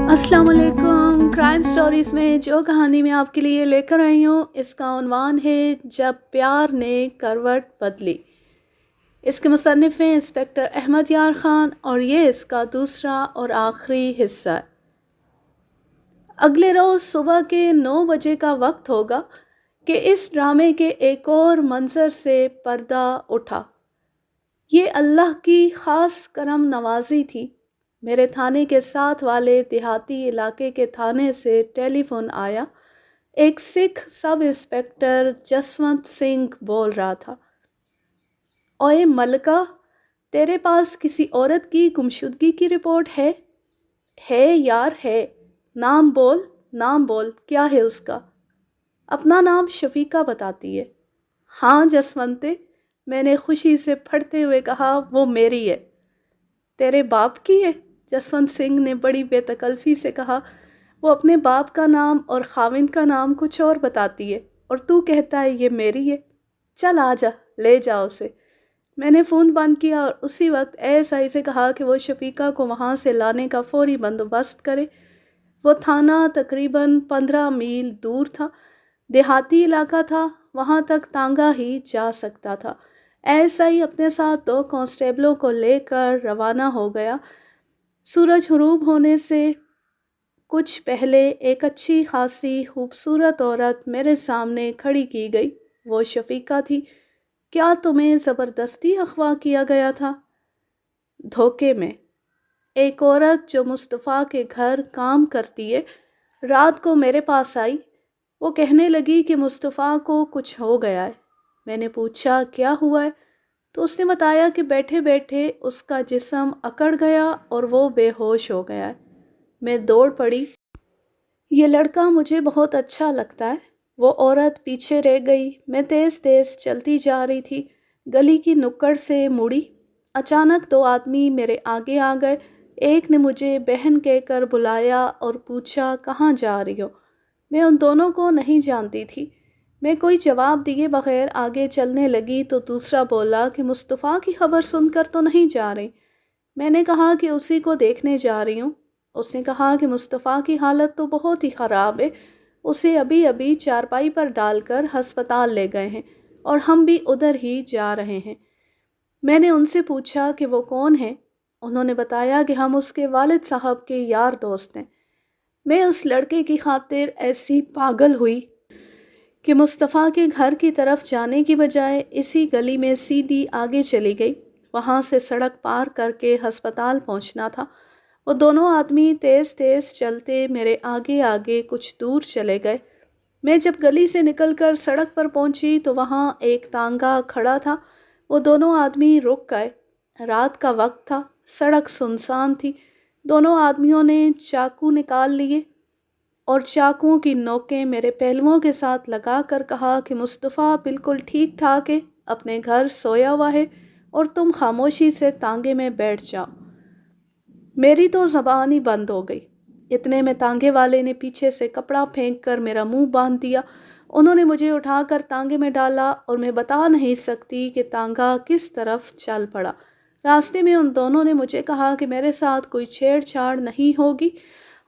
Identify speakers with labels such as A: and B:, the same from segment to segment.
A: السلام علیکم۔ Crime stories میں جو کہانی میں آپ کے لیے لے کر آئی ہوں، اس کا عنوان ہے جب پیار نے کروٹ بدلی۔ اس کے مصنف ہیں انسپکٹر احمد یار خان، اور یہ اس کا دوسرا اور آخری حصہ ہے۔ اگلے روز صبح کے 9 بجے کا وقت ہوگا کہ اس ڈرامے کے ایک اور منظر سے پردہ اٹھا۔ یہ اللہ کی خاص کرم نوازی تھی۔ میرے تھانے کے ساتھ والے دیہاتی علاقے کے تھانے سے ٹیلی فون آیا۔ ایک سکھ سب انسپکٹر جسونت سنگھ بول رہا تھا۔ اوئے ملکہ، تیرے پاس کسی عورت کی گمشدگی کی رپورٹ ہے؟ ہے یار ہے۔ نام بول، کیا ہے اس کا؟ اپنا نام شفیقہ بتاتی ہے۔ ہاں جسونتے، میں نے خوشی سے پھٹتے ہوئے کہا، وہ میری ہے۔ تیرے باپ کی ہے؟ جسونت سنگھ نے بڑی بے تکلفی سے کہا۔ وہ اپنے باپ کا نام اور خاوند کا نام کچھ اور بتاتی ہے، اور تو کہتا ہے یہ میری ہے۔ چل آجا، لے جا اسے۔ میں نے فون بند کیا اور اسی وقت ایس آئی سے کہا کہ وہ شفیقہ کو وہاں سے لانے کا فوری بندوبست کرے۔ وہ تھانہ تقریباً 15 میل دور تھا، دیہاتی علاقہ تھا، وہاں تک تانگا ہی جا سکتا تھا۔ ایس آئی اپنے ساتھ 2 کانسٹیبلوں کو لے کر روانہ ہو گیا۔ سورج غروب ہونے سے کچھ پہلے ایک اچھی خاصی خوبصورت عورت میرے سامنے کھڑی کی گئی۔ وہ شفیقہ تھی۔ کیا تمہیں زبردستی اغوا کیا گیا تھا؟ دھوکے میں۔ ایک عورت جو مصطفیٰ کے گھر کام کرتی ہے، رات کو میرے پاس آئی۔ وہ کہنے لگی کہ مصطفیٰ کو کچھ ہو گیا ہے۔ میں نے پوچھا کیا ہوا ہے؟ تو اس نے بتایا کہ بیٹھے بیٹھے اس کا جسم اکڑ گیا اور وہ بے ہوش ہو گیا ہے۔ میں دوڑ پڑی۔ یہ لڑکا مجھے بہت اچھا لگتا ہے۔ وہ عورت پیچھے رہ گئی۔ میں تیز تیز چلتی جا رہی تھی، گلی کی نکڑ سے مڑی۔ اچانک 2 آدمی میرے آگے آ گئے۔ ایک نے مجھے بہن کہہ کر بلایا اور پوچھا کہاں جا رہی ہو؟ میں ان دونوں کو نہیں جانتی تھی۔ میں کوئی جواب دیے بغیر آگے چلنے لگی تو دوسرا بولا کہ مصطفیٰ کی خبر سن کر تو نہیں جا رہی؟ میں نے کہا کہ اسی کو دیکھنے جا رہی ہوں۔ اس نے کہا کہ مصطفیٰ کی حالت تو بہت ہی خراب ہے، اسے ابھی ابھی چارپائی پر ڈال کر ہسپتال لے گئے ہیں اور ہم بھی ادھر ہی جا رہے ہیں۔ میں نے ان سے پوچھا کہ وہ کون ہیں؟ انہوں نے بتایا کہ ہم اس کے والد صاحب کے یار دوست ہیں۔ میں اس لڑکے کی خاطر ایسی پاگل ہوئی کہ مصطفیٰ کے گھر کی طرف جانے کی بجائے اسی گلی میں سیدھی آگے چلی گئی۔ وہاں سے سڑک پار کر کے ہسپتال پہنچنا تھا۔ وہ دونوں آدمی تیز تیز چلتے میرے آگے آگے کچھ دور چلے گئے۔ میں جب گلی سے نکل کر سڑک پر پہنچی تو وہاں ایک تانگا کھڑا تھا۔ وہ دونوں آدمی رک گئے۔ رات کا وقت تھا، سڑک سنسان تھی۔ دونوں آدمیوں نے چاقو نکال لیے اور چاقوؤں کی نوکیں میرے پہلوؤں کے ساتھ لگا کر کہا کہ مصطفیٰ بالکل ٹھیک ٹھاک ہے، اپنے گھر سویا ہوا ہے، اور تم خاموشی سے تانگے میں بیٹھ جاؤ۔ میری تو زبان ہی بند ہو گئی۔ اتنے میں تانگے والے نے پیچھے سے کپڑا پھینک کر میرا منہ باندھ دیا۔ انہوں نے مجھے اٹھا کر تانگے میں ڈالا اور میں بتا نہیں سکتی کہ تانگا کس طرف چل پڑا۔ راستے میں ان دونوں نے مجھے کہا کہ میرے ساتھ کوئی چھیڑ چھاڑ نہیں ہوگی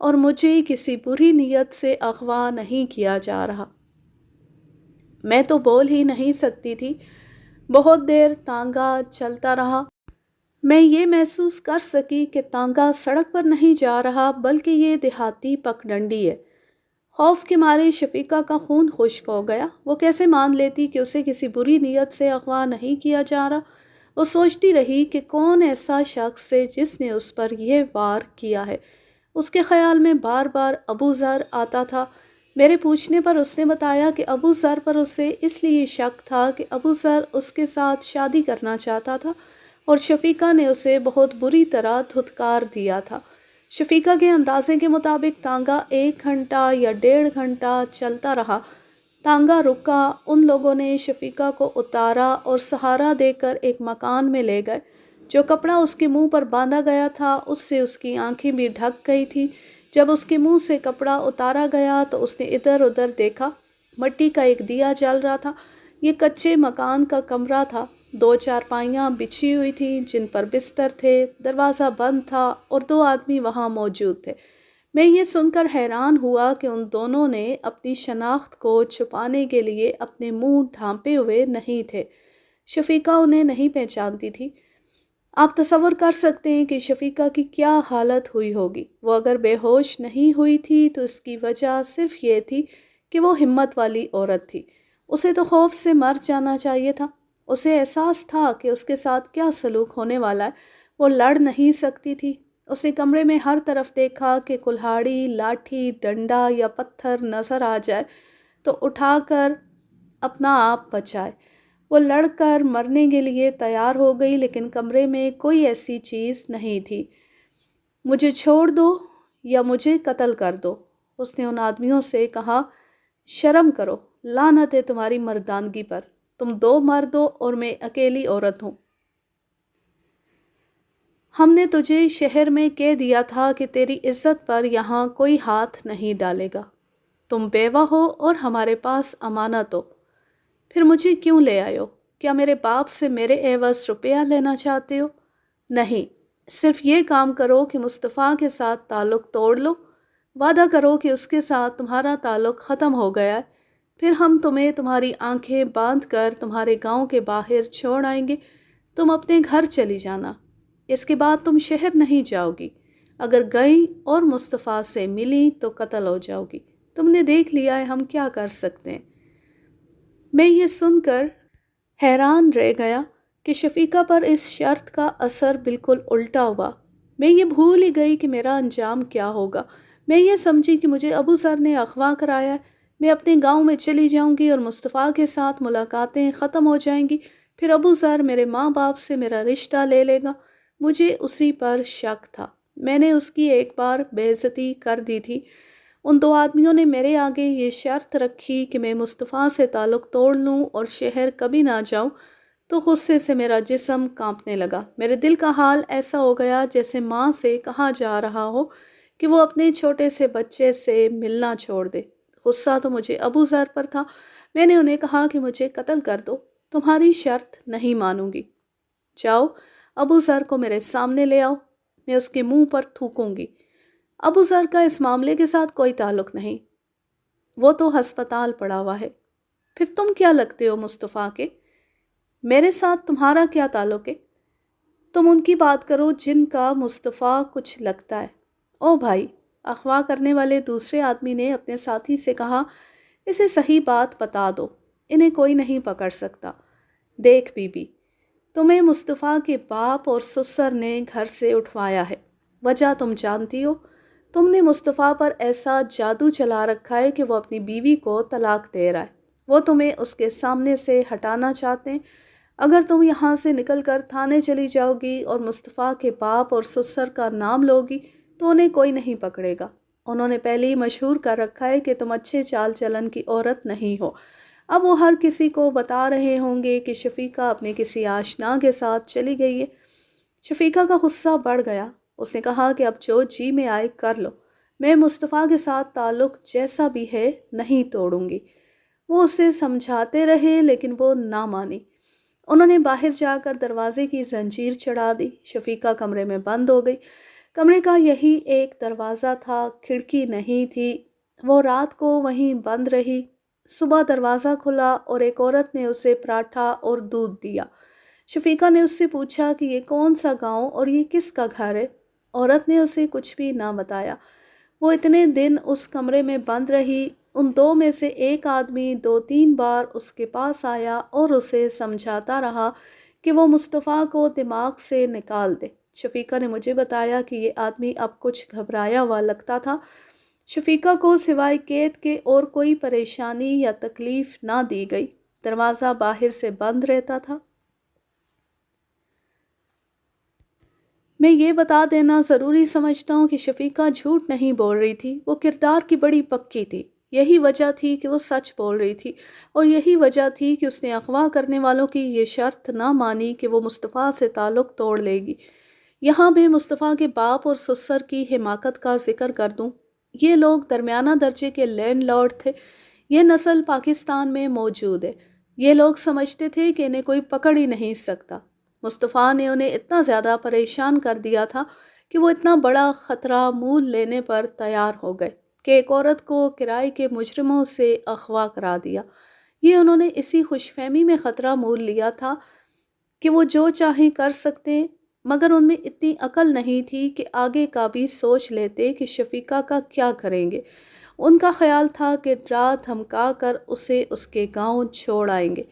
A: اور مجھے کسی بری نیت سے اغوا نہیں کیا جا رہا۔ میں تو بول ہی نہیں سکتی تھی۔ بہت دیر تانگا چلتا رہا۔ میں یہ محسوس کر سکی کہ تانگا سڑک پر نہیں جا رہا بلکہ یہ دیہاتی پگڈنڈی ہے۔ خوف کے مارے شفیقہ کا خون خشک ہو گیا۔ وہ کیسے مان لیتی کہ اسے کسی بری نیت سے اغوا نہیں کیا جا رہا؟ وہ سوچتی رہی کہ کون ایسا شخص ہے جس نے اس پر یہ وار کیا ہے۔ اس کے خیال میں بار بار ابو ذر آتا تھا۔ میرے پوچھنے پر اس نے بتایا کہ ابو ذر پر اسے اس لیے شک تھا کہ ابو ذر اس کے ساتھ شادی کرنا چاہتا تھا اور شفیقہ نے اسے بہت بری طرح دھتکار دیا تھا۔ شفیقہ کے اندازے کے مطابق تانگا 1 گھنٹہ یا 1.5 گھنٹہ چلتا رہا۔ تانگا رکا۔ ان لوگوں نے شفیقہ کو اتارا اور سہارا دے کر ایک مکان میں لے گئے۔ جو کپڑا اس کے منہ پر باندھا گیا تھا اس سے اس کی آنکھیں بھی ڈھک گئی تھی۔ جب اس کے منہ سے کپڑا اتارا گیا تو اس نے ادھر ادھر دیکھا۔ مٹی کا ایک دیا جل رہا تھا۔ یہ کچے مکان کا کمرہ تھا، 2 چارپائیاں بچھی ہوئی تھیں جن پر بستر تھے، دروازہ بند تھا اور 2 آدمی وہاں موجود تھے۔ میں یہ سن کر حیران ہوا کہ ان دونوں نے اپنی شناخت کو چھپانے کے لیے اپنے منہ ڈھانپے ہوئے نہیں تھے۔ شفیقہ انہیں نہیں پہچانتی تھی۔ آپ تصور کر سکتے ہیں کہ شفیقہ کی کیا حالت ہوئی ہوگی۔ وہ اگر بے ہوش نہیں ہوئی تھی تو اس کی وجہ صرف یہ تھی کہ وہ ہمت والی عورت تھی۔ اسے تو خوف سے مر جانا چاہیے تھا۔ اسے احساس تھا کہ اس کے ساتھ کیا سلوک ہونے والا ہے۔ وہ لڑ نہیں سکتی تھی۔ اس نے کمرے میں ہر طرف دیکھا کہ کلہاڑی، لاٹھی، ڈنڈا یا پتھر نظر آ جائے تو اٹھا کر اپنا آپ بچائے۔ وہ لڑ کر مرنے کے لیے تیار ہو گئی، لیکن کمرے میں کوئی ایسی چیز نہیں تھی۔ مجھے چھوڑ دو یا مجھے قتل کر دو، اس نے ان آدمیوں سے کہا۔ شرم کرو، لعنت ہے تمہاری مردانگی پر۔ تم 2 مرد ہو اور میں اکیلی عورت ہوں۔ ہم نے تجھے شہر میں کہہ دیا تھا کہ تیری عزت پر یہاں کوئی ہاتھ نہیں ڈالے گا۔ تم بیوہ ہو اور ہمارے پاس امانت ہو، پھر مجھے کیوں لے آئے ہو؟ کیا میرے باپ سے میرے عوض روپیہ لینا چاہتے ہو؟ نہیں، صرف یہ کام کرو کہ مصطفیٰ کے ساتھ تعلق توڑ لو۔ وعدہ کرو کہ اس کے ساتھ تمہارا تعلق ختم ہو گیا ہے، پھر ہم تمہیں تمہاری آنکھیں باندھ کر تمہارے گاؤں کے باہر چھوڑ آئیں گے۔ تم اپنے گھر چلی جانا، اس کے بعد تم شہر نہیں جاؤ گی۔ اگر گئی اور مصطفیٰ سے ملی تو قتل ہو جاؤ گی۔ تم نے دیکھ لیا ہے ہم کیا کر سکتے ہیں۔ میں یہ سن کر حیران رہ گیا کہ شفیقہ پر اس شرط کا اثر بالکل الٹا ہوا۔ میں یہ بھول ہی گئی کہ میرا انجام کیا ہوگا۔ میں یہ سمجھی کہ مجھے ابو ذر نے اغوا کرایا ہے۔ میں اپنے گاؤں میں چلی جاؤں گی اور مصطفیٰ کے ساتھ ملاقاتیں ختم ہو جائیں گی، پھر ابو ذر میرے ماں باپ سے میرا رشتہ لے لے گا۔ مجھے اسی پر شک تھا۔ میں نے اس کی ایک بار بے عزتی کر دی تھی۔ ان 2 آدمیوں نے میرے آگے یہ شرط رکھی کہ میں مصطفیٰ سے تعلق توڑ لوں اور شہر کبھی نہ جاؤں، تو غصے سے میرا جسم کانپنے لگا۔ میرے دل کا حال ایسا ہو گیا جیسے ماں سے کہا جا رہا ہو کہ وہ اپنے چھوٹے سے بچے سے ملنا چھوڑ دے۔ غصہ تو مجھے ابو ذر پر تھا۔ میں نے انہیں کہا کہ مجھے قتل کر دو، تمہاری شرط نہیں مانوں گی۔ جاؤ ابو ذر کو میرے سامنے لے آؤ، میں اس کے منہ پر تھوکوں گی۔ ابو ذر کا اس معاملے کے ساتھ کوئی تعلق نہیں، وہ تو ہسپتال پڑا ہوا ہے۔ پھر تم کیا لگتے ہو مصطفیٰ کے؟ میرے ساتھ تمہارا کیا تعلق ہے؟ تم ان کی بات کرو جن کا مصطفیٰ کچھ لگتا ہے۔ او بھائی، اغوا کرنے والے دوسرے آدمی نے اپنے ساتھی سے کہا، اسے صحیح بات بتا دو، انہیں کوئی نہیں پکڑ سکتا۔ دیکھ بی بی، تمہیں مصطفیٰ کے باپ اور سسر نے گھر سے اٹھوایا ہے، وجہ تم جانتی ہو۔ تم نے مصطفیٰ پر ایسا جادو چلا رکھا ہے کہ وہ اپنی بیوی کو طلاق دے رہا ہے۔ وہ تمہیں اس کے سامنے سے ہٹانا چاہتے ہیں۔ اگر تم یہاں سے نکل کر تھانے چلی جاؤ گی اور مصطفیٰ کے باپ اور سسر کا نام لوگی تو انہیں کوئی نہیں پکڑے گا۔ انہوں نے پہلے ہی مشہور کر رکھا ہے کہ تم اچھے چال چلن کی عورت نہیں ہو۔ اب وہ ہر کسی کو بتا رہے ہوں گے کہ شفیقہ اپنے کسی آشنا کے ساتھ چلی گئی ہے۔ شفیقہ کا غصہ بڑھ گیا۔ اس نے کہا کہ اب جو جی میں آئے کر لو، میں مصطفیٰ کے ساتھ تعلق جیسا بھی ہے نہیں توڑوں گی۔ وہ اسے سمجھاتے رہے لیکن وہ نہ مانی۔ انہوں نے باہر جا کر دروازے کی زنجیر چڑھا دی۔ شفیقہ کمرے میں بند ہو گئی۔ کمرے کا یہی ایک دروازہ تھا، کھڑکی نہیں تھی۔ وہ رات کو وہیں بند رہی۔ صبح دروازہ کھلا اور ایک عورت نے اسے پراٹھا اور دودھ دیا۔ شفیقہ نے اس سے پوچھا کہ یہ کون سا گاؤں اور یہ کس کا گھر ہے؟ عورت نے اسے کچھ بھی نہ بتایا۔ وہ اتنے دن اس کمرے میں بند رہی۔ ان 2 میں سے ایک آدمی 2-3 بار اس کے پاس آیا اور اسے سمجھاتا رہا کہ وہ مصطفیٰ کو دماغ سے نکال دے۔ شفیقہ نے مجھے بتایا کہ یہ آدمی اب کچھ گھبرایا ہوا لگتا تھا۔ شفیقہ کو سوائے قید کے اور کوئی پریشانی یا تکلیف نہ دی گئی۔ دروازہ باہر سے بند رہتا تھا۔ میں یہ بتا دینا ضروری سمجھتا ہوں کہ شفیقہ جھوٹ نہیں بول رہی تھی، وہ کردار کی بڑی پکی تھی۔ یہی وجہ تھی کہ وہ سچ بول رہی تھی، اور یہی وجہ تھی کہ اس نے اغوا کرنے والوں کی یہ شرط نہ مانی کہ وہ مصطفیٰ سے تعلق توڑ لے گی۔ یہاں میں مصطفیٰ کے باپ اور سسر کی حماقت کا ذکر کر دوں۔ یہ لوگ درمیانہ درجے کے لینڈ لارڈ تھے۔ یہ نسل پاکستان میں موجود ہے۔ یہ لوگ سمجھتے تھے کہ انہیں کوئی پکڑ ہی نہیں سکتا۔ مصطفیٰ نے انہیں اتنا زیادہ پریشان کر دیا تھا کہ وہ اتنا بڑا خطرہ مول لینے پر تیار ہو گئے کہ ایک عورت کو کرائے کے مجرموں سے اغوا کرا دیا۔ یہ انہوں نے اسی خوش فہمی میں خطرہ مول لیا تھا کہ وہ جو چاہیں کر سکتے، مگر ان میں اتنی عقل نہیں تھی کہ آگے کا بھی سوچ لیتے کہ شفیقہ کا کیا کریں گے۔ ان کا خیال تھا کہ ڈرا دھمکا کر اسے اس کے گاؤں چھوڑ آئیں گے۔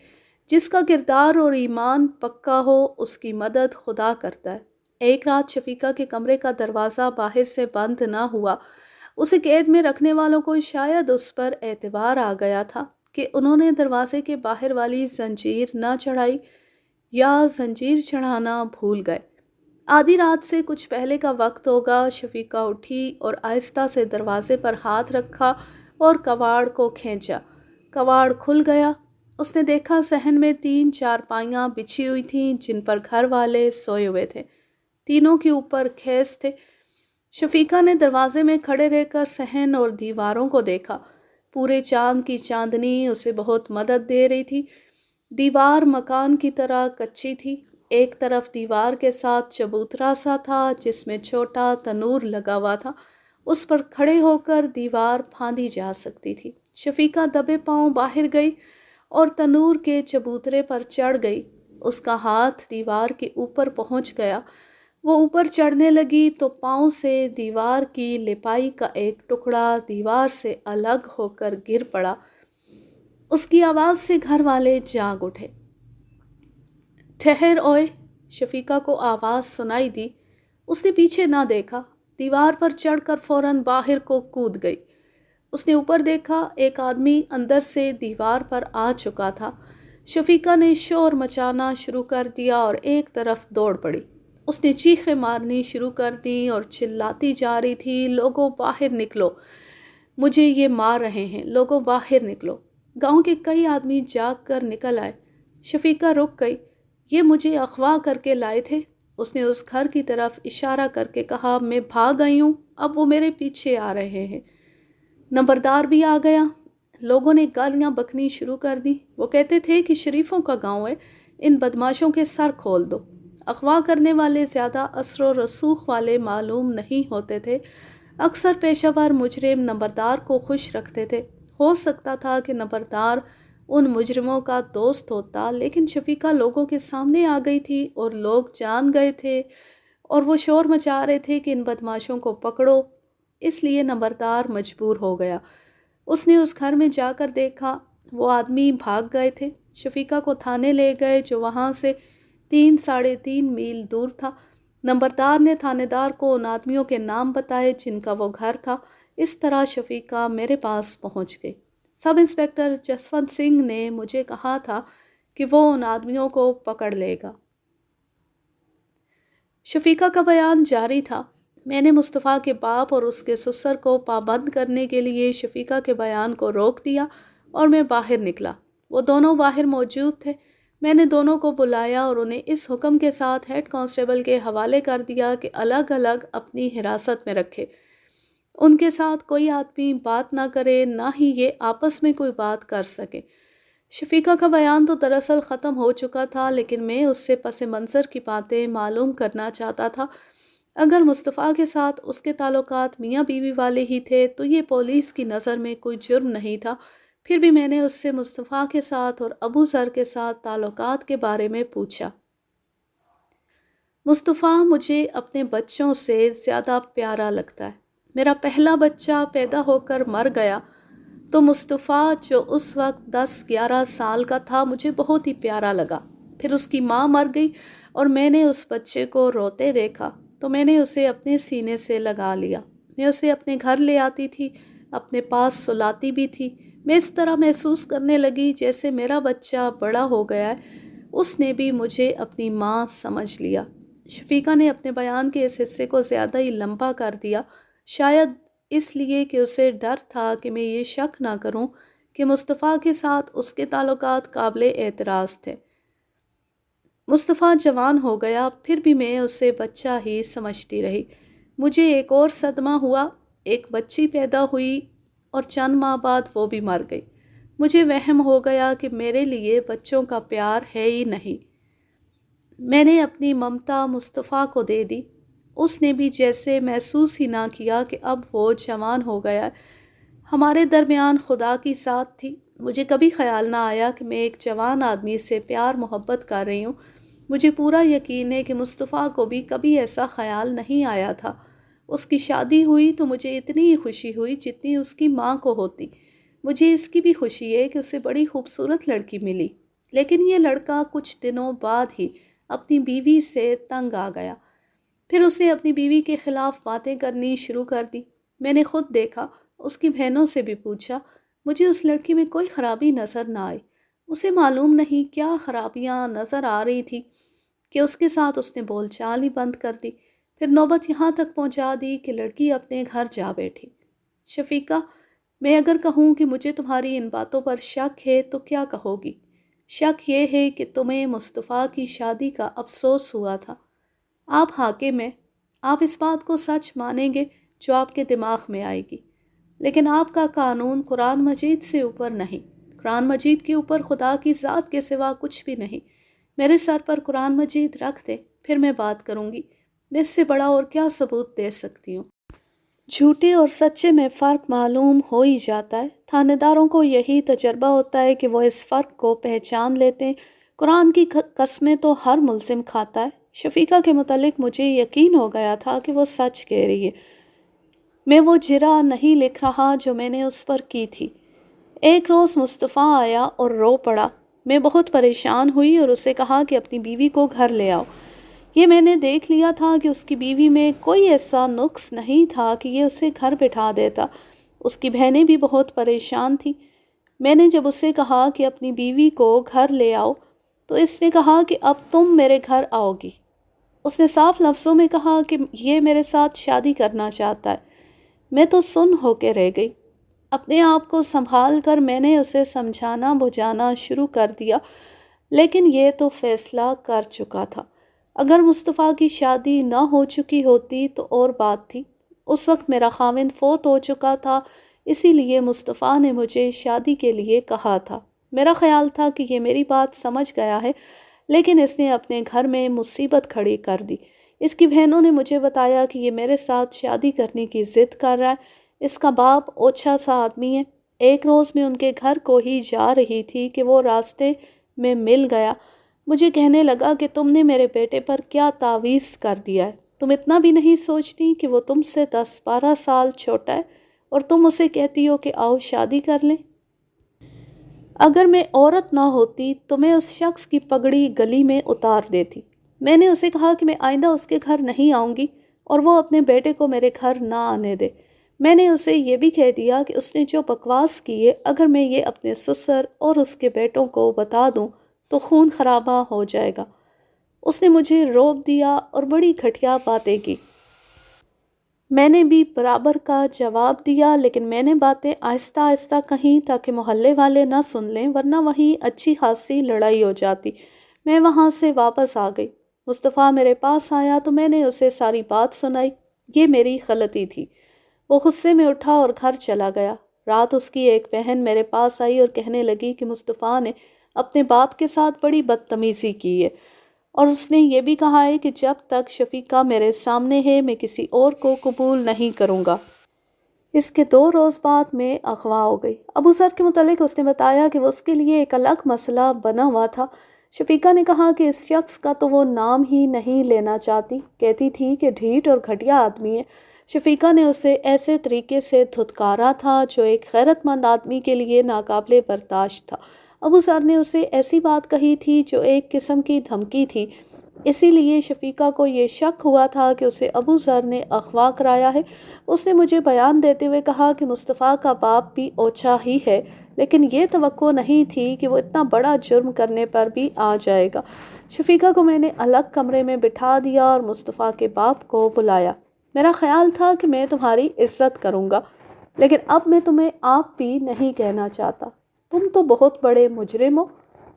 A: جس کا کردار اور ایمان پکا ہو اس کی مدد خدا کرتا ہے۔ ایک رات شفیقہ کے کمرے کا دروازہ باہر سے بند نہ ہوا۔ اسے قید میں رکھنے والوں کو شاید اس پر اعتبار آ گیا تھا کہ انہوں نے دروازے کے باہر والی زنجیر نہ چڑھائی یا زنجیر چڑھانا بھول گئے۔ آدھی رات سے کچھ پہلے کا وقت ہوگا۔ شفیقہ اٹھی اور آہستہ سے دروازے پر ہاتھ رکھا اور کواڑ کو کھینچا۔ کواڑ کھل گیا۔ اس نے دیکھا صحن میں 3 چارپائیاں بچھی ہوئی تھیں جن پر گھر والے سوئے ہوئے تھے۔ تینوں کے اوپر خیز تھے۔ شفیقہ نے دروازے میں کھڑے رہ کر صحن اور دیواروں کو دیکھا۔ پورے چاند کی چاندنی اسے بہت مدد دے رہی تھی۔ دیوار مکان کی طرح کچی تھی۔ ایک طرف دیوار کے ساتھ چبوترا سا تھا جس میں چھوٹا تنور لگا ہوا تھا۔ اس پر کھڑے ہو کر دیوار پھاندی جا سکتی تھی۔ شفیقہ دبے پاؤں باہر گئی اور تنور کے چبوترے پر چڑھ گئی۔ اس کا ہاتھ دیوار کے اوپر پہنچ گیا۔ وہ اوپر چڑھنے لگی تو پاؤں سے دیوار کی لپائی کا ایک ٹکڑا دیوار سے الگ ہو کر گر پڑا۔ اس کی آواز سے گھر والے جاگ اٹھے۔ ٹھہر اوئے! شفیقہ کو آواز سنائی دی۔ اس نے پیچھے نہ دیکھا۔ دیوار پر چڑھ کر فوراً باہر کو کود گئی۔ اس نے اوپر دیکھا، ایک آدمی اندر سے دیوار پر آ چکا تھا۔ شفیقہ نے شور مچانا شروع کر دیا اور ایک طرف دوڑ پڑی۔ اس نے چیخیں مارنی شروع کر دیں اور چلاتی جا رہی تھی، لوگوں باہر نکلو، مجھے یہ مار رہے ہیں، لوگوں باہر نکلو۔ گاؤں کے کئی آدمی جاگ کر نکل آئے۔ شفیقہ رک گئی۔ یہ مجھے اغوا کر کے لائے تھے۔ اس نے اس گھر کی طرف اشارہ کر کے کہا، میں بھاگ آئی ہوں، اب وہ میرے پیچھے آ رہے ہیں۔ نمبردار بھی آ گیا۔ لوگوں نے گالیاں بکنی شروع کر دی۔ وہ کہتے تھے کہ شریفوں کا گاؤں ہے، ان بدماشوں کے سر کھول دو۔ اغوا کرنے والے زیادہ اثر و رسوخ والے معلوم نہیں ہوتے تھے۔ اکثر پیشہ ور مجرم نمبردار کو خوش رکھتے تھے۔ ہو سکتا تھا کہ نمبردار ان مجرموں کا دوست ہوتا، لیکن شفیقہ لوگوں کے سامنے آ گئی تھی اور لوگ جان گئے تھے اور وہ شور مچا رہے تھے کہ ان بدماشوں کو پکڑو، اس لیے نمبردار مجبور ہو گیا۔ اس نے اس گھر میں جا کر دیکھا، وہ آدمی بھاگ گئے تھے۔ شفیقہ کو تھانے لے گئے جو وہاں سے 3-3.5 میل دور تھا۔ نمبردار نے تھانے دار کو ان آدمیوں کے نام بتائے جن کا وہ گھر تھا۔ اس طرح شفیقہ میرے پاس پہنچ گئی۔ سب انسپکٹر جسونت سنگھ نے مجھے کہا تھا کہ وہ ان آدمیوں کو پکڑ لے گا۔ شفیقہ کا بیان جاری تھا۔ میں نے مصطفیٰ کے باپ اور اس کے سسر کو پابند کرنے کے لیے شفیقہ کے بیان کو روک دیا اور میں باہر نکلا۔ وہ دونوں باہر موجود تھے۔ میں نے دونوں کو بلایا اور انہیں اس حکم کے ساتھ ہیڈ کانسٹیبل کے حوالے کر دیا کہ الگ الگ اپنی حراست میں رکھے۔ ان کے ساتھ کوئی آدمی بات نہ کرے، نہ ہی یہ آپس میں کوئی بات کر سکے۔ شفیقہ کا بیان تو دراصل ختم ہو چکا تھا، لیکن میں اس سے پس منظر کی باتیں معلوم کرنا چاہتا تھا۔ اگر مصطفیٰ کے ساتھ اس کے تعلقات میاں بیوی والے ہی تھے تو یہ پولیس کی نظر میں کوئی جرم نہیں تھا۔ پھر بھی میں نے اس سے مصطفیٰ کے ساتھ اور ابو ذر کے ساتھ تعلقات کے بارے میں پوچھا۔ مصطفیٰ مجھے اپنے بچوں سے زیادہ پیارا لگتا ہے۔ میرا پہلا بچہ پیدا ہو کر مر گیا تو مصطفیٰ جو اس وقت 10-11 سال کا تھا مجھے بہت ہی پیارا لگا۔ پھر اس کی ماں مر گئی اور میں نے اس بچے کو روتے دیکھا تو میں نے اسے اپنے سینے سے لگا لیا۔ میں اسے اپنے گھر لے آتی تھی، اپنے پاس سلاتی بھی تھی۔ میں اس طرح محسوس کرنے لگی جیسے میرا بچہ بڑا ہو گیا ہے، اس نے بھی مجھے اپنی ماں سمجھ لیا۔ شفیقہ نے اپنے بیان کے اس حصے کو زیادہ ہی لمبا کر دیا، شاید اس لیے کہ اسے ڈر تھا کہ میں یہ شک نہ کروں کہ مصطفیٰ کے ساتھ اس کے تعلقات قابل اعتراض تھے۔ مصطفیٰ جوان ہو گیا، پھر بھی میں اسے بچہ ہی سمجھتی رہی۔ مجھے ایک اور صدمہ ہوا، ایک بچی پیدا ہوئی اور چند ماہ بعد وہ بھی مر گئی۔ مجھے وہم ہو گیا کہ میرے لیے بچوں کا پیار ہے ہی نہیں۔ میں نے اپنی ممتا مصطفیٰ کو دے دی۔ اس نے بھی جیسے محسوس ہی نہ کیا کہ اب وہ جوان ہو گیا ہے۔ ہمارے درمیان خدا کی ساتھ تھی۔ مجھے کبھی خیال نہ آیا کہ میں ایک جوان آدمی سے پیار محبت کر رہی ہوں۔ مجھے پورا یقین ہے کہ مصطفیٰ کو بھی کبھی ایسا خیال نہیں آیا تھا۔ اس کی شادی ہوئی تو مجھے اتنی ہی خوشی ہوئی جتنی اس کی ماں کو ہوتی۔ مجھے اس کی بھی خوشی ہے کہ اسے بڑی خوبصورت لڑکی ملی، لیکن یہ لڑکا کچھ دنوں بعد ہی اپنی بیوی سے تنگ آ گیا۔ پھر اسے اپنی بیوی کے خلاف باتیں کرنی شروع کر دی۔ میں نے خود دیکھا، اس کی بہنوں سے بھی پوچھا، مجھے اس لڑکی میں کوئی خرابی نظر نہ آئی۔ اسے معلوم نہیں کیا خرابیاں نظر آ رہی تھی کہ اس کے ساتھ اس نے بول چال ہی بند کر دی۔ پھر نوبت یہاں تک پہنچا دی کہ لڑکی اپنے گھر جا بیٹھی۔ شفیقہ، میں اگر کہوں کہ مجھے تمہاری ان باتوں پر شک ہے تو کیا کہو گی؟ شک یہ ہے کہ تمہیں مصطفیٰ کی شادی کا افسوس ہوا تھا۔ آپ حاکم ہیں، آپ اس بات کو سچ مانیں گے جو آپ کے دماغ میں آئے گی، لیکن آپ کا قانون قرآن مجید سے اوپر نہیں۔ قرآن مجید کے اوپر خدا کی ذات کے سوا کچھ بھی نہیں۔ میرے سر پر قرآن مجید رکھ دے، پھر میں بات کروں گی۔ میں اس سے بڑا اور کیا ثبوت دے سکتی ہوں؟ جھوٹے اور سچے میں فرق معلوم ہو ہی جاتا ہے۔ تھانے داروں کو یہی تجربہ ہوتا ہے کہ وہ اس فرق کو پہچان لیتے ہیں۔ قرآن کی قسمیں تو ہر ملزم کھاتا ہے۔ شفیقہ کے متعلق مجھے یقین ہو گیا تھا کہ وہ سچ کہہ رہی ہے۔ میں وہ جرح نہیں لکھ رہا جو میں نے اس پر کی تھی۔ ایک روز مصطفیٰ آیا اور رو پڑا۔ میں بہت پریشان ہوئی اور اسے کہا کہ اپنی بیوی کو گھر لے آؤ۔ یہ میں نے دیکھ لیا تھا کہ اس کی بیوی میں کوئی ایسا نقص نہیں تھا کہ یہ اسے گھر بٹھا دیتا۔ اس کی بہنیں بھی بہت پریشان تھیں۔ میں نے جب اسے کہا کہ اپنی بیوی کو گھر لے آؤ تو اس نے کہا کہ اب تم میرے گھر آؤ گی۔ اس نے صاف لفظوں میں کہا کہ یہ میرے ساتھ شادی کرنا چاہتا ہے۔ میں تو سن ہو کے رہ گئی۔ اپنے آپ کو سنبھال کر میں نے اسے سمجھانا بجھانا شروع کر دیا، لیکن یہ تو فیصلہ کر چکا تھا۔ اگر مصطفیٰ کی شادی نہ ہو چکی ہوتی تو اور بات تھی۔ اس وقت میرا خاوند فوت ہو چکا تھا، اسی لیے مصطفیٰ نے مجھے شادی کے لیے کہا تھا۔ میرا خیال تھا کہ یہ میری بات سمجھ گیا ہے، لیکن اس نے اپنے گھر میں مصیبت کھڑی کر دی۔ اس کی بہنوں نے مجھے بتایا کہ یہ میرے ساتھ شادی کرنے کی ضد کر رہا ہے۔ اس کا باپ اوچھا سا آدمی ہے۔ ایک روز میں ان کے گھر کو ہی جا رہی تھی کہ وہ راستے میں مل گیا۔ مجھے کہنے لگا کہ تم نے میرے بیٹے پر کیا تعویذ کر دیا ہے؟ تم اتنا بھی نہیں سوچتی کہ وہ تم سے 10-12 سال چھوٹا ہے اور تم اسے کہتی ہو کہ آؤ شادی کر لیں۔ اگر میں عورت نہ ہوتی تو میں اس شخص کی پگڑی گلی میں اتار دیتی۔ میں نے اسے کہا کہ میں آئندہ اس کے گھر نہیں آؤں گی اور وہ اپنے بیٹے کو میرے گھر نہ آنے دے۔ میں نے اسے یہ بھی کہہ دیا کہ اس نے جو بکواس کی ہے، اگر میں یہ اپنے سسر اور اس کے بیٹوں کو بتا دوں تو خون خرابہ ہو جائے گا۔ اس نے مجھے روب دیا اور بڑی گھٹیا باتیں کی۔ میں نے بھی برابر کا جواب دیا، لیکن میں نے باتیں آہستہ آہستہ کہیں تاکہ محلے والے نہ سن لیں، ورنہ وہیں اچھی خاصی لڑائی ہو جاتی۔ میں وہاں سے واپس آ گئی۔ مصطفیٰ میرے پاس آیا تو میں نے اسے ساری بات سنائی۔ یہ میری غلطی تھی۔ وہ غصے میں اٹھا اور گھر چلا گیا۔ رات اس کی ایک بہن میرے پاس آئی اور کہنے لگی کہ مصطفیٰ نے اپنے باپ کے ساتھ بڑی بدتمیزی کی ہے، اور اس نے یہ بھی کہا ہے کہ جب تک شفیقہ میرے سامنے ہے میں کسی اور کو قبول نہیں کروں گا۔ اس کے 2 روز بعد میں اغوا ہو گئی۔ ابو ذر کے متعلق اس نے بتایا کہ وہ اس کے لیے ایک الگ مسئلہ بنا ہوا تھا۔ شفیقہ نے کہا کہ اس شخص کا تو وہ نام ہی نہیں لینا چاہتی، کہتی تھی کہ ڈھیٹ اور گھٹیا آدمی ہے۔ شفیقہ نے اسے ایسے طریقے سے دھتکارا تھا جو ایک غیرت مند آدمی کے لیے ناقابل برداشت تھا۔ ابو ذر نے اسے ایسی بات کہی تھی جو ایک قسم کی دھمکی تھی، اسی لیے شفیقہ کو یہ شک ہوا تھا کہ اسے ابو ذر نے اغوا کرایا ہے۔ اس نے مجھے بیان دیتے ہوئے کہا کہ مصطفیٰ کا باپ بھی اوچھا ہی ہے، لیکن یہ توقع نہیں تھی کہ وہ اتنا بڑا جرم کرنے پر بھی آ جائے گا۔ شفیقہ کو میں نے الگ کمرے میں بٹھا دیا اور مصطفیٰ کے باپ کو بلایا۔ میرا خیال تھا کہ میں تمہاری عزت کروں گا، لیکن اب میں تمہیں آپ بھی نہیں کہنا چاہتا۔ تم تو بہت بڑے مجرم ہو۔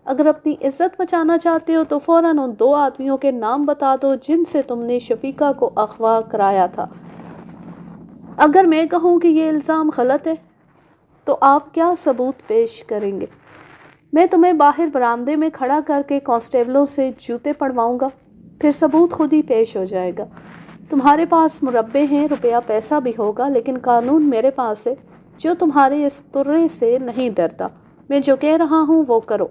A: اگر اپنی عزت بچانا چاہتے ہو تو فوراً ان 2 آدمیوں کے نام بتا دو جن سے تم نے شفیقہ کو اغوا کرایا تھا۔ اگر میں کہوں کہ یہ الزام غلط ہے تو آپ کیا ثبوت پیش کریں گے؟ میں تمہیں باہر برآمدے میں کھڑا کر کے کانسٹیبلوں سے جوتے پڑواؤں گا، پھر ثبوت خود ہی پیش ہو جائے گا۔ تمہارے پاس مربے ہیں، روپیہ پیسہ بھی ہوگا، لیکن قانون میرے پاس ہے جو تمہارے اس ترے سے نہیں ڈرتا۔ میں جو کہہ رہا ہوں وہ کرو۔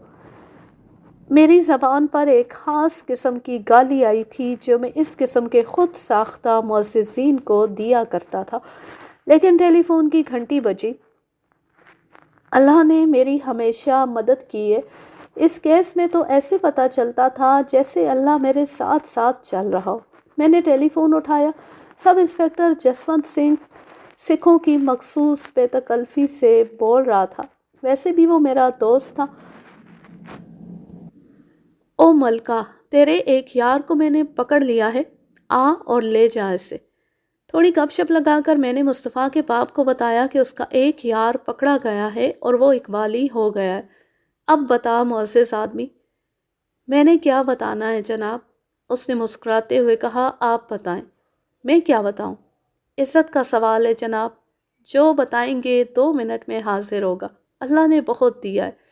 A: میری زبان پر ایک خاص قسم کی گالی آئی تھی جو میں اس قسم کے خود ساختہ معززین کو دیا کرتا تھا، لیکن ٹیلی فون کی گھنٹی بجی۔ اللہ نے میری ہمیشہ مدد کی ہے۔ اس کیس میں تو ایسے پتہ چلتا تھا جیسے اللہ میرے ساتھ ساتھ چل رہا ہو۔ میں نے ٹیلی فون اٹھایا۔ سب انسپکٹر جسونت سنگھ سکھوں کی مخصوص بے تکلفی سے بول رہا تھا، ویسے بھی وہ میرا دوست تھا۔ او ملکہ، تیرے ایک یار کو میں نے پکڑ لیا ہے، آ اور لے جا اسے۔ تھوڑی گپ شپ لگا کر میں نے مصطفیٰ کے باپ کو بتایا کہ اس کا ایک یار پکڑا گیا ہے اور وہ اقبالی ہو گیا ہے۔ اب بتا معزز آدمی۔ میں نے کیا بتانا ہے جناب، اس نے مسکراتے ہوئے کہا، آپ بتائیں۔ میں کیا بتاؤں؟ عزت کا سوال ہے جناب، جو بتائیں گے 2 منٹ میں حاضر ہوگا، اللہ نے بہت دیا ہے۔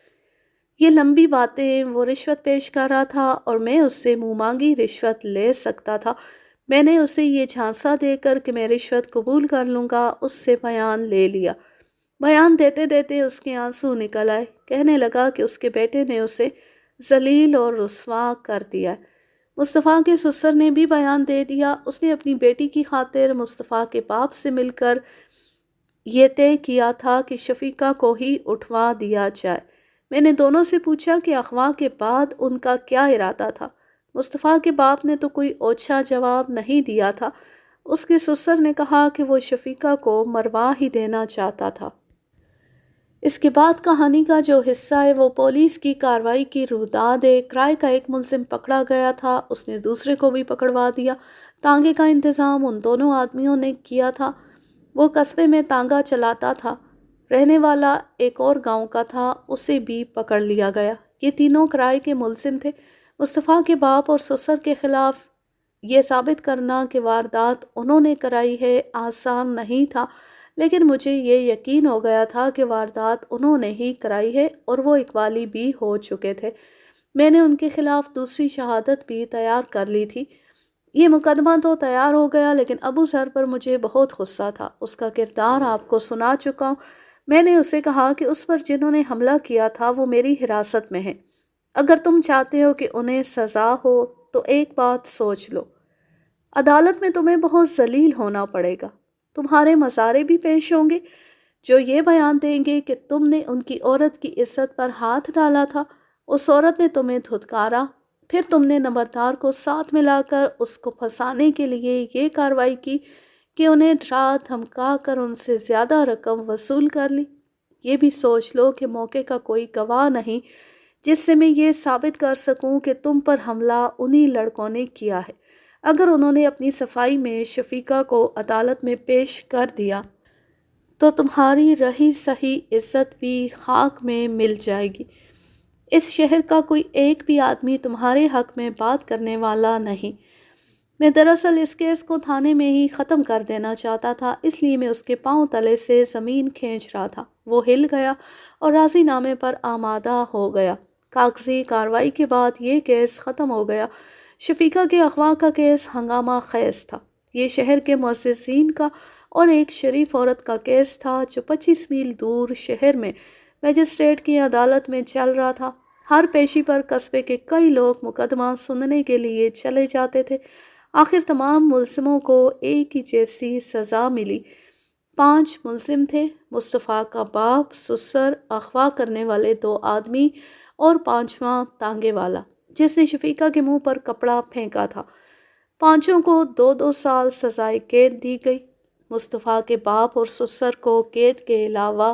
A: یہ لمبی باتیں، وہ رشوت پیش کر رہا تھا اور میں اس سے منہ مانگی رشوت لے سکتا تھا۔ میں نے اسے یہ جھانسا دے کر کہ میں رشوت قبول کر لوں گا اس سے بیان لے لیا۔ بیان دیتے دیتے اس کے آنسو نکل آئے۔ کہنے لگا کہ اس کے بیٹے نے اسے ذلیل اور رسوا کر دیا ہے۔ مصطفیٰ کے سسر نے بھی بیان دے دیا۔ اس نے اپنی بیٹی کی خاطر مصطفیٰ کے باپ سے مل کر یہ طے کیا تھا کہ شفیقہ کو ہی اٹھوا دیا جائے۔ میں نے دونوں سے پوچھا کہ اغوا کے بعد ان کا کیا ارادہ تھا۔ مصطفیٰ کے باپ نے تو کوئی اوچھا جواب نہیں دیا تھا۔ اس کے سسر نے کہا کہ وہ شفیقہ کو مروا ہی دینا چاہتا تھا۔ اس کے بعد کہانی کا جو حصہ ہے وہ پولیس کی کارروائی کی روح ہے۔ کرائے کا ایک ملزم پکڑا گیا تھا، اس نے دوسرے کو بھی پکڑوا دیا۔ تانگے کا انتظام ان دونوں آدمیوں نے کیا تھا۔ وہ قصبے میں تانگا چلاتا تھا، رہنے والا ایک اور گاؤں کا تھا، اسے بھی پکڑ لیا گیا۔ یہ تینوں کرائے کے ملزم تھے۔ مصطفیٰ کے باپ اور سسر کے خلاف یہ ثابت کرنا کہ واردات انہوں نے کرائی ہے آسان نہیں تھا، لیکن مجھے یہ یقین ہو گیا تھا کہ واردات انہوں نے ہی کرائی ہے اور وہ اقبالی بھی ہو چکے تھے۔ میں نے ان کے خلاف دوسری شہادت بھی تیار کر لی تھی۔ یہ مقدمہ تو تیار ہو گیا، لیکن ابو ذر پر مجھے بہت غصہ تھا۔ اس کا کردار آپ کو سنا چکا ہوں۔ میں نے اسے کہا کہ اس پر جنہوں نے حملہ کیا تھا وہ میری حراست میں ہیں۔ اگر تم چاہتے ہو کہ انہیں سزا ہو تو ایک بات سوچ لو، عدالت میں تمہیں بہت ذلیل ہونا پڑے گا۔ تمہارے مظاہرے بھی پیش ہوں گے جو یہ بیان دیں گے کہ تم نے ان کی عورت کی عزت پر ہاتھ ڈالا تھا، اس عورت نے تمہیں دھتکارا، پھر تم نے نمبردار کو ساتھ ملا کر اس کو پھنسانے کے لیے یہ کارروائی کی کہ انہیں ڈرا دھمکا کر ان سے زیادہ رقم وصول کر لی۔ یہ بھی سوچ لو کہ موقع کا کوئی گواہ نہیں جس سے میں یہ ثابت کر سکوں کہ تم پر حملہ انہی لڑکوں نے کیا ہے۔ اگر انہوں نے اپنی صفائی میں شفیقہ کو عدالت میں پیش کر دیا تو تمہاری رہی سہی عزت بھی خاک میں مل جائے گی۔ اس شہر کا کوئی ایک بھی آدمی تمہارے حق میں بات کرنے والا نہیں۔ میں دراصل اس کیس کو تھانے میں ہی ختم کر دینا چاہتا تھا، اس لیے میں اس کے پاؤں تلے سے زمین کھینچ رہا تھا۔ وہ ہل گیا اور راضی نامے پر آمادہ ہو گیا۔ کاغذی کارروائی کے بعد یہ کیس ختم ہو گیا۔ شفیقہ کے اغوا کا کیس ہنگامہ خیز تھا۔ یہ شہر کے معززین کا اور ایک شریف عورت کا کیس تھا جو 25 میل دور شہر میں مجسٹریٹ کی عدالت میں چل رہا تھا۔ ہر پیشی پر قصبے کے کئی لوگ مقدمہ سننے کے لیے چلے جاتے تھے۔ آخر تمام ملزموں کو ایک ہی جیسی سزا ملی۔ 5 ملزم تھے، مصطفیٰ کا باپ، سسر، اغوا کرنے والے 2 آدمی اور 5واں تانگے والا جس نے شفیقہ کے منہ پر کپڑا پھینکا تھا۔ 5 کو 2-2 سال سزائے قید دی گئی۔ مصطفیٰ کے باپ اور سسر کو قید کے علاوہ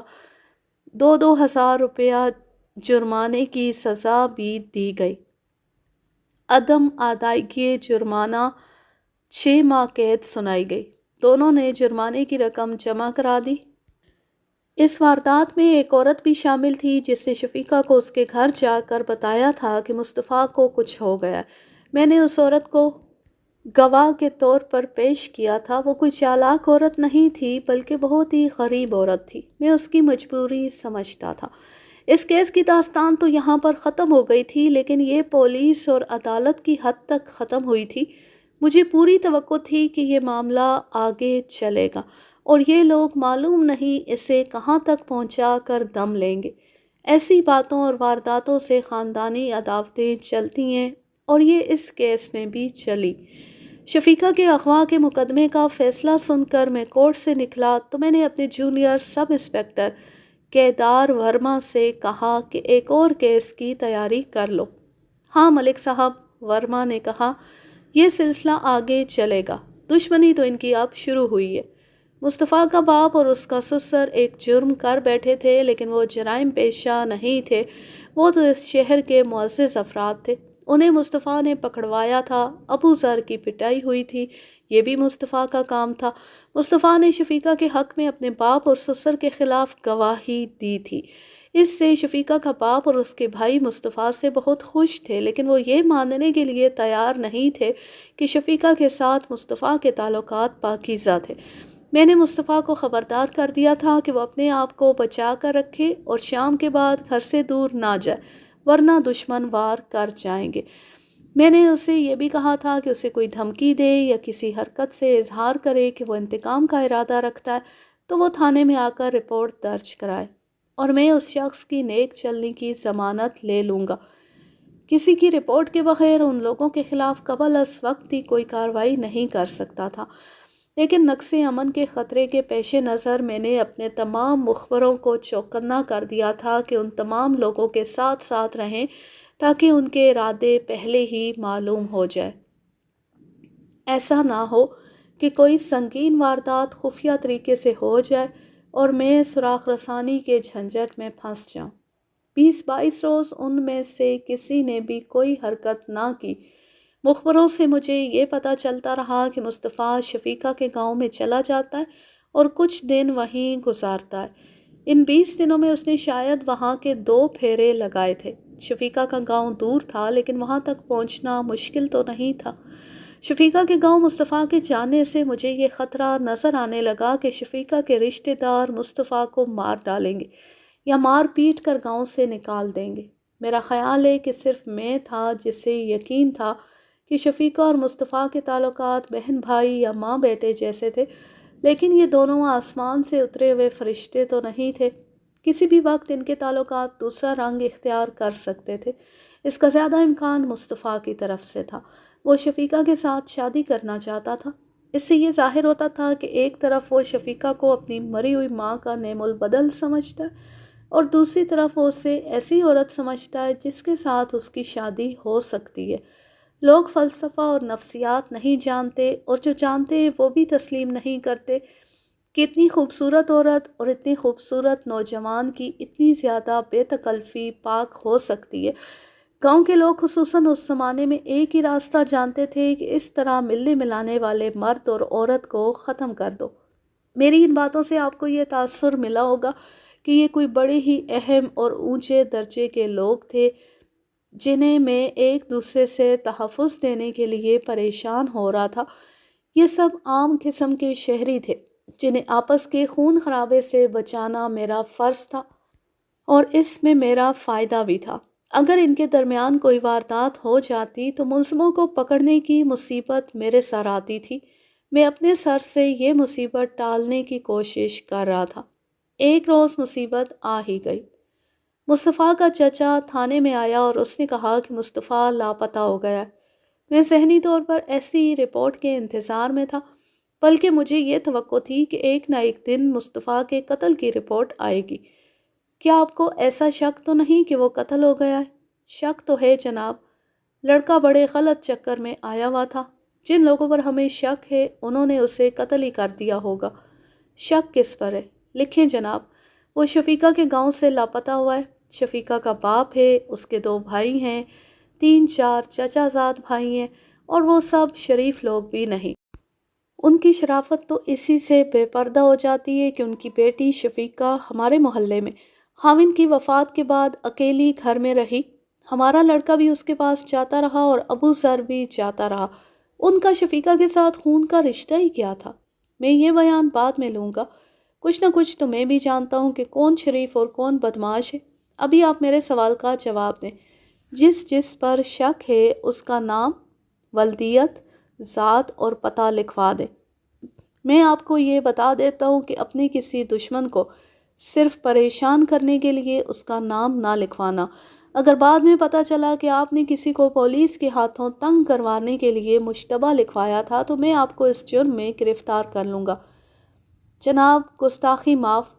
A: 2-2 ہزار روپیہ جرمانے کی سزا بھی دی گئی۔ عدم ادائیگی جرمانہ 6 ماہ قید سنائی گئی۔ دونوں نے جرمانے کی رقم جمع کرا دی۔ اس واردات میں ایک عورت بھی شامل تھی جس نے شفیقہ کو اس کے گھر جا کر بتایا تھا کہ مصطفیٰ کو کچھ ہو گیا۔ میں نے اس عورت کو گواہ کے طور پر پیش کیا تھا۔ وہ کوئی چالاک عورت نہیں تھی بلکہ بہت ہی غریب عورت تھی۔ میں اس کی مجبوری سمجھتا تھا۔ اس کیس کی داستان تو یہاں پر ختم ہو گئی تھی، لیکن یہ پولیس اور عدالت کی حد تک ختم ہوئی تھی۔ مجھے پوری توقع تھی کہ یہ معاملہ آگے چلے گا اور یہ لوگ معلوم نہیں اسے کہاں تک پہنچا کر دم لیں گے۔ ایسی باتوں اور وارداتوں سے خاندانی عداوتیں چلتی ہیں اور یہ اس کیس میں بھی چلی۔ شفیقہ کے اغوا کے مقدمے کا فیصلہ سن کر میں کورٹ سے نکلا تو میں نے اپنے junior sub inspector Kedar Verma سے کہا کہ ایک اور کیس کی تیاری کر لو۔ ہاں ملک صاحب، ورما نے کہا، یہ سلسلہ آگے چلے گا۔ دشمنی تو ان کی اب شروع ہوئی ہے۔ مصطفیٰ کا باپ اور اس کا سسر ایک جرم کر بیٹھے تھے، لیکن وہ جرائم پیشہ نہیں تھے۔ وہ تو اس شہر کے معزز افراد تھے۔ انہیں مصطفیٰ نے پکڑوایا تھا۔ ابو ذر کی پٹائی ہوئی تھی، یہ بھی مصطفیٰ کا کام تھا۔ مصطفیٰ نے شفیقہ کے حق میں اپنے باپ اور سسر کے خلاف گواہی دی تھی۔ اس سے شفیقہ کا باپ اور اس کے بھائی مصطفیٰ سے بہت خوش تھے، لیکن وہ یہ ماننے کے لیے تیار نہیں تھے کہ شفیقہ کے ساتھ مصطفیٰ کے تعلقات پاکیزہ تھے۔ میں نے مصطفیٰ کو خبردار کر دیا تھا کہ وہ اپنے آپ کو بچا کر رکھے اور شام کے بعد گھر سے دور نہ جائے، ورنہ دشمن وار کر جائیں گے۔ میں نے اسے یہ بھی کہا تھا کہ اسے کوئی دھمکی دے یا کسی حرکت سے اظہار کرے کہ وہ انتقام کا ارادہ رکھتا ہے تو وہ تھانے میں آ کر رپورٹ درج کرائے، اور میں اس شخص کی نیک چلنی کی ضمانت لے لوں گا۔ کسی کی رپورٹ کے بغیر ان لوگوں کے خلاف قبل از وقت ہی کوئی کارروائی نہیں کر سکتا تھا، لیکن نقص امن کے خطرے کے پیش نظر میں نے اپنے تمام مخبروں کو چوکنا کر دیا تھا کہ ان تمام لوگوں کے ساتھ ساتھ رہیں تاکہ ان کے ارادے پہلے ہی معلوم ہو جائے۔ ایسا نہ ہو کہ کوئی سنگین واردات خفیہ طریقے سے ہو جائے اور میں سراغ رسانی کے جھنجٹ میں پھنس جاؤں۔ 20-22 روز ان میں سے کسی نے بھی کوئی حرکت نہ کی۔ مخبروں سے مجھے یہ پتہ چلتا رہا کہ مصطفیٰ شفیقہ کے گاؤں میں چلا جاتا ہے اور کچھ دن وہیں گزارتا ہے۔ ان 20 دنوں میں اس نے شاید وہاں کے 2 پھیرے لگائے تھے۔ شفیقہ کا گاؤں دور تھا، لیکن وہاں تک پہنچنا مشکل تو نہیں تھا۔ شفیقہ کے گاؤں مصطفیٰ کے جانے سے مجھے یہ خطرہ نظر آنے لگا کہ شفیقہ کے رشتہ دار مصطفیٰ کو مار ڈالیں گے یا مار پیٹ کر گاؤں سے نکال دیں گے۔ میرا خیال ہے کہ صرف میں تھا جسے یقین تھا کہ شفیقہ اور مصطفیٰ کے تعلقات بہن بھائی یا ماں بیٹے جیسے تھے، لیکن یہ دونوں آسمان سے اترے ہوئے فرشتے تو نہیں تھے۔ کسی بھی وقت ان کے تعلقات دوسرا رنگ اختیار کر سکتے تھے۔ اس کا زیادہ امکان مصطفیٰ کی طرف سے تھا۔ وہ شفیقہ کے ساتھ شادی کرنا چاہتا تھا۔ اس سے یہ ظاہر ہوتا تھا کہ ایک طرف وہ شفیقہ کو اپنی مری ہوئی ماں کا نعم البدل سمجھتا ہے اور دوسری طرف وہ اسے ایسی عورت سمجھتا ہے جس کے ساتھ اس کی شادی ہو سکتی ہے۔ لوگ فلسفہ اور نفسیات نہیں جانتے، اور جو جانتے ہیں وہ بھی تسلیم نہیں کرتے کہ اتنی خوبصورت عورت اور اتنی خوبصورت نوجوان کی اتنی زیادہ بے تکلفی پاک ہو سکتی ہے۔ گاؤں کے لوگ خصوصاً اس زمانے میں ایک ہی راستہ جانتے تھے کہ اس طرح ملنے ملانے والے مرد اور عورت کو ختم کر دو۔ میری ان باتوں سے آپ کو یہ تاثر ملا ہوگا کہ یہ کوئی بڑے ہی اہم اور اونچے درجے کے لوگ تھے جنہیں میں ایک دوسرے سے تحفظ دینے کے لیے پریشان ہو رہا تھا۔ یہ سب عام قسم کے شہری تھے جنہیں آپس کے خون خرابے سے بچانا میرا فرض تھا، اور اس میں میرا فائدہ بھی تھا۔ اگر ان کے درمیان کوئی واردات ہو جاتی تو ملزموں کو پکڑنے کی مصیبت میرے سر آتی تھی۔ میں اپنے سر سے یہ مصیبت ٹالنے کی کوشش کر رہا تھا۔ ایک روز مصیبت آ ہی گئی۔ مصطفیٰ کا چچا تھانے میں آیا اور اس نے کہا کہ مصطفیٰ لاپتہ ہو گیا ہے۔ میں ذہنی طور پر ایسی رپورٹ کے انتظار میں تھا، بلکہ مجھے یہ توقع تھی کہ ایک نہ ایک دن مصطفیٰ کے قتل کی رپورٹ آئے گی۔ کیا آپ کو ایسا شک تو نہیں کہ وہ قتل ہو گیا ہے؟ شک تو ہے جناب۔ لڑکا بڑے غلط چکر میں آیا ہوا تھا۔ جن لوگوں پر ہمیں شک ہے انہوں نے اسے قتل ہی کر دیا ہوگا۔ شک کس پر ہے؟ لکھیں جناب۔ وہ شفیقہ کے گاؤں سے لاپتہ ہوا ہے۔ شفیقہ کا باپ ہے، اس کے 2 بھائی ہیں، 3-4 چچا زاد بھائی ہیں، اور وہ سب شریف لوگ بھی نہیں۔ ان کی شرافت تو اسی سے بے پردہ ہو جاتی ہے کہ ان کی بیٹی شفیقہ ہمارے محلے میں خاوند کی وفات کے بعد اکیلی گھر میں رہی۔ ہمارا لڑکا بھی اس کے پاس جاتا رہا اور ابو ذر بھی جاتا رہا۔ ان کا شفیقہ کے ساتھ خون کا رشتہ ہی کیا تھا؟ میں یہ بیان بعد میں لوں گا، کچھ نہ کچھ تو میں بھی جانتا ہوں کہ کون شریف اور کون بدمعاش ہے۔ ابھی آپ میرے سوال کا جواب دیں۔ جس پر شک ہے اس کا نام، ولدیت، ذات اور پتہ لکھوا دیں۔ میں آپ کو یہ بتا دیتا ہوں کہ اپنے کسی دشمن کو صرف پریشان کرنے کے لیے اس کا نام نہ لکھوانا۔ اگر بعد میں پتہ چلا کہ آپ نے کسی کو پولیس کے ہاتھوں تنگ کروانے کے لیے مشتبہ لکھوایا تھا تو میں آپ کو اس جرم میں گرفتار کر لوں گا۔ جناب، گستاخی معاف۔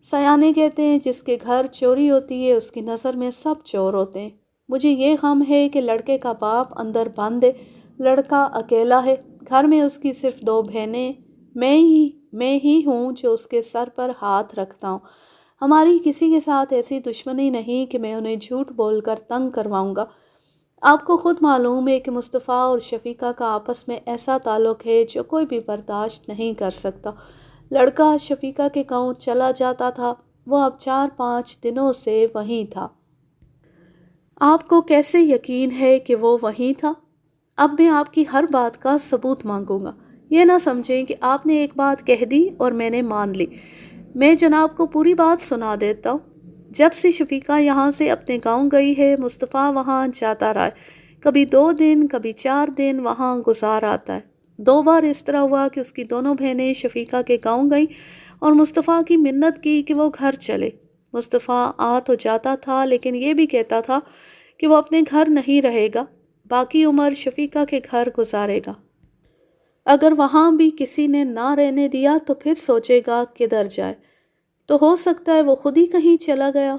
A: سیانے کہتے ہیں جس کے گھر چوری ہوتی ہے اس کی نظر میں سب چور ہوتے ہیں۔ مجھے یہ غم ہے کہ لڑکے کا باپ اندر بند ہے، لڑکا اکیلا ہے، گھر میں اس کی صرف 2 بہنیں، میں ہی ہوں جو اس کے سر پر ہاتھ رکھتا ہوں۔ ہماری کسی کے ساتھ ایسی دشمنی نہیں کہ میں انہیں جھوٹ بول کر تنگ کرواؤں گا۔ آپ کو خود معلوم ہے کہ مصطفیٰ اور شفیقہ کا آپس میں ایسا تعلق ہے جو کوئی بھی برداشت نہیں کر سکتا۔ لڑکا شفیقہ کے گاؤں چلا جاتا تھا، وہ اب 4-5 دنوں سے وہیں تھا۔ آپ کو کیسے یقین ہے کہ وہ وہیں تھا؟ اب میں آپ کی ہر بات کا ثبوت مانگوں گا۔ یہ نہ سمجھیں کہ آپ نے ایک بات کہہ دی اور میں نے مان لی۔ میں جناب کو پوری بات سنا دیتا ہوں۔ جب سے شفیقہ یہاں سے اپنے گاؤں گئی ہے، مصطفیٰ وہاں جاتا رہا ہے، کبھی 2 دن کبھی 4 دن وہاں گزار آتا ہے۔ 2 بار اس طرح ہوا کہ اس کی دونوں بہنیں شفیقہ کے گاؤں گئیں اور مصطفیٰ کی منت کی کہ وہ گھر چلے۔ مصطفیٰ آ تو جاتا تھا لیکن یہ بھی کہتا تھا کہ وہ اپنے گھر نہیں رہے گا، باقی عمر شفیقہ کے گھر گزارے گا۔ اگر وہاں بھی کسی نے نہ رہنے دیا تو پھر سوچے گا کدھر جائے، تو ہو سکتا ہے وہ خود ہی کہیں چلا گیا۔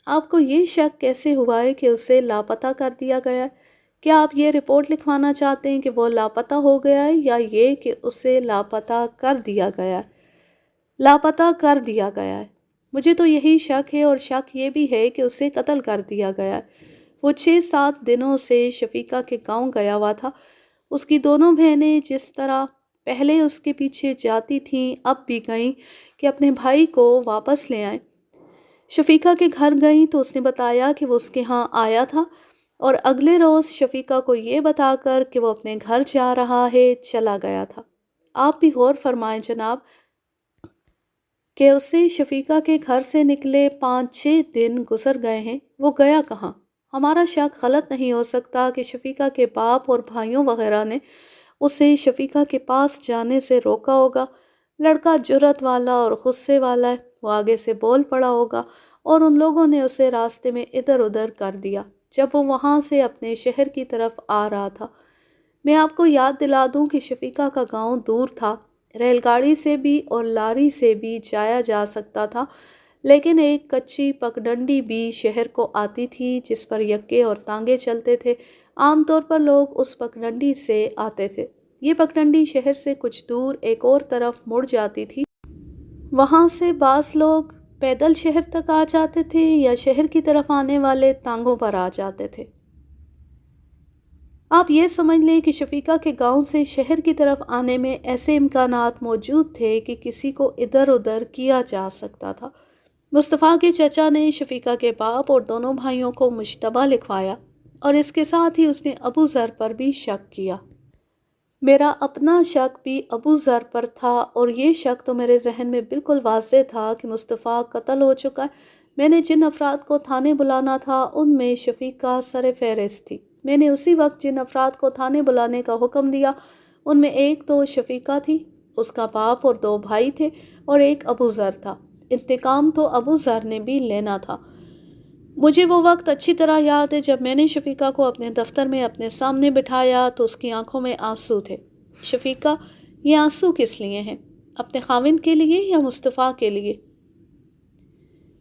A: آپ کو یہ شک کیسے ہوا ہے کہ اسے لاپتہ کر دیا گیا ہے؟ کیا آپ یہ رپورٹ لکھوانا چاہتے ہیں کہ وہ لاپتہ ہو گیا ہے یا یہ کہ اسے لاپتہ کر دیا گیا ہے؟ لاپتہ کر دیا گیا ہے۔ مجھے تو یہی شک ہے، اور شک یہ بھی ہے کہ اسے قتل کر دیا گیا ہے۔ وہ 6-7 دنوں سے شفیقہ کے گاؤں گیا ہوا تھا۔ اس کی دونوں بہنیں جس طرح پہلے اس کے پیچھے جاتی تھیں اب بھی گئیں کہ اپنے بھائی کو واپس لے آئیں۔ شفیقہ کے گھر گئیں تو اس نے بتایا کہ وہ اس کے ہاں آیا تھا، اور اگلے روز شفیقہ کو یہ بتا کر کہ وہ اپنے گھر جا رہا ہے چلا گیا تھا۔ آپ بھی غور فرمائیں جناب کہ اسے شفیقہ کے گھر سے نکلے 5-6 دن گزر گئے ہیں، وہ گیا کہاں؟ ہمارا شک غلط نہیں ہو سکتا کہ شفیقہ کے باپ اور بھائیوں وغیرہ نے اسے شفیقہ کے پاس جانے سے روکا ہوگا۔ لڑکا جرأت والا اور غصے والا ہے، وہ آگے سے بول پڑا ہوگا اور ان لوگوں نے اسے راستے میں ادھر ادھر کر دیا جب وہ وہاں سے اپنے شہر کی طرف آ رہا تھا۔ میں آپ کو یاد دلا دوں کہ شفیقہ کا گاؤں دور تھا، ریل گاڑی سے بھی اور لاری سے بھی جایا جا سکتا تھا، لیکن ایک کچی پگڈنڈی بھی شہر کو آتی تھی جس پر یکے اور تانگے چلتے تھے۔ عام طور پر لوگ اس پگڈنڈی سے آتے تھے۔ یہ پگڈنڈی شہر سے کچھ دور ایک اور طرف مڑ جاتی تھی، وہاں سے بعض لوگ پیدل شہر تک آ جاتے تھے یا شہر کی طرف آنے والے تانگوں پر آ جاتے تھے۔ آپ یہ سمجھ لیں کہ شفیقہ کے گاؤں سے شہر کی طرف آنے میں ایسے امکانات موجود تھے کہ کسی کو ادھر ادھر کیا جا سکتا تھا۔ مصطفیٰ کے چچا نے شفیقہ کے باپ اور دونوں بھائیوں کو مشتبہ لکھوایا، اور اس کے ساتھ ہی اس نے ابو ذر پر بھی شک کیا۔ میرا اپنا شک بھی ابو ذر پر تھا، اور یہ شک تو میرے ذہن میں بالکل واضح تھا کہ مصطفیٰ قتل ہو چکا ہے۔ میں نے جن افراد کو تھانے بلانا تھا ان میں شفیقہ سر فہرست تھی۔ میں نے اسی وقت جن افراد کو تھانے بلانے کا حکم دیا ان میں ایک تو شفیقہ تھی، اس کا باپ اور 2 بھائی تھے، اور ایک ابو ذر تھا۔ انتقام تو ابو ذر نے بھی لینا تھا۔ مجھے وہ وقت اچھی طرح یاد ہے جب میں نے شفیقہ کو اپنے دفتر میں اپنے سامنے بٹھایا تو اس کی آنکھوں میں آنسو تھے۔ شفیقہ، یہ آنسو کس لیے ہیں؟ اپنے خاوند کے لیے یا مصطفیٰ کے لیے؟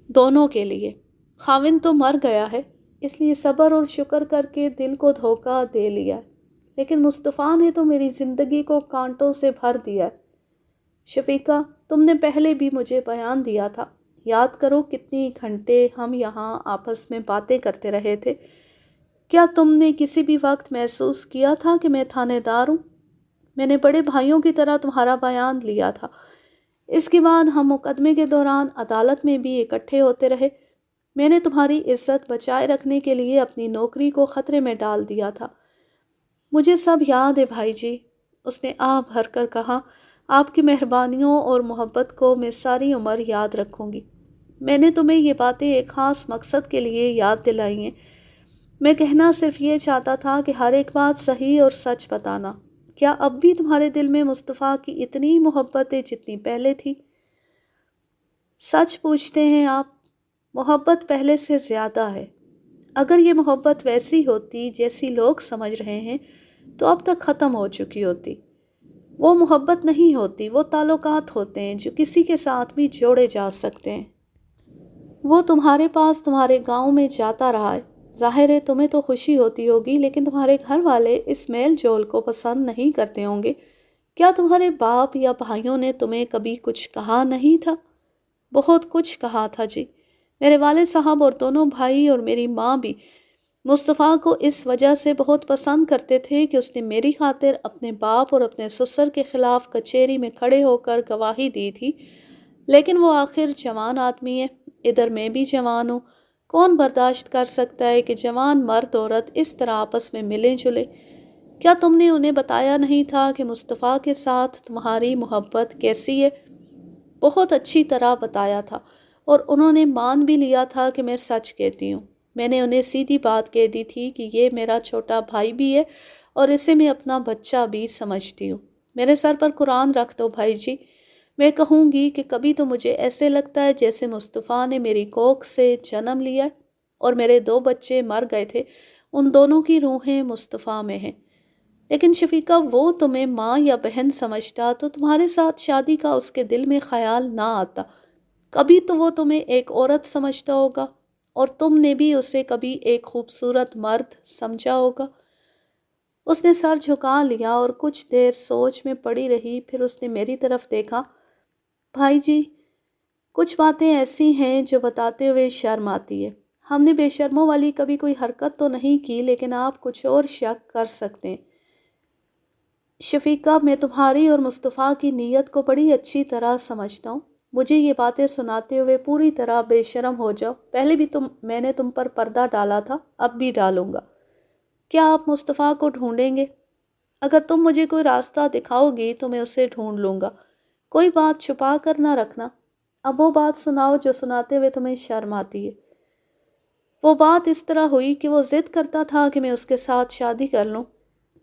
A: دونوں کے لیے۔ خاوند تو مر گیا ہے، اس لیے صبر اور شکر کر کے دل کو دھوکہ دے لیا ہے، لیکن مصطفیٰ نے تو میری زندگی کو کانٹوں سے بھر دیا ہے۔ شفیقہ، تم نے پہلے بھی مجھے بیان دیا تھا، یاد کرو کتنی گھنٹے ہم یہاں آپس میں باتیں کرتے رہے تھے۔ کیا تم نے کسی بھی وقت محسوس کیا تھا کہ میں تھانے دار ہوں؟ میں نے بڑے بھائیوں کی طرح تمہارا بیان لیا تھا۔ اس کے بعد ہم مقدمے کے دوران عدالت میں بھی اکٹھے ہوتے رہے۔ میں نے تمہاری عزت بچائے رکھنے کے لیے اپنی نوکری کو خطرے میں ڈال دیا تھا۔ مجھے سب یاد ہے بھائی جی، اس نے آہ بھر کر کہا۔ آپ کی مہربانیوں اور محبت کو میں ساری عمر یاد رکھوں گی۔ میں نے تمہیں یہ باتیں ایک خاص مقصد کے لیے یاد دلائی ہیں۔ میں کہنا صرف یہ چاہتا تھا کہ ہر ایک بات صحیح اور سچ بتانا۔ کیا اب بھی تمہارے دل میں مصطفیٰ کی اتنی محبت ہے جتنی پہلے تھی؟ سچ پوچھتے ہیں آپ؟ محبت پہلے سے زیادہ ہے۔ اگر یہ محبت ویسی ہوتی جیسی لوگ سمجھ رہے ہیں تو اب تک ختم ہو چکی ہوتی۔ وہ محبت نہیں ہوتی، وہ تعلقات ہوتے ہیں جو کسی کے ساتھ بھی جوڑے جا سکتے ہیں۔ وہ تمہارے پاس تمہارے گاؤں میں جاتا رہا ہے۔ ظاہر ہے تمہیں تو خوشی ہوتی ہوگی، لیکن تمہارے گھر والے اس میل جول کو پسند نہیں کرتے ہوں گے۔ کیا تمہارے باپ یا بھائیوں نے تمہیں کبھی کچھ کہا نہیں تھا؟ بہت کچھ کہا تھا جی۔ میرے والد صاحب اور دونوں بھائی اور میری ماں بھی مصطفیٰ کو اس وجہ سے بہت پسند کرتے تھے کہ اس نے میری خاطر اپنے باپ اور اپنے سسر کے خلاف کچہری میں کھڑے ہو کر گواہی دی تھی۔ لیکن وہ آخر جوان آدمی ہے، ادھر میں بھی جوان ہوں۔ کون برداشت کر سکتا ہے کہ جوان مرد عورت اس طرح آپس میں ملیں جلیں؟ کیا تم نے انہیں بتایا نہیں تھا کہ مصطفیٰ کے ساتھ تمہاری محبت کیسی ہے؟ بہت اچھی طرح بتایا تھا، اور انہوں نے مان بھی لیا تھا کہ میں سچ کہتی ہوں۔ میں نے انہیں سیدھی بات کہہ دی تھی کہ یہ میرا چھوٹا بھائی بھی ہے اور اسے میں اپنا بچہ بھی سمجھتی ہوں۔ میرے سر پر قرآن رکھ دو بھائی جی، میں کہوں گی کہ کبھی تو مجھے ایسے لگتا ہے جیسے مصطفیٰ نے میری کوکھ سے جنم لیا اور میرے 2 بچے مر گئے تھے، ان دونوں کی روحیں مصطفیٰ میں ہیں۔ لیکن شفیقہ، وہ تمہیں ماں یا بہن سمجھتا تو تمہارے ساتھ شادی کا اس کے دل میں خیال نہ آتا۔ کبھی تو وہ تمہیں ایک عورت سمجھتا ہوگا، اور تم نے بھی اسے کبھی ایک خوبصورت مرد سمجھا ہوگا۔ اس نے سر جھکا لیا اور کچھ دیر سوچ میں پڑی رہی، پھر اس نے میری طرف دیکھا۔ بھائی جی، کچھ باتیں ایسی ہیں جو بتاتے ہوئے شرم آتی ہے۔ ہم نے بے شرموں والی کبھی کوئی حرکت تو نہیں کی، لیکن آپ کچھ اور شک کر سکتے ہیں۔ شفیقہ، میں تمہاری اور مصطفیٰ کی نیت کو بڑی اچھی طرح سمجھتا ہوں۔ مجھے یہ باتیں سناتے ہوئے پوری طرح بے شرم ہو جاؤ۔ پہلے بھی میں نے تم پر پردہ ڈالا تھا، اب بھی ڈالوں گا۔ کیا آپ مصطفیٰ کو ڈھونڈیں گے؟ اگر تم مجھے کوئی راستہ دکھاؤ گی تو میں اسے ڈھونڈ لوں گا۔ کوئی بات چھپا کر نہ رکھنا۔ اب وہ بات سناؤ جو سناتے ہوئے تمہیں شرم آتی ہے۔ وہ بات اس طرح ہوئی کہ وہ ضد کرتا تھا کہ میں اس کے ساتھ شادی کر لوں۔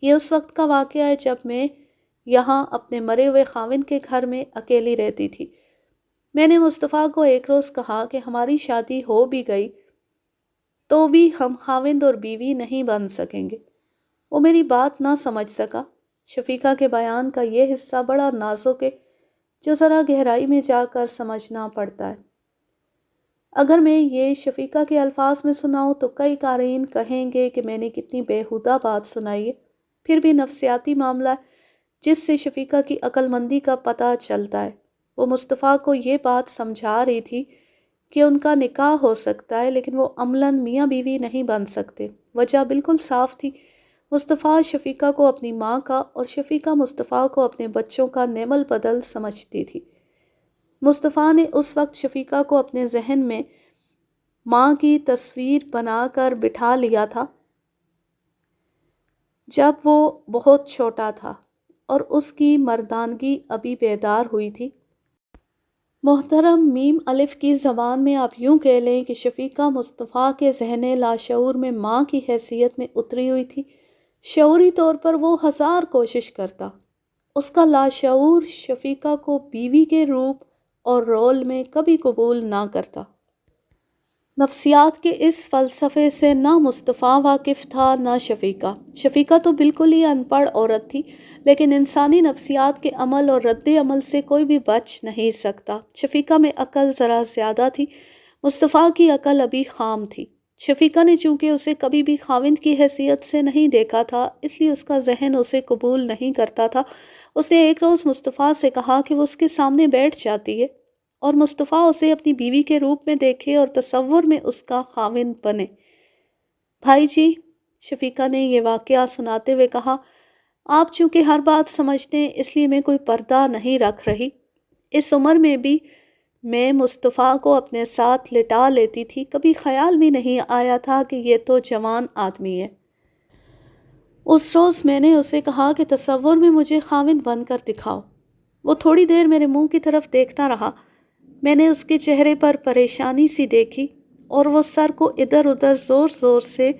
A: یہ اس وقت کا واقعہ ہے جب میں یہاں اپنے مرے ہوئے خاوند کے گھر میں اکیلی رہتی تھی۔ میں نے مصطفیٰ کو ایک روز کہا کہ ہماری شادی ہو بھی گئی تو بھی ہم خاوند اور بیوی نہیں بن سکیں گے۔ وہ میری بات نہ سمجھ سکا۔ شفیقہ کے بیان کا یہ حصہ بڑا نازک ہے جو ذرا گہرائی میں جا کر سمجھنا پڑتا ہے۔ اگر میں یہ شفیقہ کے الفاظ میں سناؤں تو کئی قارئین کہیں گے کہ میں نے کتنی بیہودہ بات سنائی ہے، پھر بھی نفسیاتی معاملہ ہے جس سے شفیقہ کی عقل مندی کا پتہ چلتا ہے۔ وہ مصطفیٰ کو یہ بات سمجھا رہی تھی کہ ان کا نکاح ہو سکتا ہے، لیکن وہ عملاً میاں بیوی نہیں بن سکتے۔ وجہ بالکل صاف تھی۔ مصطفیٰ شفیقہ کو اپنی ماں کا اور شفیقہ مصطفیٰ کو اپنے بچوں کا نعم البدل سمجھتی تھی۔ مصطفیٰ نے اس وقت شفیقہ کو اپنے ذہن میں ماں کی تصویر بنا کر بٹھا لیا تھا جب وہ بہت چھوٹا تھا اور اس کی مردانگی ابھی بیدار ہوئی تھی۔ محترم میم الف کی زبان میں آپ یوں کہہ لیں کہ شفیقہ مصطفیٰ کے ذہن لاشعور میں ماں کی حیثیت میں اتری ہوئی تھی۔ شعوری طور پر وہ 1000 کوشش کرتا، اس کا لاشعور شفیقہ کو بیوی کے روپ اور رول میں کبھی قبول نہ کرتا۔ نفسیات کے اس فلسفے سے نہ مصطفیٰ واقف تھا نہ شفیقہ۔ شفیقہ تو بالکل ہی ان پڑھ عورت تھی، لیکن انسانی نفسیات کے عمل اور رد عمل سے کوئی بھی بچ نہیں سکتا۔ شفیقہ میں عقل ذرا زیادہ تھی، مصطفیٰ کی عقل ابھی خام تھی۔ شفیقہ نے چونکہ اسے کبھی بھی خاوند کی حیثیت سے نہیں دیکھا تھا، اس لیے اس کا ذہن اسے قبول نہیں کرتا تھا۔ اس نے ایک روز مصطفیٰ سے کہا کہ وہ اس کے سامنے بیٹھ جاتی ہے اور مصطفیٰ اسے اپنی بیوی کے روپ میں دیکھے اور تصور میں اس کا خاوند بنے۔ بھائی جی، شفیقہ نے یہ واقعہ سناتے ہوئے کہا، آپ چونکہ ہر بات سمجھتے ہیں اس لیے میں کوئی پردہ نہیں رکھ رہی۔ اس عمر میں بھی میں مصطفیٰ کو اپنے ساتھ لٹا لیتی تھی، کبھی خیال بھی نہیں آیا تھا کہ یہ تو جوان آدمی ہے۔ اس روز میں نے اسے کہا کہ تصور میں مجھے خاوند بن کر دکھاؤ۔ وہ تھوڑی دیر میرے منہ کی طرف دیکھتا رہا۔ میں نے اس کے چہرے پر پریشانی سی دیکھی اور وہ سر کو ادھر ادھر زور زور سے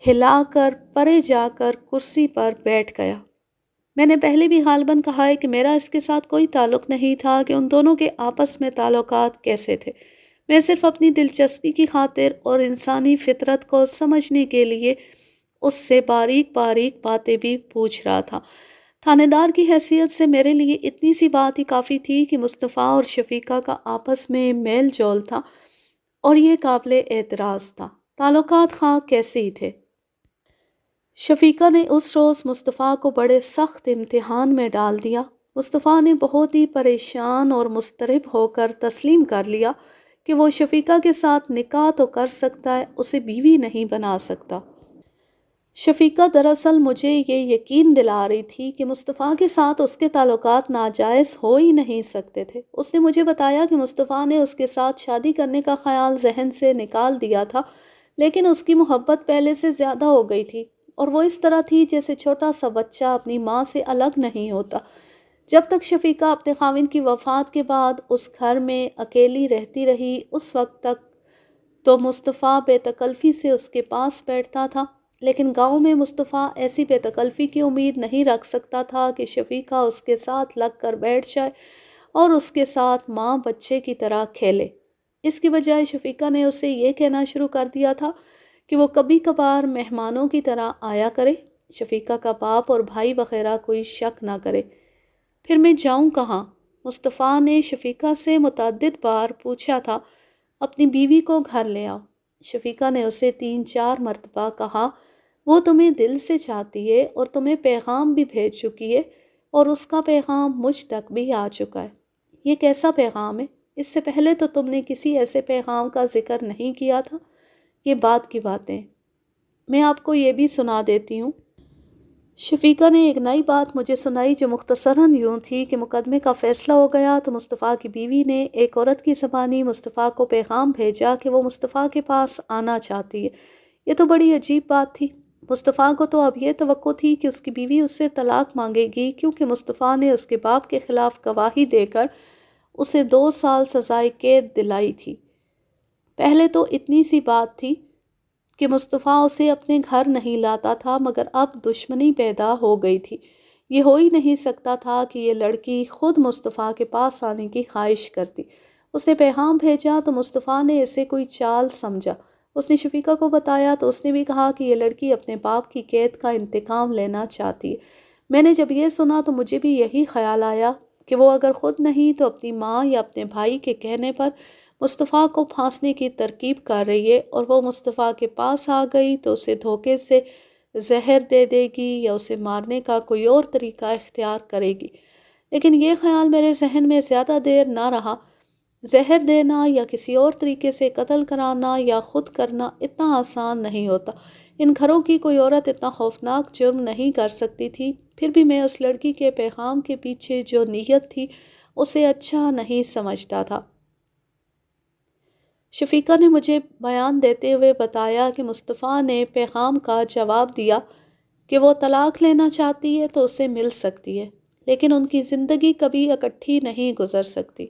A: ہلا کر پرے جا کر کرسی پر بیٹھ گیا۔ میں نے پہلے بھی غالباً کہا ہے کہ میرا اس کے ساتھ کوئی تعلق نہیں تھا کہ ان دونوں کے آپس میں تعلقات کیسے تھے۔ میں صرف اپنی دلچسپی کی خاطر اور انسانی فطرت کو سمجھنے کے لیے اس سے باریک باریک باتیں بھی پوچھ رہا تھا۔ تھانے دار کی حیثیت سے میرے لیے اتنی سی بات ہی کافی تھی کہ مصطفیٰ اور شفیقہ کا آپس میں میل جول تھا اور یہ قابل اعتراض تھا، تعلقات خواہ کیسے ہی تھے۔ شفیقہ نے اس روز مصطفیٰ کو بڑے سخت امتحان میں ڈال دیا۔ مصطفیٰ نے بہت ہی پریشان اور مضطرب ہو کر تسلیم کر لیا کہ وہ شفیقہ کے ساتھ نکاح تو کر سکتا ہے، اسے بیوی نہیں بنا سکتا۔ شفیقہ دراصل مجھے یہ یقین دلا رہی تھی کہ مصطفیٰ کے ساتھ اس کے تعلقات ناجائز ہو ہی نہیں سکتے تھے۔ اس نے مجھے بتایا کہ مصطفیٰ نے اس کے ساتھ شادی کرنے کا خیال ذہن سے نکال دیا تھا، لیکن اس کی محبت پہلے سے زیادہ ہو گئی تھی اور وہ اس طرح تھی جیسے چھوٹا سا بچہ اپنی ماں سے الگ نہیں ہوتا۔ جب تک شفیقہ اپنے خاوند کی وفات کے بعد اس گھر میں اکیلی رہتی رہی، اس وقت تک تو مصطفیٰ بے تکلفی سے اس کے پاس بیٹھتا تھا، لیکن گاؤں میں مصطفیٰ ایسی بے تکلفی کی امید نہیں رکھ سکتا تھا کہ شفیقہ اس کے ساتھ لگ کر بیٹھ جائے اور اس کے ساتھ ماں بچے کی طرح کھیلے۔ اس کی بجائے شفیقہ نے اسے یہ کہنا شروع کر دیا تھا کہ وہ کبھی کبھار مہمانوں کی طرح آیا کرے، شفیقہ کا باپ اور بھائی وغیرہ کوئی شک نہ کرے۔ پھر میں جاؤں کہاں؟ مصطفیٰ نے شفیقہ سے متعدد بار پوچھا تھا۔ اپنی بیوی کو گھر لے آؤ۔ شفیقہ نے اسے 3-4 مرتبہ کہا۔ وہ تمہیں دل سے چاہتی ہے اور تمہیں پیغام بھی بھیج چکی ہے اور اس کا پیغام مجھ تک بھی آ چکا ہے۔ یہ کیسا پیغام ہے؟ اس سے پہلے تو تم نے کسی ایسے پیغام کا ذکر نہیں کیا تھا۔ یہ بات کی باتیں، میں آپ کو یہ بھی سنا دیتی ہوں۔ شفیقہ نے ایک نئی بات مجھے سنائی جو مختصراً یوں تھی کہ مقدمے کا فیصلہ ہو گیا تو مصطفیٰ کی بیوی نے ایک عورت کی زبانی مصطفیٰ کو پیغام بھیجا کہ وہ مصطفیٰ کے پاس آنا چاہتی ہے۔ یہ تو بڑی عجیب بات تھی۔ مصطفیٰ کو تو اب یہ توقع تھی کہ اس کی بیوی اس سے طلاق مانگے گی، کیونکہ مصطفیٰ نے اس کے باپ کے خلاف گواہی دے کر اسے 2 سال سزائے قید دلائی تھی۔ پہلے تو اتنی سی بات تھی کہ مصطفیٰ اسے اپنے گھر نہیں لاتا تھا، مگر اب دشمنی پیدا ہو گئی تھی۔ یہ ہو ہی نہیں سکتا تھا کہ یہ لڑکی خود مصطفیٰ کے پاس آنے کی خواہش کرتی۔ اس نے پیغام بھیجا تو مصطفیٰ نے اسے کوئی چال سمجھا۔ اس نے شفیقہ کو بتایا تو اس نے بھی کہا کہ یہ لڑکی اپنے باپ کی قید کا انتقام لینا چاہتی ہے۔ میں نے جب یہ سنا تو مجھے بھی یہی خیال آیا کہ وہ اگر خود نہیں تو اپنی ماں یا اپنے بھائی کے کہنے پر مصطفیٰ کو پھانسنے کی ترکیب کر رہی ہے، اور وہ مصطفیٰ کے پاس آ گئی تو اسے دھوکے سے زہر دے دے گی یا اسے مارنے کا کوئی اور طریقہ اختیار کرے گی۔ لیکن یہ خیال میرے ذہن میں زیادہ دیر نہ رہا۔ زہر دینا یا کسی اور طریقے سے قتل کرانا یا خود کرنا اتنا آسان نہیں ہوتا۔ ان گھروں کی کوئی عورت اتنا خوفناک جرم نہیں کر سکتی تھی۔ پھر بھی میں اس لڑکی کے پیغام کے پیچھے جو نیت تھی اسے اچھا نہیں سمجھتا تھا۔ شفیقہ نے مجھے بیان دیتے ہوئے بتایا کہ مصطفیٰ نے پیغام کا جواب دیا کہ وہ طلاق لینا چاہتی ہے تو اسے مل سکتی ہے، لیکن ان کی زندگی کبھی اکٹھی نہیں گزر سکتی۔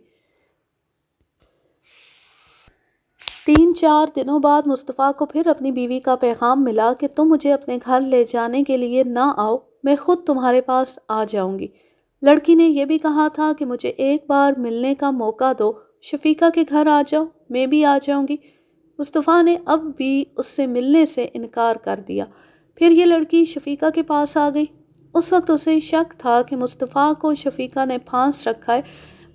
A: 3-4 دنوں بعد مصطفیٰ کو پھر اپنی بیوی کا پیغام ملا کہ تم مجھے اپنے گھر لے جانے کے لیے نہ آؤ، میں خود تمہارے پاس آ جاؤں گی۔ لڑکی نے یہ بھی کہا تھا کہ مجھے ایک بار ملنے کا موقع دو، شفیقہ کے گھر آ جاؤ، میں بھی آ جاؤں گی۔ مصطفیٰ نے اب بھی اس سے ملنے سے انکار کر دیا۔ پھر یہ لڑکی شفیقہ کے پاس آ گئی۔ اس وقت اسے شک تھا کہ مصطفیٰ کو شفیقہ نے پھانس رکھا ہے۔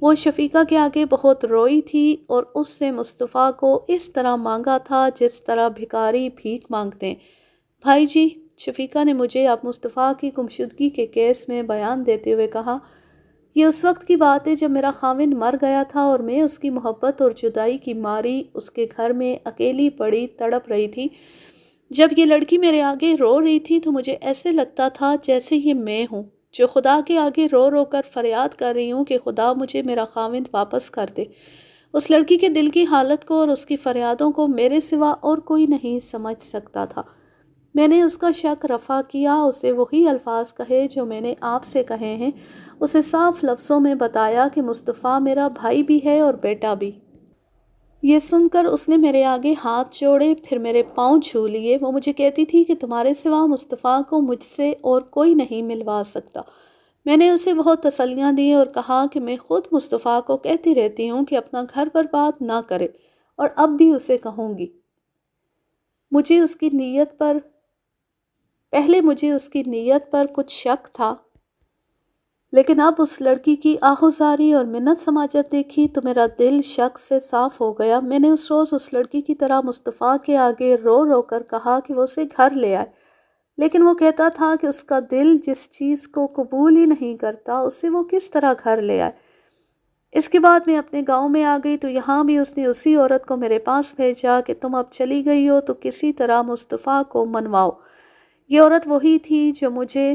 A: وہ شفیقہ کے آگے بہت روئی تھی اور اس سے مصطفیٰ کو اس طرح مانگا تھا جس طرح بھکاری بھیک مانگتے ہیں۔ بھائی جی، شفیقہ نے مجھے اب مصطفیٰ کی گمشدگی کے کیس میں بیان دیتے ہوئے کہا، یہ اس وقت کی بات ہے جب میرا خاوند مر گیا تھا اور میں اس کی محبت اور جدائی کی ماری اس کے گھر میں اکیلی پڑی تڑپ رہی تھی۔ جب یہ لڑکی میرے آگے رو رہی تھی تو مجھے ایسے لگتا تھا جیسے یہ میں ہوں جو خدا کے آگے رو رو کر فریاد کر رہی ہوں کہ خدا مجھے میرا خاوند واپس کر دے۔ اس لڑکی کے دل کی حالت کو اور اس کی فریادوں کو میرے سوا اور کوئی نہیں سمجھ سکتا تھا۔ میں نے اس کا شک رفع کیا، اسے وہی الفاظ کہے جو میں نے آپ سے کہے ہیں، اسے صاف لفظوں میں بتایا کہ مصطفیٰ میرا بھائی بھی ہے اور بیٹا بھی۔ یہ سن کر اس نے میرے آگے ہاتھ جوڑے، پھر میرے پاؤں چھو لیے۔ وہ مجھے کہتی تھی کہ تمہارے سوا مصطفیٰ کو مجھ سے اور کوئی نہیں ملوا سکتا۔ میں نے اسے بہت تسلیاں دیں اور کہا کہ میں خود مصطفیٰ کو کہتی رہتی ہوں کہ اپنا گھر برباد نہ کرے، اور اب بھی اسے کہوں گی۔ پہلے مجھے اس کی نیت پر کچھ شک تھا، لیکن اب اس لڑکی کی آہوزاری اور منت سماجت دیکھی تو میرا دل شک سے صاف ہو گیا۔ میں نے اس روز اس لڑکی کی طرح مصطفیٰ کے آگے رو رو کر کہا کہ وہ اسے گھر لے آئے، لیکن وہ کہتا تھا کہ اس کا دل جس چیز کو قبول ہی نہیں کرتا اسے وہ کس طرح گھر لے آئے۔ اس کے بعد میں اپنے گاؤں میں آ گئی تو یہاں بھی اس نے اسی عورت کو میرے پاس بھیجا کہ تم اب چلی گئی ہو تو کسی طرح مصطفیٰ کو منواؤ۔ یہ عورت وہی تھی جو مجھے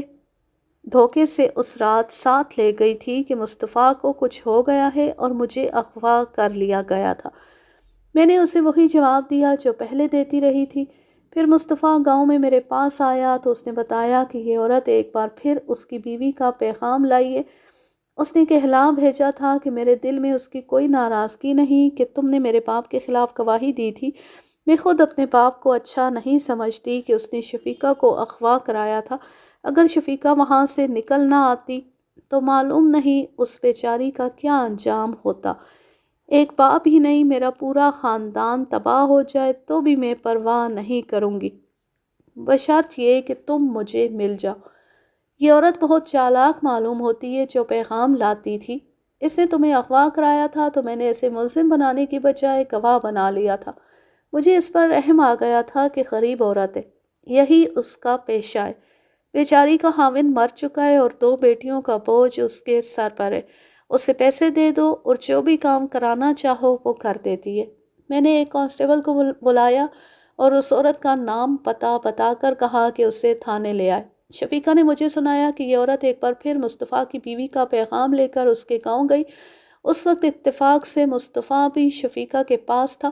A: دھوکے سے اس رات ساتھ لے گئی تھی کہ مصطفیٰ کو کچھ ہو گیا ہے اور مجھے اغوا کر لیا گیا تھا۔ میں نے اسے وہی جواب دیا جو پہلے دیتی رہی تھی۔ پھر مصطفیٰ گاؤں میں میرے پاس آیا تو اس نے بتایا کہ یہ عورت ایک بار پھر اس کی بیوی کا پیغام لائی ہے۔ اس نے کہلا بھیجا تھا کہ میرے دل میں اس کی کوئی ناراضگی نہیں کہ تم نے میرے باپ کے خلاف گواہی دی تھی۔ میں خود اپنے باپ کو اچھا نہیں سمجھتی کہ اس نے شفیقہ کو اغوا کرایا تھا۔ اگر شفیقہ وہاں سے نکل نہ آتی تو معلوم نہیں اس بیچاری کا کیا انجام ہوتا۔ ایک باپ ہی نہیں، میرا پورا خاندان تباہ ہو جائے تو بھی میں پرواہ نہیں کروں گی، بشرط یہ کہ تم مجھے مل جاؤ۔ یہ عورت بہت چالاک معلوم ہوتی ہے جو پیغام لاتی تھی۔ اس نے تمہیں اغوا کرایا تھا تو میں نے اسے ملزم بنانے کی بجائے گواہ بنا لیا تھا۔ مجھے اس پر رحم آ گیا تھا کہ غریب عورت ہے، یہی اس کا پیشہ ہے۔ بیچاری کا خاوند مر چکا ہے اور 2 بیٹیوں کا بوجھ اس کے سر پر ہے۔ اسے پیسے دے دو اور جو بھی کام کرانا چاہو وہ کر دیتی ہے۔ میں نے ایک کانسٹیبل کو بلایا اور اس عورت کا نام پتہ بتا کر کہا کہ اسے تھانے لے آئے۔ شفیقہ نے مجھے سنایا کہ یہ عورت ایک بار پھر مصطفیٰ کی بیوی کا پیغام لے کر اس کے گاؤں گئی۔ اس وقت اتفاق سے مصطفیٰ بھی شفیقہ کے پاس تھا۔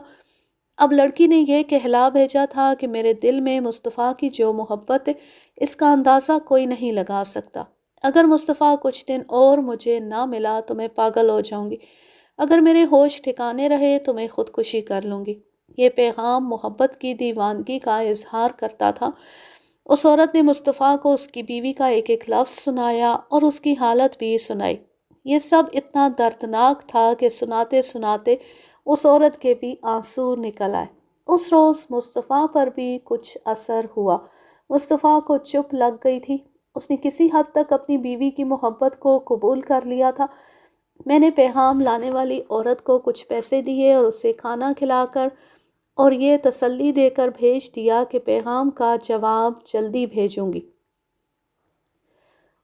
A: اب لڑکی نے یہ کہلا بھیجا تھا کہ میرے دل میں مصطفیٰ کی جو محبت ہے اس کا اندازہ کوئی نہیں لگا سکتا۔ اگر مصطفیٰ کچھ دن اور مجھے نہ ملا تو میں پاگل ہو جاؤں گی، اگر میرے ہوش ٹھکانے رہے تو میں خودکشی کر لوں گی۔ یہ پیغام محبت کی دیوانگی کا اظہار کرتا تھا۔ اس عورت نے مصطفیٰ کو اس کی بیوی کا ایک ایک لفظ سنایا اور اس کی حالت بھی سنائی۔ یہ سب اتنا دردناک تھا کہ سناتے سناتے اس عورت کے بھی آنسو نکل آئے۔ اس روز مصطفیٰ پر بھی کچھ اثر ہوا۔ مصطفیٰ کو چپ لگ گئی تھی۔ اس نے کسی حد تک اپنی بیوی کی محبت کو قبول کر لیا تھا۔ میں نے پیغام لانے والی عورت کو کچھ پیسے دیے اور اسے کھانا کھلا کر اور یہ تسلی دے کر بھیج دیا کہ پیغام کا جواب جلدی بھیجوں گی۔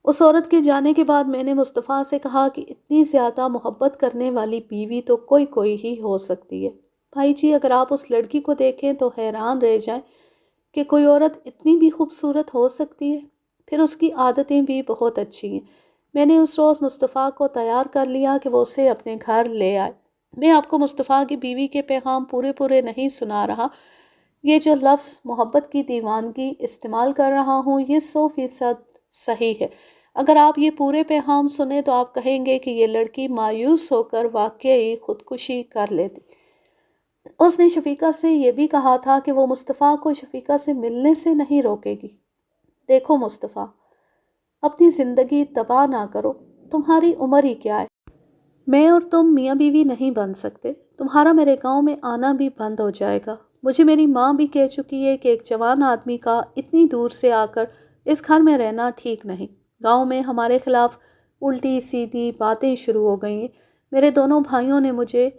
A: اس عورت کے جانے کے بعد میں نے مصطفیٰ سے کہا کہ اتنی زیادہ محبت کرنے والی بیوی تو کوئی ہی ہو سکتی ہے۔ بھائی جی، اگر آپ اس لڑکی کو دیکھیں تو حیران رہ جائیں کہ کوئی عورت اتنی بھی خوبصورت ہو سکتی ہے، پھر اس کی عادتیں بھی بہت اچھی ہیں۔ میں نے اس روز مصطفیٰ کو تیار کر لیا کہ وہ اسے اپنے گھر لے آئے۔ میں آپ کو مصطفیٰ کی بیوی کے پیغام پورے نہیں سنا رہا۔ یہ جو لفظ محبت کی دیوانگی استعمال کر رہا ہوں یہ 100% صحیح ہے۔ اگر آپ یہ پورے پیغام سنیں تو آپ کہیں گے کہ یہ لڑکی مایوس ہو کر واقعی خودکشی کر لیتی۔ اس نے شفیقہ سے یہ بھی کہا تھا کہ وہ مصطفیٰ کو شفیقہ سے ملنے سے نہیں روکے گی۔ دیکھو مصطفیٰ، اپنی زندگی تباہ نہ کرو، تمہاری عمر ہی کیا ہے؟ میں اور تم میاں بیوی نہیں بن سکتے، تمہارا میرے گاؤں میں آنا بھی بند ہو جائے گا۔ مجھے میری ماں بھی کہہ چکی ہے کہ ایک جوان آدمی کا اتنی دور سے آ کر اس گھر میں رہنا ٹھیک نہیں۔ گاؤں میں ہمارے خلاف الٹی سیدھی باتیں شروع ہو گئی ہیں۔ میرے دونوں بھائیوں نے مجھے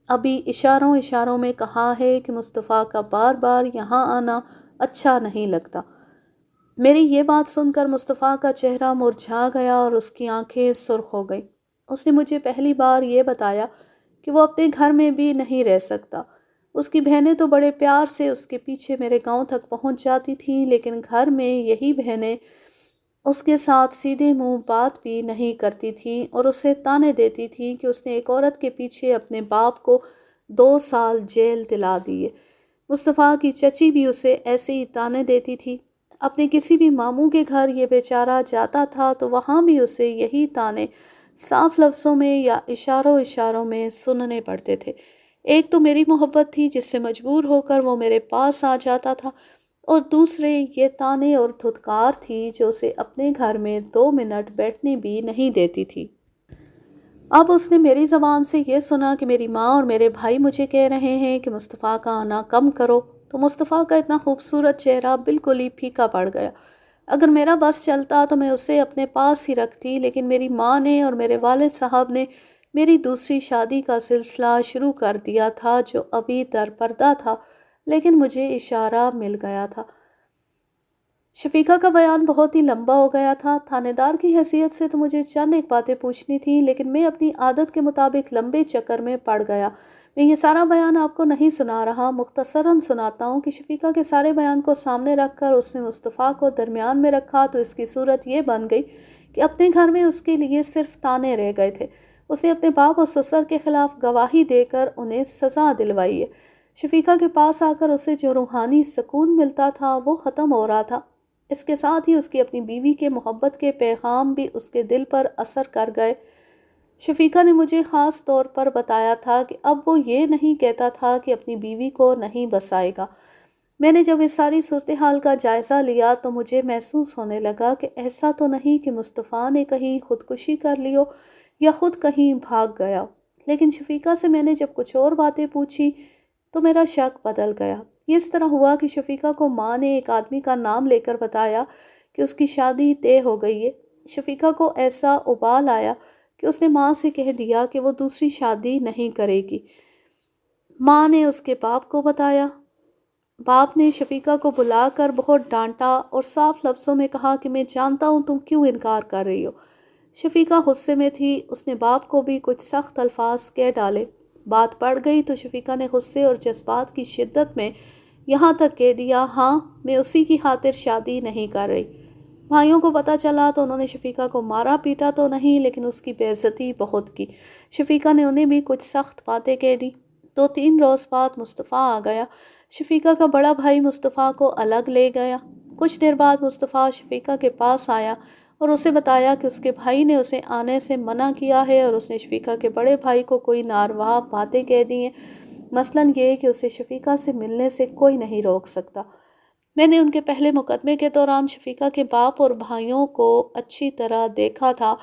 A: ابھی اشاروں میں کہا ہے کہ مصطفیٰ کا بار بار یہاں آنا اچھا نہیں لگتا۔ میری یہ بات سن کر مصطفیٰ کا چہرہ مرجھا گیا اور اس کی آنکھیں سرخ ہو گئیں۔ اس نے مجھے پہلی بار یہ بتایا کہ وہ اپنے گھر میں بھی نہیں رہ سکتا۔ اس کی بہنیں تو بڑے پیار سے اس کے پیچھے میرے گاؤں تک پہنچ جاتی تھیں، لیکن گھر میں یہی بہنیں اس کے ساتھ سیدھے منہ بات بھی نہیں کرتی تھیں اور اسے تانے دیتی تھیں کہ اس نے ایک عورت کے پیچھے اپنے باپ کو 2 سال جیل دلا دیے۔ مصطفیٰ کی چچی بھی اسے ایسے ہی تانے دیتی تھی۔ اپنے کسی بھی ماموں کے گھر یہ بیچارہ جاتا تھا تو وہاں بھی اسے یہی طعنے صاف لفظوں میں یا اشاروں میں سننے پڑتے تھے۔ ایک تو میری محبت تھی جس سے مجبور ہو کر وہ میرے پاس آ جاتا تھا، اور دوسرے یہ طعنے اور دھتکار تھی جو اسے اپنے گھر میں 2 منٹ بیٹھنے بھی نہیں دیتی تھی۔ اب اس نے میری زبان سے یہ سنا کہ میری ماں اور میرے بھائی مجھے کہہ رہے ہیں کہ مصطفیٰ کا آنا کم کرو، تو مصطفیٰ کا اتنا خوبصورت چہرہ بالکل ہی پھیکا پڑ گیا۔ اگر میرا بس چلتا تو میں اسے اپنے پاس ہی رکھتی، لیکن میری ماں نے اور میرے والد صاحب نے میری دوسری شادی کا سلسلہ شروع کر دیا تھا جو ابھی در پردہ تھا، لیکن مجھے اشارہ مل گیا تھا۔ شفیقہ کا بیان بہت ہی لمبا ہو گیا تھا۔ تھانے دار کی حیثیت سے تو مجھے چند ایک باتیں پوچھنی تھی، لیکن میں اپنی عادت کے مطابق لمبے چکر میں پڑ گیا۔ میں یہ سارا بیان آپ کو نہیں سنا رہا، مختصراً سناتا ہوں کہ شفیقہ کے سارے بیان کو سامنے رکھ کر اس نے مصطفیٰ کو درمیان میں رکھا تو اس کی صورت یہ بن گئی کہ اپنے گھر میں اس کے لیے صرف طعنے رہ گئے تھے۔ اس نے اپنے باپ اور سسر کے خلاف گواہی دے کر انہیں سزا دلوائی ہے۔ شفیقہ کے پاس آ کر اسے جو روحانی سکون ملتا تھا وہ ختم ہو رہا تھا۔ اس کے ساتھ ہی اس کی اپنی بیوی کے محبت کے پیغام بھی اس کے دل پر اثر کر گئے۔ شفیقہ نے مجھے خاص طور پر بتایا تھا کہ اب وہ یہ نہیں کہتا تھا کہ اپنی بیوی کو نہیں بسائے گا۔ میں نے جب اس ساری صورتحال کا جائزہ لیا تو مجھے محسوس ہونے لگا کہ ایسا تو نہیں کہ مصطفیٰ نے کہیں خودکشی کر لی ہو یا خود کہیں بھاگ گیا، لیکن شفیقہ سے میں نے جب کچھ اور باتیں پوچھی تو میرا شک بدل گیا۔ یہ اس طرح ہوا کہ شفیقہ کو ماں نے ایک آدمی کا نام لے کر بتایا کہ اس کی شادی طے ہو گئی ہے۔ شفیقہ کو ایسا ابال آیا کہ اس نے ماں سے کہہ دیا کہ وہ دوسری شادی نہیں کرے گی۔ ماں نے اس کے باپ کو بتایا۔ باپ نے شفیقہ کو بلا کر بہت ڈانٹا اور صاف لفظوں میں کہا کہ میں جانتا ہوں تم کیوں انکار کر رہی ہو۔ شفیقہ غصے میں تھی، اس نے باپ کو بھی کچھ سخت الفاظ کہہ ڈالے۔ بات بڑھ گئی تو شفیقہ نے غصے اور جذبات کی شدت میں یہاں تک کہہ دیا، ہاں میں اسی کی خاطر شادی نہیں کر رہی۔ بھائیوں کو پتہ چلا تو انہوں نے شفیقہ کو مارا پیٹا تو نہیں، لیکن اس کی بے عزتی بہت کی۔ شفیقہ نے انہیں بھی کچھ سخت باتیں کہہ دی۔ 2-3 روز بعد مصطفیٰ آ گیا۔ شفیقہ کا بڑا بھائی مصطفیٰ کو الگ لے گیا۔ کچھ دیر بعد مصطفیٰ شفیقہ کے پاس آیا اور اسے بتایا کہ اس کے بھائی نے اسے آنے سے منع کیا ہے اور اس نے شفیقہ کے بڑے بھائی کو کوئی ناروا باتیں کہہ دی ہیں، مثلاً یہ کہ اسے شفیقہ سے ملنے سے کوئی نہیں روک سکتا۔ میں نے ان کے پہلے مقدمے کے دوران شفیقہ کے باپ اور بھائیوں کو اچھی طرح دیکھا تھا،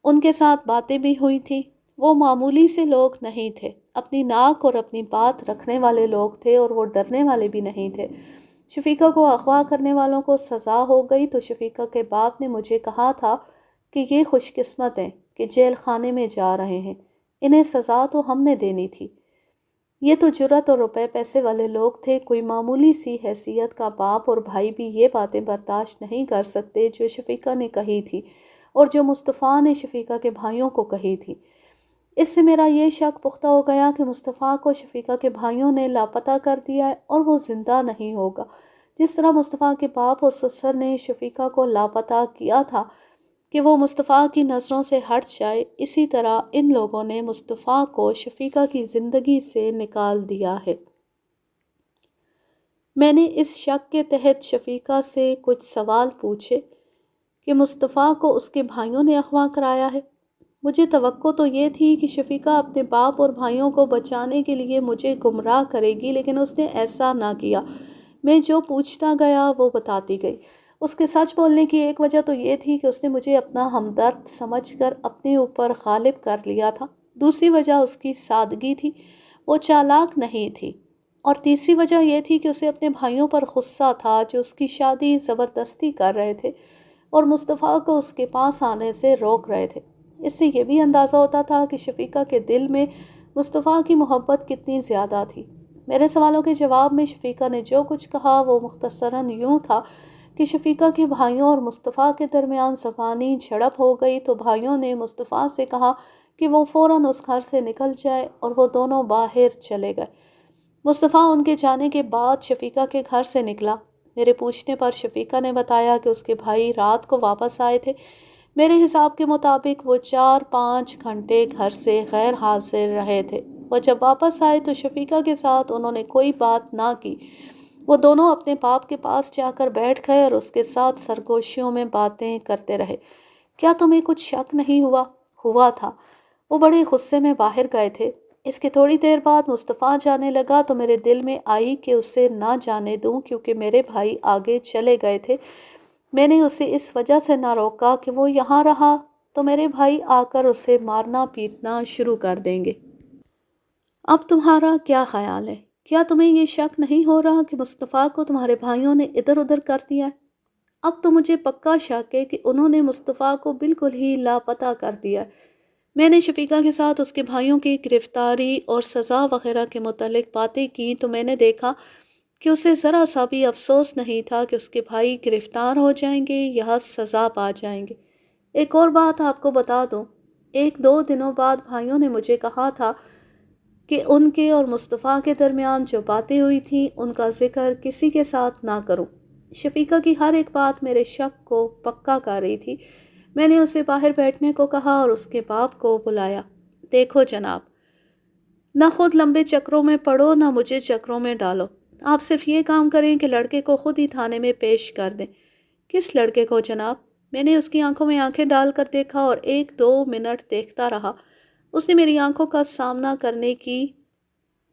A: ان کے ساتھ باتیں بھی ہوئی تھیں۔ وہ معمولی سے لوگ نہیں تھے، اپنی ناک اور اپنی بات رکھنے والے لوگ تھے اور وہ ڈرنے والے بھی نہیں تھے۔ شفیقہ کو اغوا کرنے والوں کو سزا ہو گئی تو شفیقہ کے باپ نے مجھے کہا تھا کہ یہ خوش قسمت ہیں کہ جیل خانے میں جا رہے ہیں، انہیں سزا تو ہم نے دینی تھی۔ یہ تو جرأت اور روپے پیسے والے لوگ تھے، کوئی معمولی سی حیثیت کا باپ اور بھائی بھی یہ باتیں برداشت نہیں کر سکتے جو شفیقہ نے کہی تھی اور جو مصطفیٰ نے شفیقہ کے بھائیوں کو کہی تھی۔ اس سے میرا یہ شک پختہ ہو گیا کہ مصطفیٰ کو شفیقہ کے بھائیوں نے لاپتہ کر دیا ہے اور وہ زندہ نہیں ہوگا۔ جس طرح مصطفیٰ کے باپ اور سسر نے شفیقہ کو لاپتہ کیا تھا کہ وہ مصطفیٰ کی نظروں سے ہٹ جائے، اسی طرح ان لوگوں نے مصطفیٰ کو شفیقہ کی زندگی سے نکال دیا ہے۔ میں نے اس شک کے تحت شفیقہ سے کچھ سوال پوچھے کہ مصطفیٰ کو اس کے بھائیوں نے اغوا کرایا ہے۔ مجھے توقع تو یہ تھی کہ شفیقہ اپنے باپ اور بھائیوں کو بچانے کے لیے مجھے گمراہ کرے گی، لیکن اس نے ایسا نہ کیا۔ میں جو پوچھتا گیا وہ بتاتی گئی۔ اس کے سچ بولنے کی ایک وجہ تو یہ تھی کہ اس نے مجھے اپنا ہمدرد سمجھ کر اپنے اوپر غالب کر لیا تھا۔ دوسری وجہ اس کی سادگی تھی، وہ چالاک نہیں تھی، اور تیسری وجہ یہ تھی کہ اسے اپنے بھائیوں پر غصہ تھا جو اس کی شادی زبردستی کر رہے تھے اور مصطفیٰ کو اس کے پاس آنے سے روک رہے تھے۔ اس سے یہ بھی اندازہ ہوتا تھا کہ شفیقہ کے دل میں مصطفیٰ کی محبت کتنی زیادہ تھی۔ میرے سوالوں کے جواب میں شفیقہ نے جو کچھ کہا وہ مختصراً یوں تھا کہ شفیقہ کے بھائیوں اور مصطفیٰ کے درمیان زبانی جھڑپ ہو گئی تو بھائیوں نے مصطفیٰ سے کہا کہ وہ فوراً اس گھر سے نکل جائے اور وہ دونوں باہر چلے گئے۔ مصطفیٰ ان کے جانے کے بعد شفیقہ کے گھر سے نکلا۔ میرے پوچھنے پر شفیقہ نے بتایا کہ اس کے بھائی رات کو واپس آئے تھے۔ میرے حساب کے مطابق وہ 4-5 گھنٹے گھر سے غیر حاضر رہے تھے۔ وہ جب واپس آئے تو شفیقہ کے ساتھ انہوں نے کوئی بات نہ کی۔ وہ دونوں اپنے باپ کے پاس جا کر بیٹھ گئے اور اس کے ساتھ سرگوشیوں میں باتیں کرتے رہے۔ کیا تمہیں کچھ شک نہیں ہوا؟ ہوا تھا۔ وہ بڑے غصے میں باہر گئے تھے۔ اس کے تھوڑی دیر بعد مصطفیٰ جانے لگا تو میرے دل میں آئی کہ اسے نہ جانے دوں، کیونکہ میرے بھائی آگے چلے گئے تھے۔ میں نے اسے اس وجہ سے نہ روکا کہ وہ یہاں رہا تو میرے بھائی آ کر اسے مارنا پیٹنا شروع کر دیں گے۔ اب تمہارا کیا خیال ہے؟ کیا تمہیں یہ شک نہیں ہو رہا کہ مصطفیٰ کو تمہارے بھائیوں نے ادھر ادھر کر دیا ہے؟ اب تو مجھے پکا شک ہے کہ انہوں نے مصطفیٰ کو بالکل ہی لاپتہ کر دیا ہے۔ میں نے شفیقہ کے ساتھ اس کے بھائیوں کی گرفتاری اور سزا وغیرہ کے متعلق باتیں کی تو میں نے دیکھا کہ اسے ذرا سا بھی افسوس نہیں تھا کہ اس کے بھائی گرفتار ہو جائیں گے یا سزا پا جائیں گے۔ ایک اور بات آپ کو بتا دوں، 1-2 دنوں بعد بھائیوں نے مجھے کہا تھا کہ ان کے اور مصطفیٰ کے درمیان جو باتیں ہوئی تھیں ان کا ذکر کسی کے ساتھ نہ کروں۔ شفیقہ کی ہر ایک بات میرے شک کو پکا کر رہی تھی۔ میں نے اسے باہر بیٹھنے کو کہا اور اس کے باپ کو بلایا۔ دیکھو جناب، نہ خود لمبے چکروں میں پڑو نہ مجھے چکروں میں ڈالو۔ آپ صرف یہ کام کریں کہ لڑکے کو خود ہی تھانے میں پیش کر دیں۔ کس لڑکے کو جناب؟ میں نے اس کی آنکھوں میں آنکھیں ڈال کر دیکھا اور 1-2 منٹ دیکھتا رہا۔ اس نے میری آنکھوں کا سامنا کرنے کی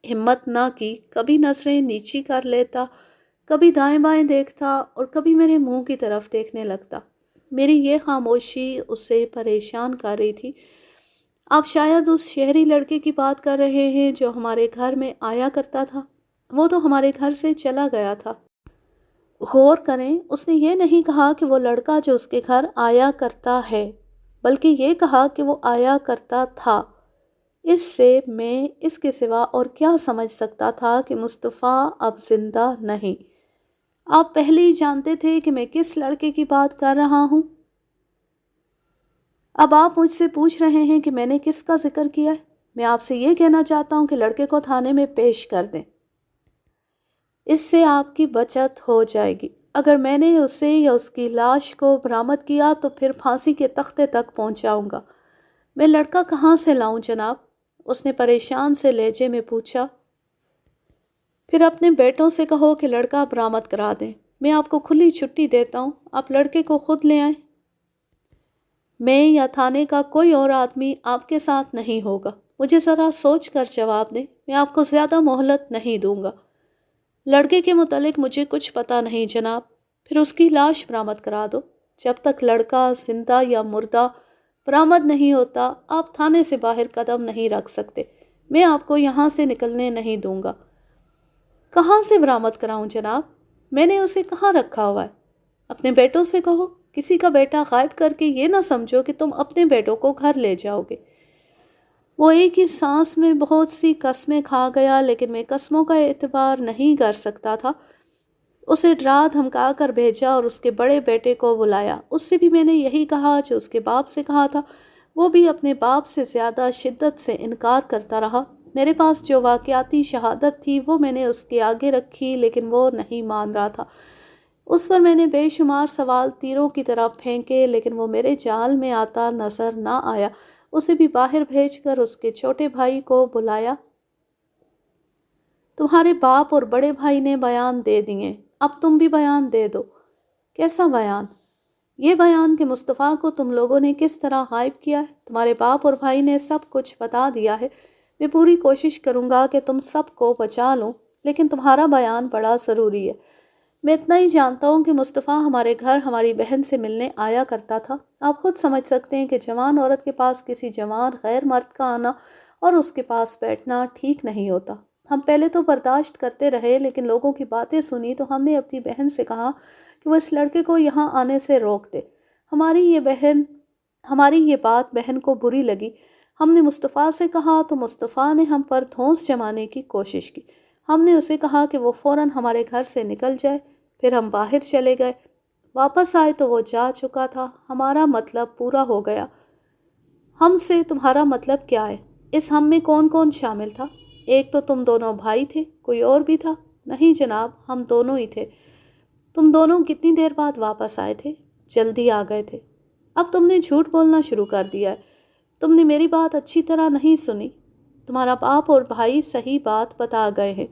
A: ہمت نہ کی۔ کبھی نظریں نیچی کر لیتا، کبھی دائیں بائیں دیکھتا اور کبھی میرے منہ کی طرف دیکھنے لگتا۔ میری یہ خاموشی اسے پریشان کر رہی تھی۔ آپ شاید اس شہری لڑکے کی بات کر رہے ہیں جو ہمارے گھر میں آیا کرتا تھا۔ وہ تو ہمارے گھر سے چلا گیا تھا۔ غور کریں، اس نے یہ نہیں کہا کہ وہ لڑکا جو اس کے گھر آیا کرتا ہے، بلکہ یہ کہا کہ وہ آیا کرتا تھا۔ اس سے میں اس کے سوا اور کیا سمجھ سکتا تھا کہ مصطفیٰ اب زندہ نہیں؟ آپ پہلے ہی جانتے تھے کہ میں کس لڑکے کی بات کر رہا ہوں۔ اب آپ مجھ سے پوچھ رہے ہیں کہ میں نے کس کا ذکر کیا ہے۔ میں آپ سے یہ کہنا چاہتا ہوں کہ لڑکے کو تھانے میں پیش کر دیں۔ اس سے آپ کی بچت ہو جائے گی۔ اگر میں نے اسے یا اس کی لاش کو برآمد کیا تو پھر پھانسی کے تختے تک پہنچاؤں گا۔ میں لڑکا کہاں سے لاؤں جناب؟ اس نے پریشان سے لہجے میں پوچھا۔ پھر اپنے بیٹوں سے کہو کہ لڑکا برآمد کرا دیں۔ میں آپ کو کھلی چھٹی دیتا ہوں، آپ لڑکے کو خود لے آئیں۔ میں یا تھانے کا کوئی اور آدمی آپ کے ساتھ نہیں ہوگا۔ مجھے ذرا سوچ کر جواب دیں، میں آپ کو زیادہ مہلت نہیں دوں گا۔ لڑکے کے متعلق مجھے کچھ پتہ نہیں جناب۔ پھر اس کی لاش برآمد کرا دو۔ جب تک لڑکا زندہ یا مردہ برآمد نہیں ہوتا، آپ تھانے سے باہر قدم نہیں رکھ سکتے۔ میں آپ کو یہاں سے نکلنے نہیں دوں گا۔ کہاں سے برآمد کراؤں جناب؟ میں نے اسے کہاں رکھا ہوا ہے؟ اپنے بیٹوں سے کہو۔ کسی کا بیٹا غائب کر کے یہ نہ سمجھو کہ تم اپنے بیٹوں کو گھر لے جاؤ گے۔ وہ ایک ہی سانس میں بہت سی قسمیں کھا گیا، لیکن میں قسموں کا اعتبار نہیں کر سکتا تھا۔ اسے ڈرا دھمکا کر بھیجا اور اس کے بڑے بیٹے کو بلایا۔ اس سے بھی میں نے یہی کہا جو اس کے باپ سے کہا تھا۔ وہ بھی اپنے باپ سے زیادہ شدت سے انکار کرتا رہا۔ میرے پاس جو واقعاتی شہادت تھی وہ میں نے اس کے آگے رکھی، لیکن وہ نہیں مان رہا تھا۔ اس پر میں نے بے شمار سوال تیروں کی طرح پھینکے، لیکن وہ میرے جال میں آتا نظر نہ آیا۔ اسے بھی باہر بھیج کر اس کے چھوٹے بھائی کو بلایا۔ تمہارے باپ اور بڑے بھائی نے بیان دے دیے، اب تم بھی بیان دے دو۔ کیسا بیان؟ یہ بیان کہ مصطفیٰ کو تم لوگوں نے کس طرح غائب کیا ہے۔ تمہارے باپ اور بھائی نے سب کچھ بتا دیا ہے۔ میں پوری کوشش کروں گا کہ تم سب کو بچا لوں، لیکن تمہارا بیان بڑا ضروری ہے۔ میں اتنا ہی جانتا ہوں کہ مصطفیٰ ہمارے گھر ہماری بہن سے ملنے آیا کرتا تھا۔ آپ خود سمجھ سکتے ہیں کہ جوان عورت کے پاس کسی جوان غیر مرد کا آنا اور اس کے پاس بیٹھنا ٹھیک نہیں ہوتا۔ ہم پہلے تو برداشت کرتے رہے، لیکن لوگوں کی باتیں سنی تو ہم نے اپنی بہن سے کہا کہ وہ اس لڑکے کو یہاں آنے سے روک دے۔ ہماری یہ بات بہن کو بری لگی۔ ہم نے مصطفیٰ سے کہا تو مصطفیٰ نے ہم پر دھونس جمانے کی کوشش کی۔ ہم نے اسے کہا کہ وہ فوراً ہمارے گھر سے نکل جائے۔ پھر ہم باہر چلے گئے۔ واپس آئے تو وہ جا چکا تھا۔ ہمارا مطلب پورا ہو گیا۔ ہم سے تمہارا مطلب کیا ہے؟ اس ہم میں کون کون شامل تھا؟ ایک تو تم دونوں بھائی تھے، کوئی اور بھی تھا؟ نہیں جناب، ہم دونوں ہی تھے۔ تم دونوں کتنی دیر بعد واپس آئے تھے؟ جلدی آ گئے تھے۔ اب تم نے جھوٹ بولنا شروع کر دیا ہے۔ تم نے میری بات اچھی طرح نہیں سنی۔ تمہارا باپ اور بھائی صحیح بات بتا گئے ہیں۔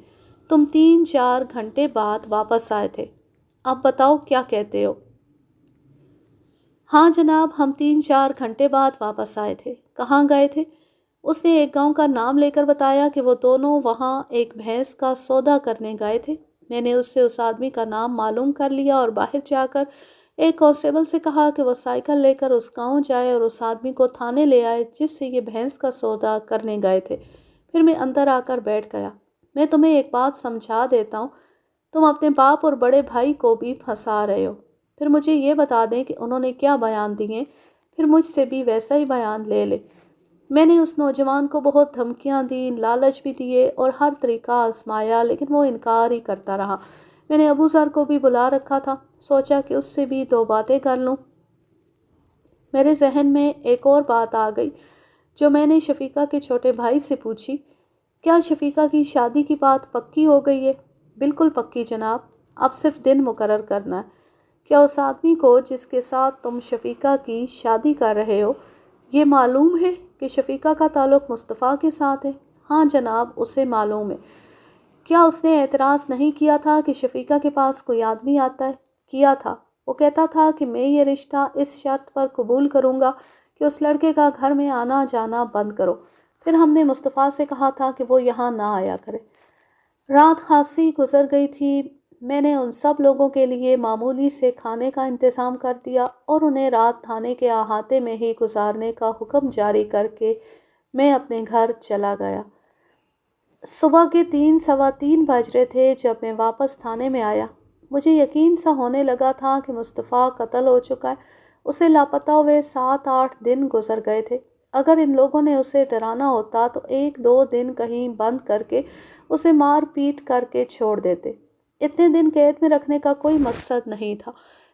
A: تم 3-4 گھنٹے بعد واپس آئے تھے، اب بتاؤ کیا کہتے ہو؟ ہاں جناب، ہم 3-4 گھنٹے بعد واپس آئے تھے۔ کہاں گئے تھے؟ اس نے ایک گاؤں کا نام لے کر بتایا کہ وہ دونوں وہاں ایک بھینس کا سودا کرنے گئے تھے۔ میں نے اس سے اس آدمی کا نام معلوم کر لیا اور باہر جا کر ایک کانسٹیبل سے کہا کہ وہ سائیکل لے کر اس گاؤں جائے اور اس آدمی کو تھانے لے آئے جس سے یہ بھینس کا سودا کرنے گئے تھے۔ پھر میں اندر آ کر بیٹھ گیا۔ میں تمہیں ایک بات سمجھا دیتا ہوں، تم اپنے باپ اور بڑے بھائی کو بھی پھنسا رہے ہو۔ پھر مجھے یہ بتا دیں کہ انہوں نے کیا بیان دیے، پھر مجھ سے بھی ویسا ہی بیان لے لے۔ میں نے اس نوجوان کو بہت دھمکیاں دیں، لالچ بھی دیے اور ہر طریقہ آزمایا، لیکن وہ انکار ہی کرتا رہا۔ میں نے ابو ذر کو بھی بلا رکھا تھا، سوچا کہ اس سے بھی 2 باتیں کر لوں۔ میرے ذہن میں ایک اور بات آ گئی جو میں نے شفیقہ کے چھوٹے بھائی سے پوچھی۔ کیا شفیقہ کی شادی کی بات پکی ہو گئی ہے؟ بالکل پکی جناب، اب صرف دن مقرر کرنا ہے۔ کیا اس آدمی کو جس کے ساتھ تم شفیقہ کی شادی کر رہے ہو یہ معلوم ہے کہ شفیقہ کا تعلق مصطفیٰ کے ساتھ ہے؟ ہاں جناب، اسے معلوم ہے۔ کیا اس نے اعتراض نہیں کیا تھا کہ شفیقہ کے پاس کوئی آدمی آتا ہے؟ کیا تھا۔ وہ کہتا تھا کہ میں یہ رشتہ اس شرط پر قبول کروں گا کہ اس لڑکے کا گھر میں آنا جانا بند کرو۔ پھر ہم نے مصطفیٰ سے کہا تھا کہ وہ یہاں نہ آیا کرے۔ رات خاصی گزر گئی تھی۔ میں نے ان سب لوگوں کے لیے معمولی سے کھانے کا انتظام کر دیا اور انہیں رات تھانے کے احاطے میں ہی گزارنے کا حکم جاری کر کے میں اپنے گھر چلا گیا۔ صبح کے 3-3:15 بج رہے تھے جب میں واپس تھانے میں آیا۔ مجھے یقین سا ہونے لگا تھا کہ مصطفیٰ قتل ہو چکا ہے۔ اسے لاپتہ ہوئے 7-8 دن گزر گئے تھے۔ اگر ان لوگوں نے اسے ڈرانا ہوتا تو 1-2 دن کہیں بند کر کے اسے مار پیٹ کر کے چھوڑ دیتے۔ اتنے دن قید میں رکھنے کا کوئی مقصد نہیں تھا،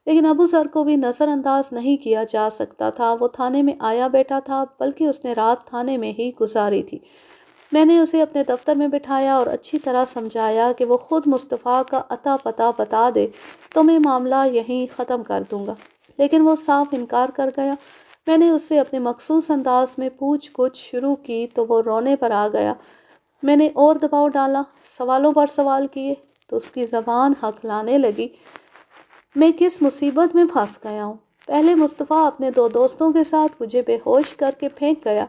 A: لیکن ابو ذر کو بھی نظر انداز نہیں کیا جا سکتا تھا۔ وہ تھانے میں آیا بیٹھا تھا، بلکہ اس نے رات تھانے میں ہی گزاری تھی۔ میں نے اسے اپنے دفتر میں بٹھایا اور اچھی طرح سمجھایا کہ وہ خود مصطفیٰ کا اتا پتہ بتا دے تو میں معاملہ یہیں ختم کر دوں گا، لیکن وہ صاف انکار کر گیا۔ میں نے اس سے اپنے مخصوص انداز میں پوچھ گچھ شروع کی تو وہ رونے پر آ گیا۔ میں نے اور دباؤ ڈالا، سوالوں پر سوال کیے تو اس کی زبان ہکلانے لگی۔ میں کس مصیبت میں پھنس گیا ہوں؟ پہلے مصطفیٰ اپنے 2 دوستوں کے ساتھ مجھے بے ہوش کر کے پھینک گیا۔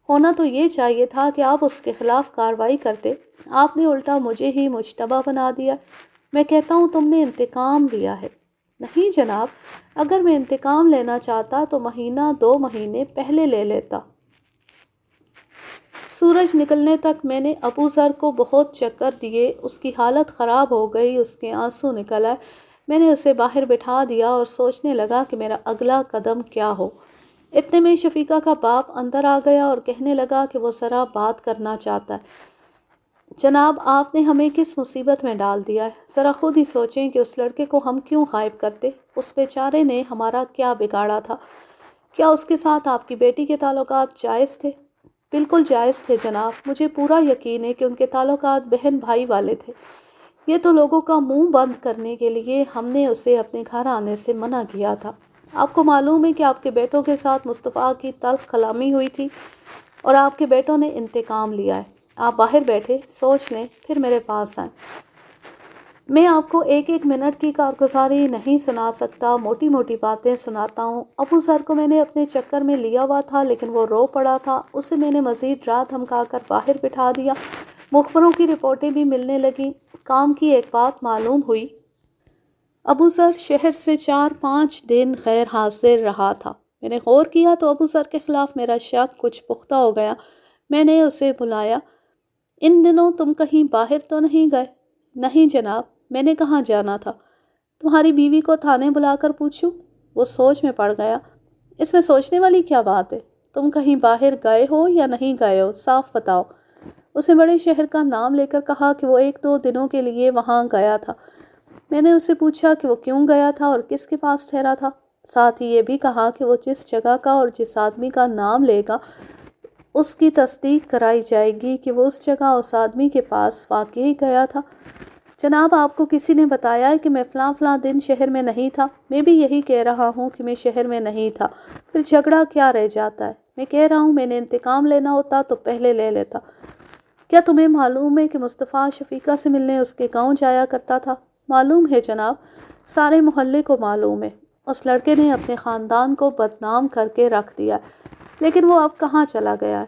A: ہونا تو یہ چاہیے تھا کہ آپ اس کے خلاف کارروائی کرتے، آپ نے الٹا مجھے ہی مشتبہ بنا دیا۔ میں کہتا ہوں تم نے انتقام لیا ہے۔ نہیں جناب، اگر میں انتقام لینا چاہتا تو 1-2 مہینے پہلے لے لیتا۔ سورج نکلنے تک میں نے ابو ذر کو بہت چکر دیے، اس کی حالت خراب ہو گئی، اس کے آنسو نکل آئے۔ میں نے اسے باہر بٹھا دیا اور سوچنے لگا کہ میرا اگلا قدم کیا ہو۔ اتنے میں شفیقہ کا باپ اندر آ گیا اور کہنے لگا کہ وہ ذرا بات کرنا چاہتا ہے۔ جناب، آپ نے ہمیں کس مصیبت میں ڈال دیا ہے؟ ذرا خود ہی سوچیں کہ اس لڑکے کو ہم کیوں غائب کرتے؟ اس بیچارے نے ہمارا کیا بگاڑا تھا؟ کیا اس کے ساتھ آپ کی بیٹی کے تعلقات جائز تھے؟ بالکل جائز تھے جناب، مجھے پورا یقین ہے کہ ان کے تعلقات بہن بھائی والے تھے۔ یہ تو لوگوں کا منہ بند کرنے کے لیے ہم نے اسے اپنے گھر آنے سے منع کیا تھا۔ آپ کو معلوم ہے کہ آپ کے بیٹوں کے ساتھ مصطفیٰ کی تلخ کلامی ہوئی تھی اور آپ کے بیٹوں نے انتقام لیا ہے۔ آپ باہر بیٹھے سوچ لیں، پھر میرے پاس آئیں۔ میں آپ کو 1 منٹ کی کارگزاری نہیں سنا سکتا، موٹی موٹی باتیں سناتا ہوں۔ ابو ذر کو میں نے اپنے چکر میں لیا ہوا تھا، لیکن وہ رو پڑا تھا۔ اسے میں نے مزید رات دھمکا کر باہر بٹھا دیا۔ مخبروں کی رپورٹیں بھی ملنے لگیں۔ کام کی ایک بات معلوم ہوئی، ابو ذر شہر سے 4-5 دن غیر حاضر رہا تھا۔ میں نے غور کیا تو ابو ذر کے خلاف میرا شک کچھ پختہ ہو گیا۔ میں نے اسے بلایا، ان دنوں تم کہیں باہر تو نہیں گئے؟ نہیں جناب، میں نے کہاں جانا تھا؟ تمہاری بیوی کو تھانے بلا کر پوچھوں؟ وہ سوچ میں پڑ گیا۔ اس میں سوچنے والی کیا بات ہے؟ تم کہیں باہر گئے ہو یا نہیں گئے ہو، صاف بتاؤ۔ اس نے بڑے شہر کا نام لے کر کہا کہ وہ 1-2 دنوں کے لیے وہاں گیا تھا۔ میں نے اسے پوچھا کہ وہ کیوں گیا تھا اور کس کے پاس ٹھہرا تھا۔ ساتھ ہی یہ بھی کہا کہ وہ جس جگہ کا اور جس آدمی کا نام لے گا اس کی تصدیق کرائی جائے گی کہ وہ اس جگہ اس آدمی کے پاس واقعی گیا تھا۔ جناب، آپ کو کسی نے بتایا ہے کہ میں فلاں دن شہر میں نہیں تھا؟ میں بھی یہی کہہ رہا ہوں کہ میں شہر میں نہیں تھا، پھر جھگڑا کیا رہ جاتا ہے؟ میں کہہ رہا ہوں میں نے انتقام لینا ہوتا تو پہلے لے لیتا۔ کیا تمہیں معلوم ہے کہ مصطفیٰ شفیقہ سے ملنے اس کے گاؤں جایا کرتا تھا؟ معلوم ہے جناب، سارے محلے کو معلوم ہے۔ اس لڑکے نے اپنے خاندان کو بدنام کر کے رکھ دیا، لیکن وہ اب کہاں چلا گیا ہے؟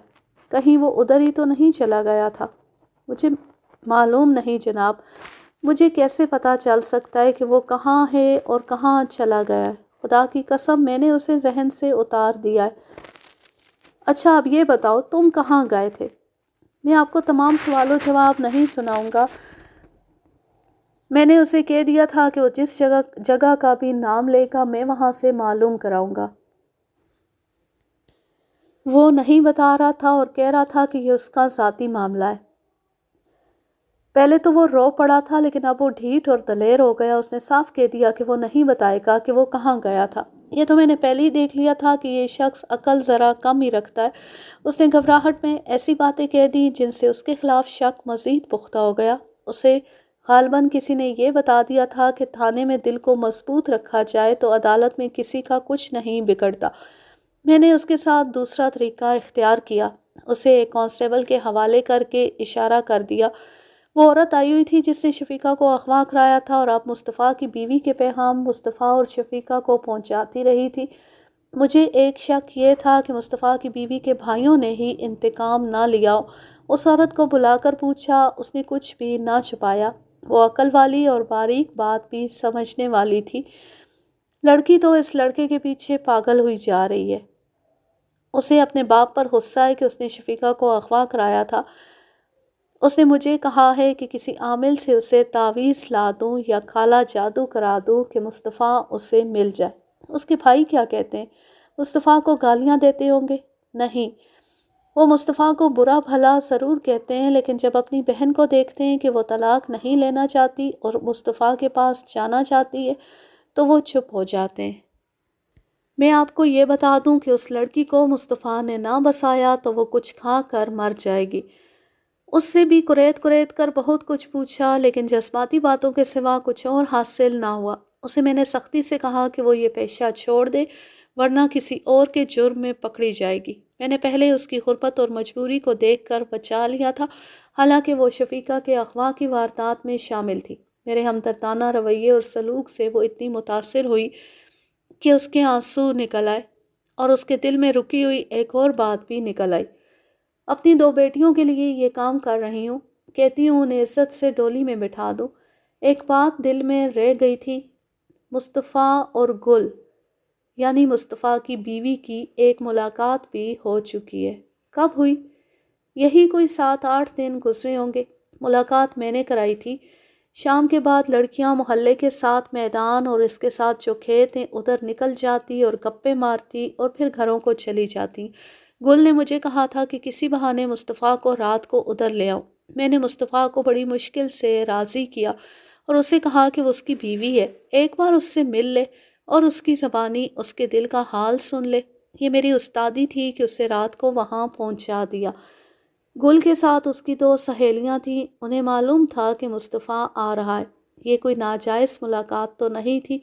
A: کہیں وہ ادھر ہی تو نہیں چلا گیا تھا؟ مجھے معلوم نہیں جناب، مجھے کیسے پتہ چل سکتا ہے کہ وہ کہاں ہے اور کہاں چلا گیا ہے؟ خدا کی قسم میں نے اسے ذہن سے اتار دیا ہے۔ اچھا اب یہ بتاؤ تم کہاں گئے تھے؟ میں آپ کو تمام سوال و جواب نہیں سناؤں گا۔ میں نے اسے کہہ دیا تھا کہ وہ جس جگہ کا بھی نام لے گا میں وہاں سے معلوم کراؤں گا۔ وہ نہیں بتا رہا تھا اور کہہ رہا تھا کہ یہ اس کا ذاتی معاملہ ہے۔ پہلے تو وہ رو پڑا تھا، لیکن اب وہ ڈھیٹ اور دلیر ہو گیا۔ اس نے صاف کہہ دیا کہ وہ نہیں بتائے گا کہ وہ کہاں گیا تھا۔ یہ تو میں نے پہلے ہی دیکھ لیا تھا کہ یہ شخص عقل ذرا کم ہی رکھتا ہے۔ اس نے گھبراہٹ میں ایسی باتیں کہہ دی جن سے اس کے خلاف شک مزید پختہ ہو گیا۔ اسے غالباً کسی نے یہ بتا دیا تھا کہ تھانے میں دل کو مضبوط رکھا جائے تو عدالت میں کسی کا کچھ نہیں بگڑتا۔ میں نے اس کے ساتھ دوسرا طریقہ اختیار کیا، اسے ایک کانسٹیبل کے حوالے کر کے اشارہ کر دیا۔ وہ عورت آئی ہوئی تھی جس نے شفیقہ کو اغوا کرایا تھا اور اب مصطفیٰ کی بیوی کے پیغام مصطفیٰ اور شفیقہ کو پہنچاتی رہی تھی۔ مجھے ایک شک یہ تھا کہ مصطفیٰ کی بیوی کے بھائیوں نے ہی انتقام نہ لیا ہو۔ اس عورت کو بلا کر پوچھا، اس نے کچھ بھی نہ چھپایا۔ وہ عقل والی اور باریک بات بھی سمجھنے والی تھی۔ لڑکی تو اس لڑکے کے پیچھے پاگل ہوئی جا رہی ہے۔ اسے اپنے باپ پر غصہ ہے کہ اس نے شفیقہ کو اغوا کرایا تھا۔ اس نے مجھے کہا ہے کہ کسی عامل سے اسے تعویذ لا دوں یا کالا جادو کرا دوں کہ مصطفیٰ اسے مل جائے۔ اس کے بھائی کیا کہتے ہیں؟ مصطفیٰ کو گالیاں دیتے ہوں گے؟ نہیں، وہ مصطفیٰ کو برا بھلا ضرور کہتے ہیں، لیکن جب اپنی بہن کو دیکھتے ہیں کہ وہ طلاق نہیں لینا چاہتی اور مصطفیٰ کے پاس جانا چاہتی ہے تو وہ چپ ہو جاتے ہیں۔ میں آپ کو یہ بتا دوں کہ اس لڑکی کو مصطفیٰ نے نہ بسایا تو وہ کچھ کھا کر مر جائے گی۔ اس سے بھی کریت کر بہت کچھ پوچھا، لیکن جذباتی باتوں کے سوا کچھ اور حاصل نہ ہوا۔ اسے میں نے سختی سے کہا کہ وہ یہ پیشہ چھوڑ دے ورنہ کسی اور کے جرم میں پکڑی جائے گی۔ میں نے پہلے اس کی غربت اور مجبوری کو دیکھ کر بچا لیا تھا، حالانکہ وہ شفیقہ کے اغوا کی واردات میں شامل تھی۔ میرے ہمدردانہ رویے اور سلوک سے وہ اتنی متاثر ہوئی کہ اس کے آنسو نکل آئے اور اس کے دل میں رکی ہوئی ایک اور بات بھی نکل آئی۔ اپنی 2 بیٹیوں کے لیے یہ کام کر رہی ہوں، کہتی ہوں انہیں عزت سے ڈولی میں بٹھا دوں۔ ایک بات دل میں رہ گئی تھی، مصطفیٰ اور گل یعنی مصطفیٰ کی بیوی کی ایک ملاقات بھی ہو چکی ہے۔ کب ہوئی؟ یہی کوئی 7-8 دن گزرے ہوں گے۔ ملاقات میں نے کرائی تھی۔ شام کے بعد لڑکیاں محلے کے ساتھ میدان اور اس کے ساتھ جو کھیت ہیں ادھر نکل جاتی اور گپے مارتی اور پھر گھروں کو چلی جاتی۔ گل نے مجھے کہا تھا کہ کسی بہانے مصطفیٰ کو رات کو ادھر لے آؤں۔ میں نے مصطفیٰ کو بڑی مشکل سے راضی کیا اور اسے کہا کہ وہ اس کی بیوی ہے، ایک بار اس سے مل لے اور اس کی زبانی اس کے دل کا حال سن لے۔ یہ میری استادی تھی کہ اسے رات کو وہاں پہنچا دیا۔ گل کے ساتھ اس کی 2 سہیلیاں تھیں، انہیں معلوم تھا کہ مصطفیٰ آ رہا ہے۔ یہ کوئی ناجائز ملاقات تو نہیں تھی۔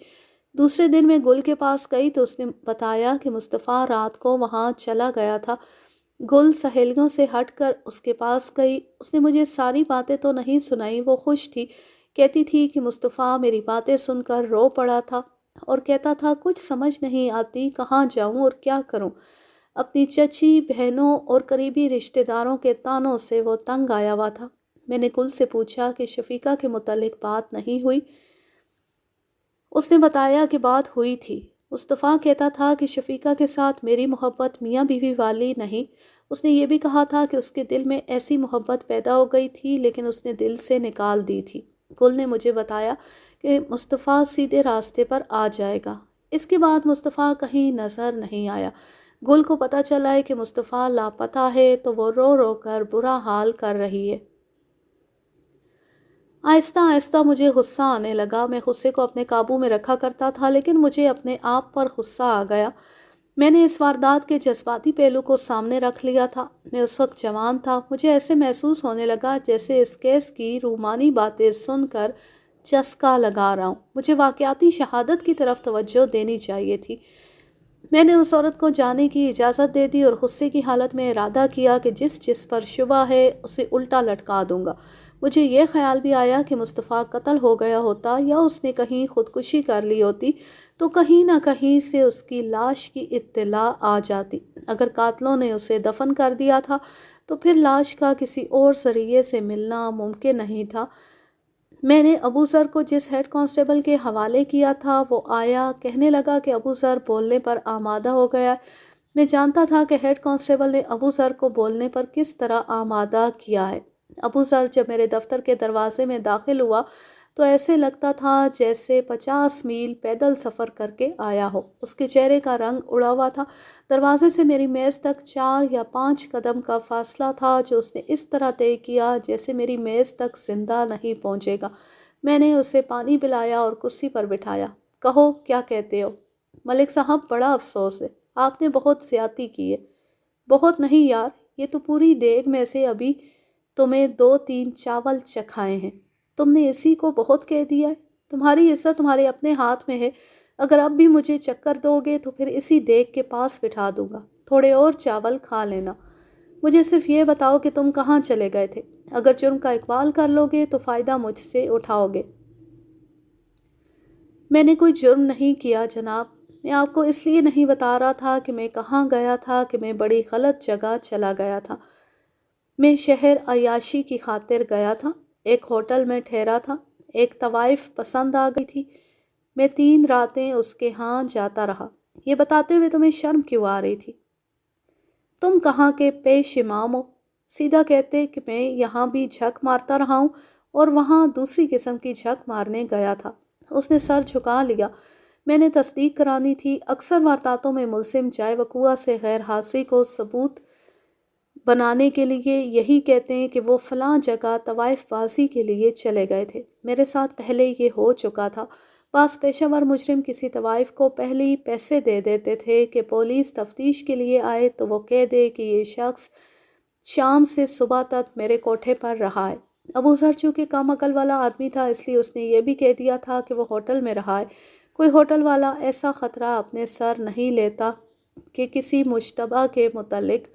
A: دوسرے دن میں گل کے پاس گئی تو اس نے بتایا کہ مصطفیٰ رات کو وہاں چلا گیا تھا۔ گل سہیلیوں سے ہٹ کر اس کے پاس گئی۔ اس نے مجھے ساری باتیں تو نہیں سنائی، وہ خوش تھی، کہتی تھی کہ مصطفیٰ میری باتیں سن کر رو پڑا تھا اور کہتا تھا کچھ سمجھ نہیں آتی، کہاں جاؤں اور کیا کروں۔ اپنی چچی، بہنوں اور قریبی رشتہ داروں کے طعنوں سے وہ تنگ آیا ہوا تھا۔ میں نے گل سے پوچھا کہ شفیقہ کے متعلق بات نہیں ہوئی؟ اس نے بتایا کہ بات ہوئی تھی۔ مصطفیٰ کہتا تھا کہ شفیقہ کے ساتھ میری محبت میاں بیوی والی نہیں۔ اس نے یہ بھی کہا تھا کہ اس کے دل میں ایسی محبت پیدا ہو گئی تھی لیکن اس نے دل سے نکال دی تھی۔ گل نے مجھے بتایا کہ مصطفیٰ سیدھے راستے پر آ جائے گا۔ اس کے بعد مصطفیٰ کہیں نظر نہیں آیا۔ گل کو پتہ چلا ہے کہ مصطفیٰ لاپتہ ہے تو وہ رو رو کر برا حال کر رہی ہے۔ آہستہ آہستہ مجھے غصہ آنے لگا۔ میں غصے کو اپنے قابو میں رکھا کرتا تھا لیکن مجھے اپنے آپ پر غصہ آ گیا۔ میں نے اس واردات کے جذباتی پہلو کو سامنے رکھ لیا تھا۔ میں اس وقت جوان تھا۔ مجھے ایسے محسوس ہونے لگا جیسے اس کیس کی رومانی باتیں سن کر چسکا لگا رہا ہوں۔ مجھے واقعاتی شہادت کی طرف توجہ دینی چاہیے تھی۔ میں نے اس عورت کو جانے کی اجازت دے دی اور غصے کی حالت میں ارادہ کیا کہ جس پر شبہ ہے اسے الٹا لٹکا دوں گا۔ مجھے یہ خیال بھی آیا کہ مصطفیٰ قتل ہو گیا ہوتا یا اس نے کہیں خودکشی کر لی ہوتی تو کہیں نہ کہیں سے اس کی لاش کی اطلاع آ جاتی۔ اگر قاتلوں نے اسے دفن کر دیا تھا تو پھر لاش کا کسی اور ذریعے سے ملنا ممکن نہیں تھا۔ میں نے ابو ذر کو جس ہیڈ کانسٹیبل کے حوالے کیا تھا وہ آیا، کہنے لگا کہ ابو ذر بولنے پر آمادہ ہو گیا۔ میں جانتا تھا کہ ہیڈ کانسٹیبل نے ابو ذر کو بولنے پر کس طرح آمادہ کیا ہے۔ ابو ذر جب میرے دفتر کے دروازے میں داخل ہوا تو ایسے لگتا تھا جیسے 50 میل پیدل سفر کر کے آیا ہو۔ اس کے چہرے کا رنگ اڑا ہوا تھا۔ دروازے سے میری میز تک 4 یا 5 قدم کا فاصلہ تھا جو اس نے اس طرح طے کیا جیسے میری میز تک زندہ نہیں پہنچے گا۔ میں نے اسے پانی پلایا اور کرسی پر بٹھایا۔ کہو کیا کہتے ہو؟ ملک صاحب بڑا افسوس ہے، آپ نے بہت زیادتی کی ہے۔ بہت نہیں یار، یہ تو پوری دیگ میں سے ابھی تمہیں 2-3 چاول چکھائے ہیں۔ تم نے اسی کو بہت کہہ دیا ہے۔ تمہاری عزت تمہارے اپنے ہاتھ میں ہے۔ اگر اب بھی مجھے چکر دو گے تو پھر اسی دیگ کے پاس بٹھا دوں گا، تھوڑے اور چاول کھا لینا۔ مجھے صرف یہ بتاؤ کہ تم کہاں چلے گئے تھے؟ اگر جرم کا اقبال کر لو گے تو فائدہ مجھ سے اٹھاؤ گے۔ میں نے کوئی جرم نہیں کیا جناب۔ میں آپ کو اس لیے نہیں بتا رہا تھا کہ میں کہاں گیا تھا کہ میں بڑی غلط جگہ چلا گیا تھا۔ میں شہر عیاشی کی خاطر گیا تھا، ایک ہوٹل میں ٹھہرا تھا، ایک طوائف پسند آ گئی تھی، میں 3 راتیں اس کے ہاں جاتا رہا۔ یہ بتاتے ہوئے تمہیں شرم کیوں آ رہی تھی؟ تم کہاں کے پیش امام ہو؟ سیدھا کہتے کہ میں یہاں بھی جھک مارتا رہا ہوں اور وہاں دوسری قسم کی جھک مارنے گیا تھا۔ اس نے سر جھکا لیا۔ میں نے تصدیق کرانی تھی۔ اکثر وارداتوں میں ملزم جائے وقوع سے غیر حاضری کو ثبوت بنانے کے لیے یہی کہتے ہیں کہ وہ فلاں جگہ طوائف بازی کے لیے چلے گئے تھے۔ میرے ساتھ پہلے یہ ہو چکا تھا۔ بعض پیشہ ور مجرم کسی طوائف کو پہلے ہی پیسے دے دیتے تھے کہ پولیس تفتیش کے لیے آئے تو وہ کہہ دے کہ یہ شخص شام سے صبح تک میرے کوٹھے پر رہا ہے۔ ابو ذر چونکہ کم عقل والا آدمی تھا اس لیے اس نے یہ بھی کہہ دیا تھا کہ وہ ہوٹل میں رہا ہے۔ کوئی ہوٹل والا ایسا خطرہ اپنے سر نہیں لیتا کہ کسی مشتبہ کے متعلق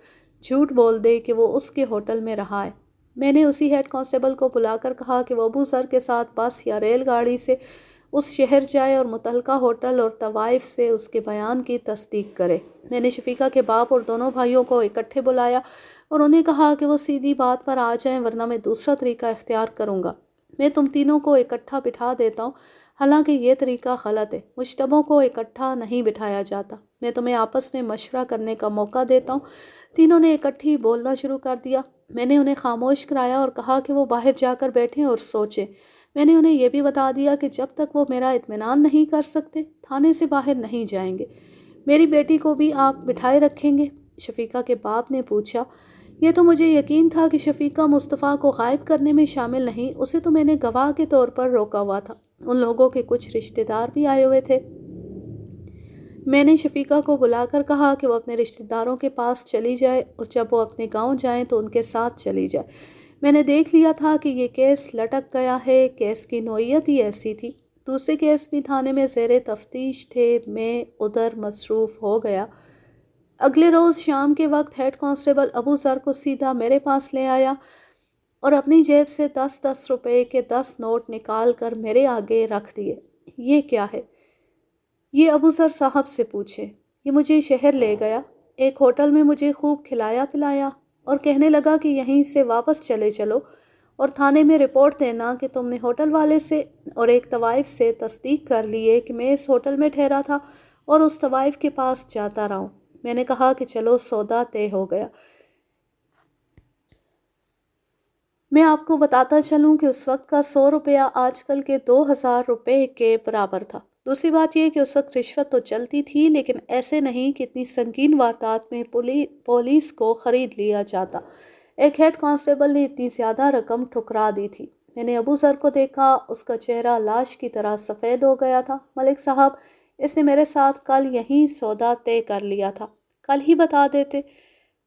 A: جھوٹ بول دے کہ وہ اس کے ہوٹل میں رہا ہے۔ میں نے اسی ہیڈ کانسٹیبل کو بلا کر کہا کہ وہ ابو ذر کے ساتھ بس یا ریل گاڑی سے اس شہر جائے اور متعلقہ ہوٹل اور طوائف سے اس کے بیان کی تصدیق کرے۔ میں نے شفیقہ کے باپ اور دونوں بھائیوں کو اکٹھے بلایا اور انہیں کہا کہ وہ سیدھی بات پر آ جائیں ورنہ میں دوسرا طریقہ اختیار کروں گا۔ میں تم تینوں کو اکٹھا بٹھا دیتا ہوں، حالانکہ یہ طریقہ غلط ہے۔ مشتبہوں کو اکٹھا نہیں بٹھایا جاتا۔ میں تمہیں آپس میں مشورہ کرنے کا موقع دیتا ہوں۔ تینوں نے اکٹھی بولنا شروع کر دیا۔ میں نے انہیں خاموش کرایا اور کہا کہ وہ باہر جا کر بیٹھیں اور سوچیں۔ میں نے انہیں یہ بھی بتا دیا کہ جب تک وہ میرا اطمینان نہیں کر سکتے تھانے سے باہر نہیں جائیں گے۔ میری بیٹی کو بھی آپ بٹھائے رکھیں گے؟ شفیقہ کے باپ نے پوچھا۔ یہ تو مجھے یقین تھا کہ شفیقہ مصطفیٰ کو غائب کرنے میں شامل نہیں، اسے تو میں نے گواہ کے طور پر روکا ہوا تھا۔ ان لوگوں کے کچھ رشتہ دار بھی آئے ہوئے تھے۔ میں نے شفیقہ کو بلا کر کہا کہ وہ اپنے رشتہ داروں کے پاس چلی جائے اور جب وہ اپنے گاؤں جائیں تو ان کے ساتھ چلی جائے۔ میں نے دیکھ لیا تھا کہ یہ کیس لٹک گیا ہے، کیس کی نوعیت ہی ایسی تھی۔ دوسرے کیس بھی تھانے میں زیر تفتیش تھے، میں ادھر مصروف ہو گیا۔ اگلے روز شام کے وقت ہیڈ کانسٹیبل ابو ذر کو سیدھا میرے پاس لے آیا اور اپنی جیب سے 10-10 روپے کے 10 نوٹ نکال کر میرے آگے رکھ دیے۔ یہ کیا ہے؟ یہ ابو ذر صاحب سے پوچھے۔ یہ مجھے شہر لے گیا، ایک ہوٹل میں مجھے خوب کھلایا پلایا اور کہنے لگا کہ یہیں سے واپس چلے چلو اور تھانے میں رپورٹ دینا کہ تم نے ہوٹل والے سے اور ایک طوائف سے تصدیق کر لیے کہ میں اس ہوٹل میں ٹھہرا تھا اور اس طوائف کے پاس جاتا رہا ہوں۔ میں نے کہا کہ چلو سودا طے ہو گیا۔ میں آپ کو بتاتا چلوں کہ اس وقت کا 100 روپیہ آج کل کے 2000 روپے کے برابر تھا۔ دوسری بات یہ کہ اس وقت رشوت تو چلتی تھی لیکن ایسے نہیں کہ اتنی سنگین واردات میں پولیس کو خرید لیا جاتا۔ ایک ہیڈ کانسٹیبل نے اتنی زیادہ رقم ٹھکرا دی تھی۔ میں نے ابو ذر کو دیکھا، اس کا چہرہ لاش کی طرح سفید ہو گیا تھا۔ ملک صاحب، اس نے میرے ساتھ کل یہیں سودا طے کر لیا تھا، کل ہی بتا دیتے۔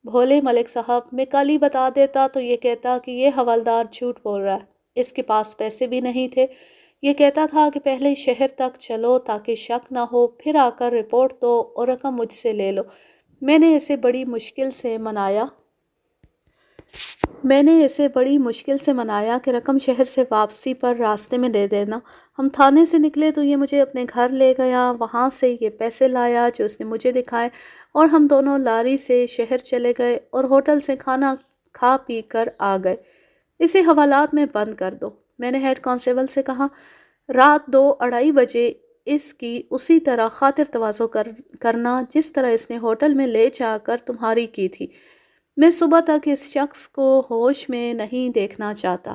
A: بھولے ملک صاحب، میں کل ہی بتا دیتا تو یہ کہتا کہ یہ حوالدار جھوٹ بول رہا ہے، اس کے پاس پیسے بھی نہیں تھے، یہ کہتا تھا کہ پہلے شہر تک چلو تاکہ شک نہ ہو، پھر آ کر رپورٹ دو اور رقم مجھ سے لے لو۔ میں نے اسے بڑی مشکل سے منایا کہ رقم شہر سے واپسی پر راستے میں دے دینا۔ ہم تھانے سے نکلے تو یہ مجھے اپنے گھر لے گیا، وہاں سے یہ پیسے لایا جو اس نے مجھے دکھائے، اور ہم دونوں لاری سے شہر چلے گئے اور ہوٹل سے کھانا کھا پی کر آ گئے۔ اسے حوالات میں بند کر دو، میں نے ہیڈ کانسٹیبل سے کہا۔ رات 2-2:30 بجے اس کی اسی طرح خاطر تواضع کرنا جس طرح اس نے ہوٹل میں لے جا کر تمہاری کی تھی۔ میں صبح تک اس شخص کو ہوش میں نہیں دیکھنا چاہتا۔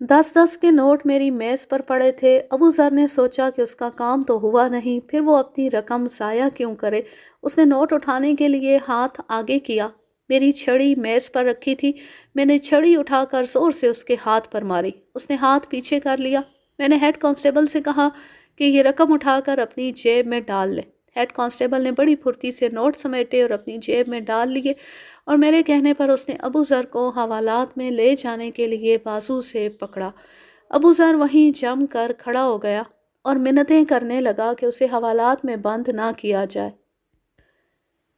A: 10-10 کے نوٹ میری میز پر پڑے تھے۔ ابو ذر نے سوچا کہ اس کا کام تو ہوا نہیں، پھر وہ اپنی رقم ضائع کیوں کرے۔ اس نے نوٹ اٹھانے کے لیے ہاتھ آگے کیا۔ میری چھڑی میز پر رکھی تھی، میں نے چھڑی اٹھا کر زور سے اس کے ہاتھ پر ماری۔ اس نے ہاتھ پیچھے کر لیا۔ میں نے ہیڈ کانسٹیبل سے کہا کہ یہ رقم اٹھا کر اپنی جیب میں ڈال لے۔ ہیڈ کانسٹیبل نے بڑی پھرتی سے نوٹ سمیٹے اور اپنی جیب میں ڈال لیے، اور میرے کہنے پر اس نے ابو ذر کو حوالات میں لے جانے کے لیے بازو سے پکڑا۔ ابو ذر وہیں جم کر کھڑا ہو گیا اور منتیں کرنے لگا کہ اسے حوالات میں بند نہ کیا جائے۔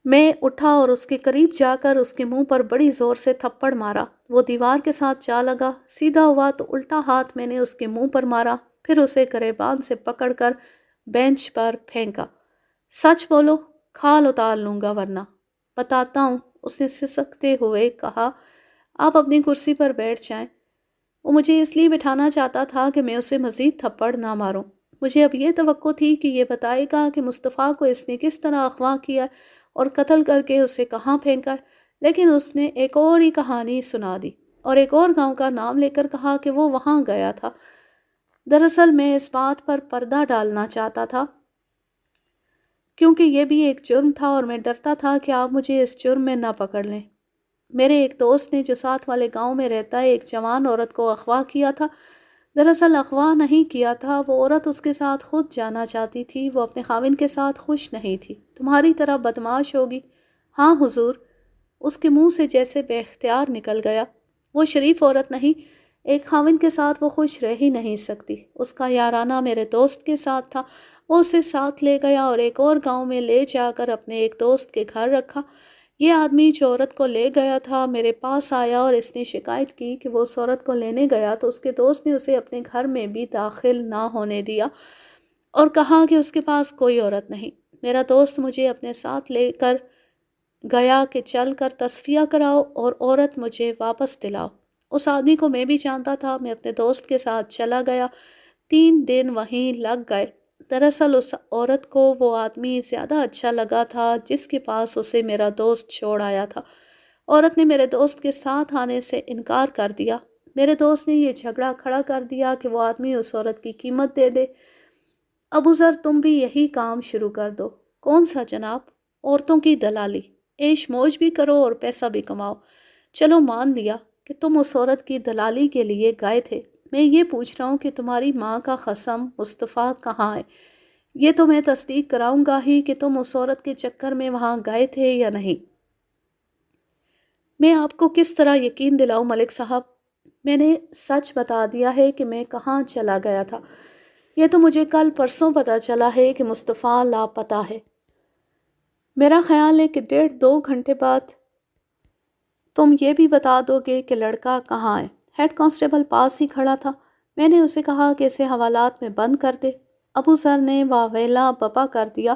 A: میں اٹھا اور اس کے قریب جا کر اس کے منہ پر بڑی زور سے تھپڑ مارا۔ وہ دیوار کے ساتھ جا لگا، سیدھا ہوا تو الٹا ہاتھ میں نے اس کے منہ پر مارا، پھر اسے گریبان سے پکڑ کر بینچ پر پھینکا۔ سچ بولو، کھال اتار لوں گا ورنہ۔ بتاتا ہوں، اس نے سسکتے ہوئے کہا۔ آپ اپنی کرسی پر بیٹھ جائیں۔ وہ مجھے اس لیے بٹھانا چاہتا تھا کہ میں اسے مزید تھپڑ نہ ماروں۔ مجھے اب یہ توقع تھی کہ یہ بتائے گا کہ مصطفیٰ کو اس نے کس طرح اغوا کیا اور قتل کر کے اسے کہاں پھینکا، لیکن اس نے ایک اور ہی کہانی سنا دی اور ایک اور گاؤں کا نام لے کر کہا کہ وہ وہاں گیا تھا۔ دراصل میں اس بات پر پردہ ڈالنا چاہتا تھا کیونکہ یہ بھی ایک جرم تھا اور میں ڈرتا تھا کہ آپ مجھے اس جرم میں نہ پکڑ لیں۔ میرے ایک دوست نے جو ساتھ والے گاؤں میں رہتا ہے ایک جوان عورت کو اغوا کیا تھا۔ دراصل اغوا نہیں کیا تھا، وہ عورت اس کے ساتھ خود جانا چاہتی تھی، وہ اپنے خاوند کے ساتھ خوش نہیں تھی۔ تمہاری طرح بدمعاش ہوگی۔ ہاں حضور، اس کے منہ سے جیسے بے اختیار نکل گیا۔ وہ شریف عورت نہیں، ایک خاوند کے ساتھ وہ خوش رہ ہی نہیں سکتی۔ اس کا یارانہ میرے دوست کے ساتھ تھا، وہ اسے ساتھ لے گیا اور ایک اور گاؤں میں لے جا کر اپنے ایک دوست کے گھر رکھا۔ یہ آدمی جو عورت کو لے گیا تھا میرے پاس آیا اور اس نے شکایت کی کہ وہ اس عورت کو لینے گیا تو اس کے دوست نے اسے اپنے گھر میں بھی داخل نہ ہونے دیا اور کہا کہ اس کے پاس کوئی عورت نہیں۔ میرا دوست مجھے اپنے ساتھ لے کر گیا کہ چل کر تصفیہ کراؤ اور عورت مجھے واپس دلاؤ۔ اس آدمی کو میں بھی جانتا تھا، میں اپنے دوست کے ساتھ چلا گیا۔ 3 دن وہیں لگ گئے۔ دراصل اس عورت کو وہ آدمی زیادہ اچھا لگا تھا جس کے پاس اسے میرا دوست چھوڑ آیا تھا۔ عورت نے میرے دوست کے ساتھ آنے سے انکار کر دیا۔ میرے دوست نے یہ جھگڑا کھڑا کر دیا کہ وہ آدمی اس عورت کی قیمت دے دے۔ ابو ذر، تم بھی یہی کام شروع کر دو۔ کون سا جناب؟ عورتوں کی دلالی۔ عیش موج بھی کرو اور پیسہ بھی کماؤ۔ چلو مان لیا کہ تم اس عورت کی دلالی کے لیے گئے تھے۔ میں یہ پوچھ رہا ہوں کہ تمہاری ماں کا قسم مصطفیٰ کہاں ہے؟ یہ تو میں تصدیق کراؤں گا ہی کہ تم اس عورت کے چکر میں وہاں گئے تھے یا نہیں۔ میں آپ کو کس طرح یقین دلاؤں ملک صاحب؟ میں نے سچ بتا دیا ہے کہ میں کہاں چلا گیا تھا۔ یہ تو مجھے کل پرسوں پتہ چلا ہے کہ مصطفیٰ لاپتہ ہے۔ میرا خیال ہے کہ 1.5-2 گھنٹے بعد تم یہ بھی بتا دو گے کہ لڑکا کہاں ہے۔ ہیڈ کانسٹیبل پاس ہی کھڑا تھا۔ میں نے اسے کہا کہ اسے حوالات میں بند کر دے۔ ابو ذر نے واویلا بپا کر دیا۔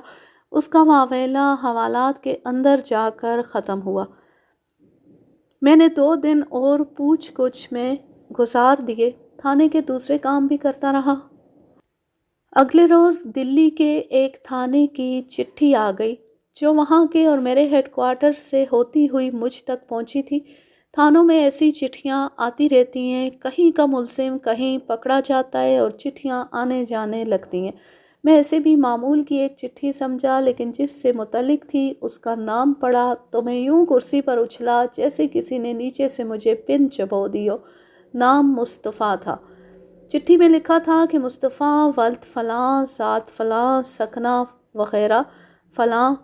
A: اس کا واویلا حوالات کے اندر جا کر ختم ہوا۔ میں نے 2 دن اور پوچھ گچھ میں گزار دیے، تھانے کے دوسرے کام بھی کرتا رہا۔ اگلے روز دلی کے ایک تھانے کی چٹھی آ گئی جو وہاں کے اور میرے ہیڈ کوارٹر سے ہوتی ہوئی مجھ تک پہنچی تھی۔ تھانوں میں ایسی چٹھیاں آتی رہتی ہیں، کہیں کا ملزم کہیں پکڑا جاتا ہے اور چٹھیاں آنے جانے لگتی ہیں۔ میں ایسے بھی معمول کی ایک چٹھی سمجھا، لیکن جس سے متعلق تھی اس کا نام پڑھا تو میں یوں کرسی پر اچھلا جیسے کسی نے نیچے سے مجھے پن چبو دی ہو۔ نام مصطفیٰ تھا۔ چٹھی میں لکھا تھا کہ مصطفیٰ ولد فلاں، ذات فلاں، سکنہ وغیرہ فلاں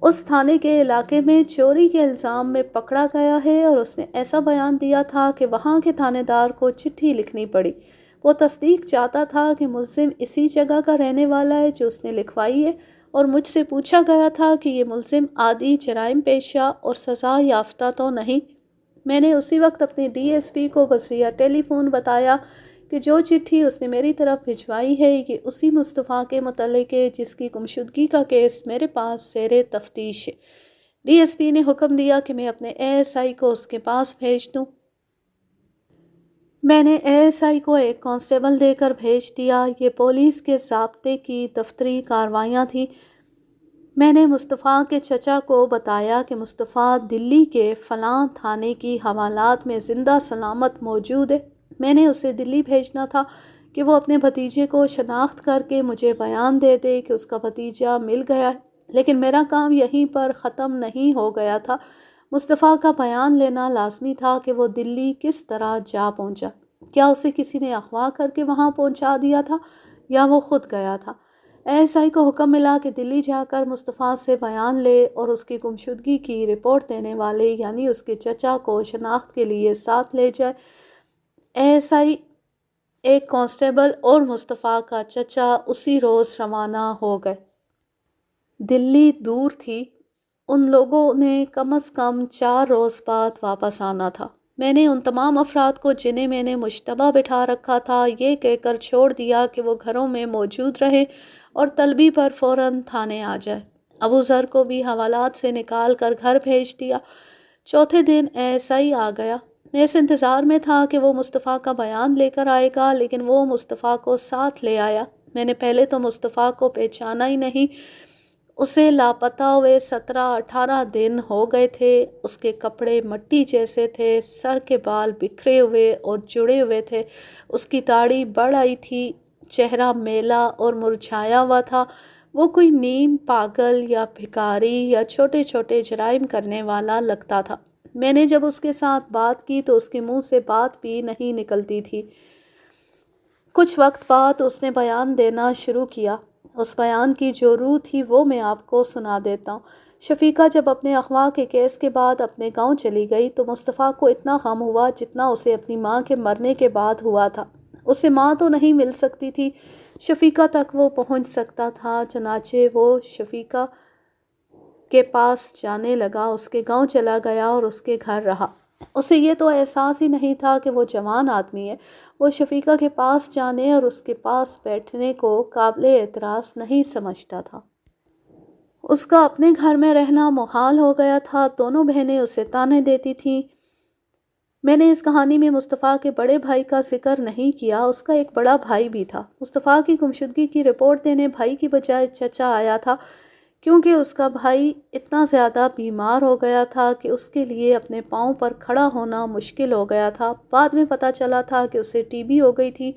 A: اس تھانے کے علاقے میں چوری کے الزام میں پکڑا گیا ہے، اور اس نے ایسا بیان دیا تھا کہ وہاں کے تھانے دار کو چٹھی لکھنی پڑی۔ وہ تصدیق چاہتا تھا کہ ملزم اسی جگہ کا رہنے والا ہے جو اس نے لکھوائی ہے، اور مجھ سے پوچھا گیا تھا کہ یہ ملزم عادی جرائم پیشہ اور سزا یافتہ تو نہیں۔ میں نے اسی وقت اپنے ڈی ایس پی کو بذریعہ ٹیلی فون بتایا کہ جو چٹھی اس نے میری طرف بھجوائی ہے یہ اسی مصطفیٰ کے متعلق ہے جس کی گمشدگی کا کیس میرے پاس زیر تفتیش ہے۔ ڈی ایس پی نے حکم دیا کہ میں اپنے اے ایس آئی کو اس کے پاس بھیج دوں۔ میں نے اے ایس آئی کو ایک کانسٹیبل دے کر بھیج دیا۔ یہ پولیس کے ضابطے کی دفتری کارروائیاں تھیں۔ میں نے مصطفیٰ کے چچا کو بتایا کہ مصطفیٰ دلی کے فلاں تھانے کی حوالات میں زندہ سلامت موجود ہے۔ میں نے اسے دلی بھیجنا تھا کہ وہ اپنے بھتیجے کو شناخت کر کے مجھے بیان دے دے کہ اس کا بھتیجا مل گیا ہے، لیکن میرا کام یہیں پر ختم نہیں ہو گیا تھا۔ مصطفیٰ کا بیان لینا لازمی تھا کہ وہ دلی کس طرح جا پہنچا۔ کیا اسے کسی نے اغوا کر کے وہاں پہنچا دیا تھا یا وہ خود گیا تھا؟ اے ایس آئی کو حکم ملا کہ دلی جا کر مصطفیٰ سے بیان لے اور اس کی گمشدگی کی رپورٹ دینے والے یعنی اس کے چچا کو شناخت کے لیے ساتھ لے جائے۔ اے ایس آئی، ایک کانسٹیبل اور مصطفیٰ کا چچا اسی روز روانہ ہو گئے۔ دلی دور تھی، ان لوگوں نے کم از کم 4 روز بعد واپس آنا تھا۔ میں نے ان تمام افراد کو جنہیں میں نے مشتبہ بٹھا رکھا تھا یہ کہہ کر چھوڑ دیا کہ وہ گھروں میں موجود رہے اور طلبی پر فوراً تھانے آ جائے۔ ابو ذر کو بھی حوالات سے نکال کر گھر بھیج دیا۔ چوتھے دن اے ایس آئی آ گیا۔ میں اس انتظار میں تھا کہ وہ مصطفیٰ کا بیان لے کر آئے گا، لیکن وہ مصطفیٰ کو ساتھ لے آیا۔ میں نے پہلے تو مصطفیٰ کو پہچانا ہی نہیں۔ اسے لاپتہ ہوئے 17-18 دن ہو گئے تھے۔ اس کے کپڑے مٹی جیسے تھے، سر کے بال بکھرے ہوئے اور جڑے ہوئے تھے، اس کی داڑھی بڑھ آئی تھی، چہرہ میلا اور مرجھایا ہوا تھا۔ وہ کوئی نیم پاگل یا بھکاری یا چھوٹے چھوٹے جرائم کرنے والا لگتا تھا۔ میں نے جب اس کے ساتھ بات کی تو اس کے منہ سے بات بھی نہیں نکلتی تھی۔ کچھ وقت بعد اس نے بیان دینا شروع کیا۔ اس بیان کی جو روح تھی وہ میں آپ کو سنا دیتا ہوں۔ شفیقہ جب اپنے اغوا کے کیس کے بعد اپنے گاؤں چلی گئی تو مصطفیٰ کو اتنا غم ہوا جتنا اسے اپنی ماں کے مرنے کے بعد ہوا تھا۔ اسے ماں تو نہیں مل سکتی تھی، شفیقہ تک وہ پہنچ سکتا تھا، چنانچہ وہ شفیقہ کے پاس جانے لگا، اس کے گاؤں چلا گیا اور اس کے گھر رہا۔ اسے یہ تو احساس ہی نہیں تھا کہ وہ جوان آدمی ہے۔ وہ شفیقہ کے پاس جانے اور اس کے پاس بیٹھنے کو قابل اعتراض نہیں سمجھتا تھا۔ اس کا اپنے گھر میں رہنا محال ہو گیا تھا۔ دونوں بہنیں اسے طعنے دیتی تھیں۔ میں نے اس کہانی میں مصطفیٰ کے بڑے بھائی کا ذکر نہیں کیا، اس کا ایک بڑا بھائی بھی تھا۔ مصطفیٰ کی گمشدگی کی رپورٹ دینے بھائی کی بجائے چچا آیا تھا، کیونکہ اس کا بھائی اتنا زیادہ بیمار ہو گیا تھا کہ اس کے لیے اپنے پاؤں پر کھڑا ہونا مشکل ہو گیا تھا۔ بعد میں پتہ چلا تھا کہ اسے ٹی بی ہو گئی تھی۔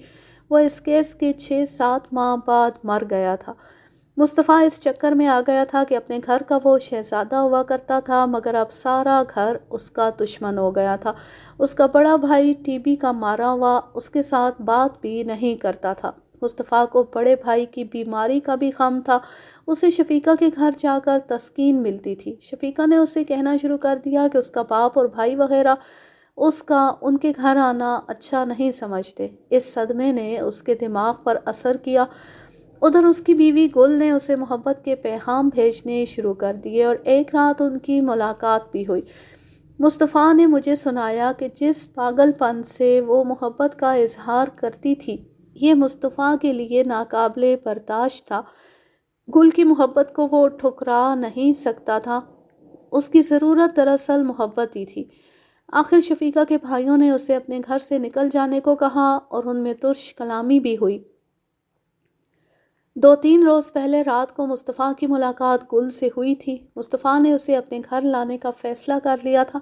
A: وہ اس کیس کے 6-7 ماہ بعد مر گیا تھا۔ مصطفیٰ اس چکر میں آ گیا تھا کہ اپنے گھر کا وہ شہزادہ ہوا کرتا تھا، مگر اب سارا گھر اس کا دشمن ہو گیا تھا۔ اس کا بڑا بھائی ٹی بی کا مارا ہوا اس کے ساتھ بات بھی نہیں کرتا تھا۔ مصطفیٰ کو بڑے بھائی کی بیماری کا بھی غم تھا۔ اسے شفیقہ کے گھر جا کر تسکین ملتی تھی۔ شفیقہ نے اسے کہنا شروع کر دیا کہ اس کا باپ اور بھائی وغیرہ اس کا ان کے گھر آنا اچھا نہیں سمجھتے۔ اس صدمے نے اس کے دماغ پر اثر کیا۔ ادھر اس کی بیوی گل نے اسے محبت کے پیغام بھیجنے شروع کر دیے اور ایک رات ان کی ملاقات بھی ہوئی۔ مصطفیٰ نے مجھے سنایا کہ جس پاگل پن سے وہ محبت کا اظہار کرتی تھی یہ مصطفیٰ کے لیے ناقابل برداشت تھا۔ گل کی محبت کو وہ ٹھکرا نہیں سکتا تھا۔ اس کی ضرورت دراصل محبت ہی تھی۔ آخر شفیقہ کے بھائیوں نے اسے اپنے گھر سے نکل جانے کو کہا اور ان میں ترش کلامی بھی ہوئی۔ 2-3 روز پہلے رات کو مصطفیٰ کی ملاقات گل سے ہوئی تھی۔ مصطفیٰ نے اسے اپنے گھر لانے کا فیصلہ کر لیا تھا،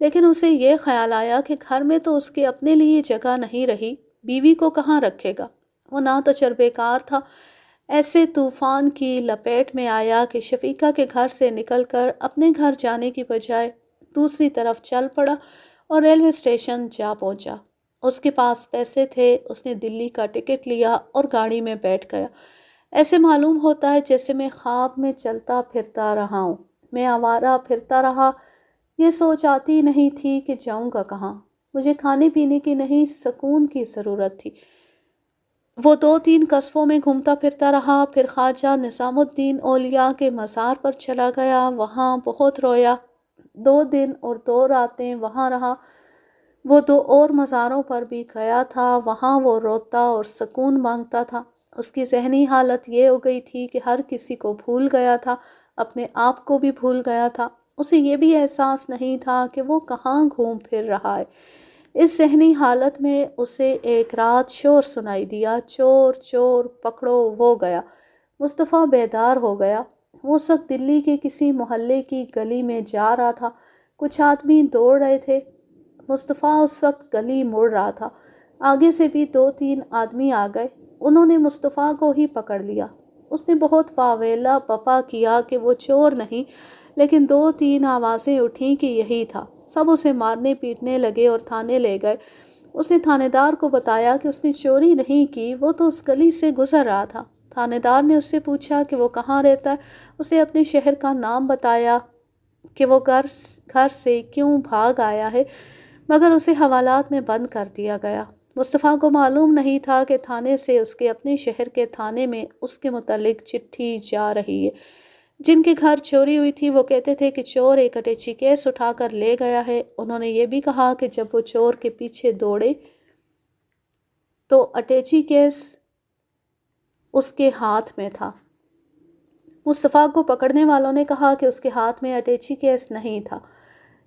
A: لیکن اسے یہ خیال آیا کہ گھر میں تو اس کے اپنے لیے جگہ نہیں رہی، بیوی کو کہاں رکھے گا۔ وہ نا تجربے کار تھا، ایسے طوفان کی لپیٹ میں آیا کہ شفیقہ کے گھر سے نکل کر اپنے گھر جانے کی بجائے دوسری طرف چل پڑا اور ریلوے اسٹیشن جا پہنچا۔ اس کے پاس پیسے تھے، اس نے دلی کا ٹکٹ لیا اور گاڑی میں بیٹھ گیا۔ ایسے معلوم ہوتا ہے جیسے میں خواب میں چلتا پھرتا رہا ہوں۔ میں آوارہ پھرتا رہا، یہ سوچ آتی نہیں تھی کہ جاؤں گا کہاں۔ مجھے کھانے پینے کی نہیں، سکون کی ضرورت تھی۔ وہ 2-3 قصبوں میں گھومتا پھرتا رہا، پھر خواجہ نظام الدین اولیاء کے مزار پر چلا گیا، وہاں بہت رویا، 2 دن اور 2 راتیں وہاں رہا۔ وہ 2 اور مزاروں پر بھی گیا تھا، وہاں وہ روتا اور سکون مانگتا تھا۔ اس کی ذہنی حالت یہ ہو گئی تھی کہ ہر کسی کو بھول گیا تھا، اپنے آپ کو بھی بھول گیا تھا۔ اسے یہ بھی احساس نہیں تھا کہ وہ کہاں گھوم پھر رہا ہے۔ اس ذہنی حالت میں اسے ایک رات شور سنائی دیا، چور چور پکڑو، وہ گیا۔ مصطفیٰ بیدار ہو گیا۔ وہ اس وقت دلی کے کسی محلے کی گلی میں جا رہا تھا، کچھ آدمی دوڑ رہے تھے۔ مصطفیٰ اس وقت گلی مڑ رہا تھا، آگے سے بھی 2-3 آدمی آ گئے، انہوں نے مصطفیٰ کو ہی پکڑ لیا۔ اس نے بہت واویلا بپا کیا کہ وہ چور نہیں، لیکن 2-3 آوازیں اٹھیں کہ یہی تھا۔ سب اسے مارنے پیٹنے لگے اور تھانے لے گئے۔ اس نے تھانے دار کو بتایا کہ اس نے چوری نہیں کی، وہ تو اس گلی سے گزر رہا تھا۔ تھانے دار نے اس سے پوچھا کہ وہ کہاں رہتا ہے، اس نے اپنے شہر کا نام بتایا کہ وہ گھر سے کیوں بھاگ آیا ہے، مگر اسے حوالات میں بند کر دیا گیا۔ مصطفیٰ کو معلوم نہیں تھا کہ تھانے سے اس کے اپنے شہر کے تھانے میں اس کے متعلق چٹھی جا رہی ہے۔ جن کے گھر چوری ہوئی تھی وہ کہتے تھے کہ چور ایک اٹیچی کیس اٹھا کر لے گیا ہے۔ انہوں نے یہ بھی کہا کہ جب وہ چور کے پیچھے دوڑے تو اٹیچی کیس اس کے ہاتھ میں تھا۔ مصطفیٰ کو پکڑنے والوں نے کہا کہ اس کے ہاتھ میں اٹیچی کیس نہیں تھا۔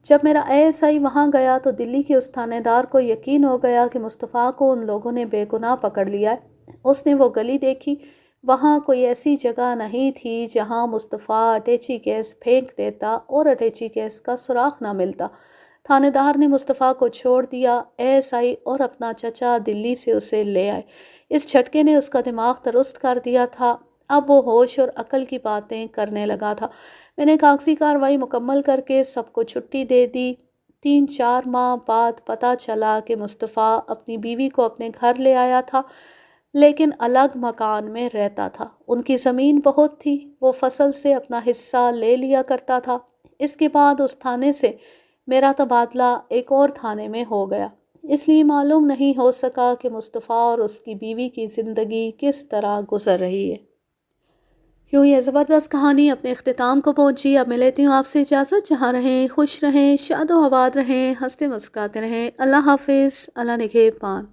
A: جب میرا ASI وہاں گیا تو دلی کے اس تھانے دار کو یقین ہو گیا کہ مصطفیٰ کو ان لوگوں نے بے گناہ پکڑ لیا ہے۔ اس نے وہ گلی دیکھی، وہاں کوئی ایسی جگہ نہیں تھی جہاں مصطفیٰ اٹیچی گیس پھینک دیتا اور اٹیچی گیس کا سراغ نہ ملتا۔ تھانے دار نے مصطفیٰ کو چھوڑ دیا۔ ASI اور اپنا چچا دلی سے اسے لے آئے۔ اس جھٹکے نے اس کا دماغ درست کر دیا تھا، اب وہ ہوش اور عقل کی باتیں کرنے لگا تھا۔ میں نے کاغذی کارروائی مکمل کر کے سب کو چھٹی دے دی۔ 3-4 ماہ بعد پتہ چلا کہ مصطفیٰ اپنی بیوی کو اپنے گھر لے آیا تھا، لیکن الگ مکان میں رہتا تھا۔ ان کی زمین بہت تھی، وہ فصل سے اپنا حصہ لے لیا کرتا تھا۔ اس کے بعد اس تھانے سے میرا تبادلہ ایک اور تھانے میں ہو گیا، اس لیے معلوم نہیں ہو سکا کہ مصطفیٰ اور اس کی بیوی کی زندگی کس طرح گزر رہی ہے۔ یوں یہ زبردست کہانی اپنے اختتام کو پہنچی۔ اب میں لیتی ہوں آپ سے اجازت، جہاں رہیں خوش رہیں، شاد و آباد رہیں، ہنستے مسکراتے رہیں۔ اللہ حافظ، اللہ نگہبان۔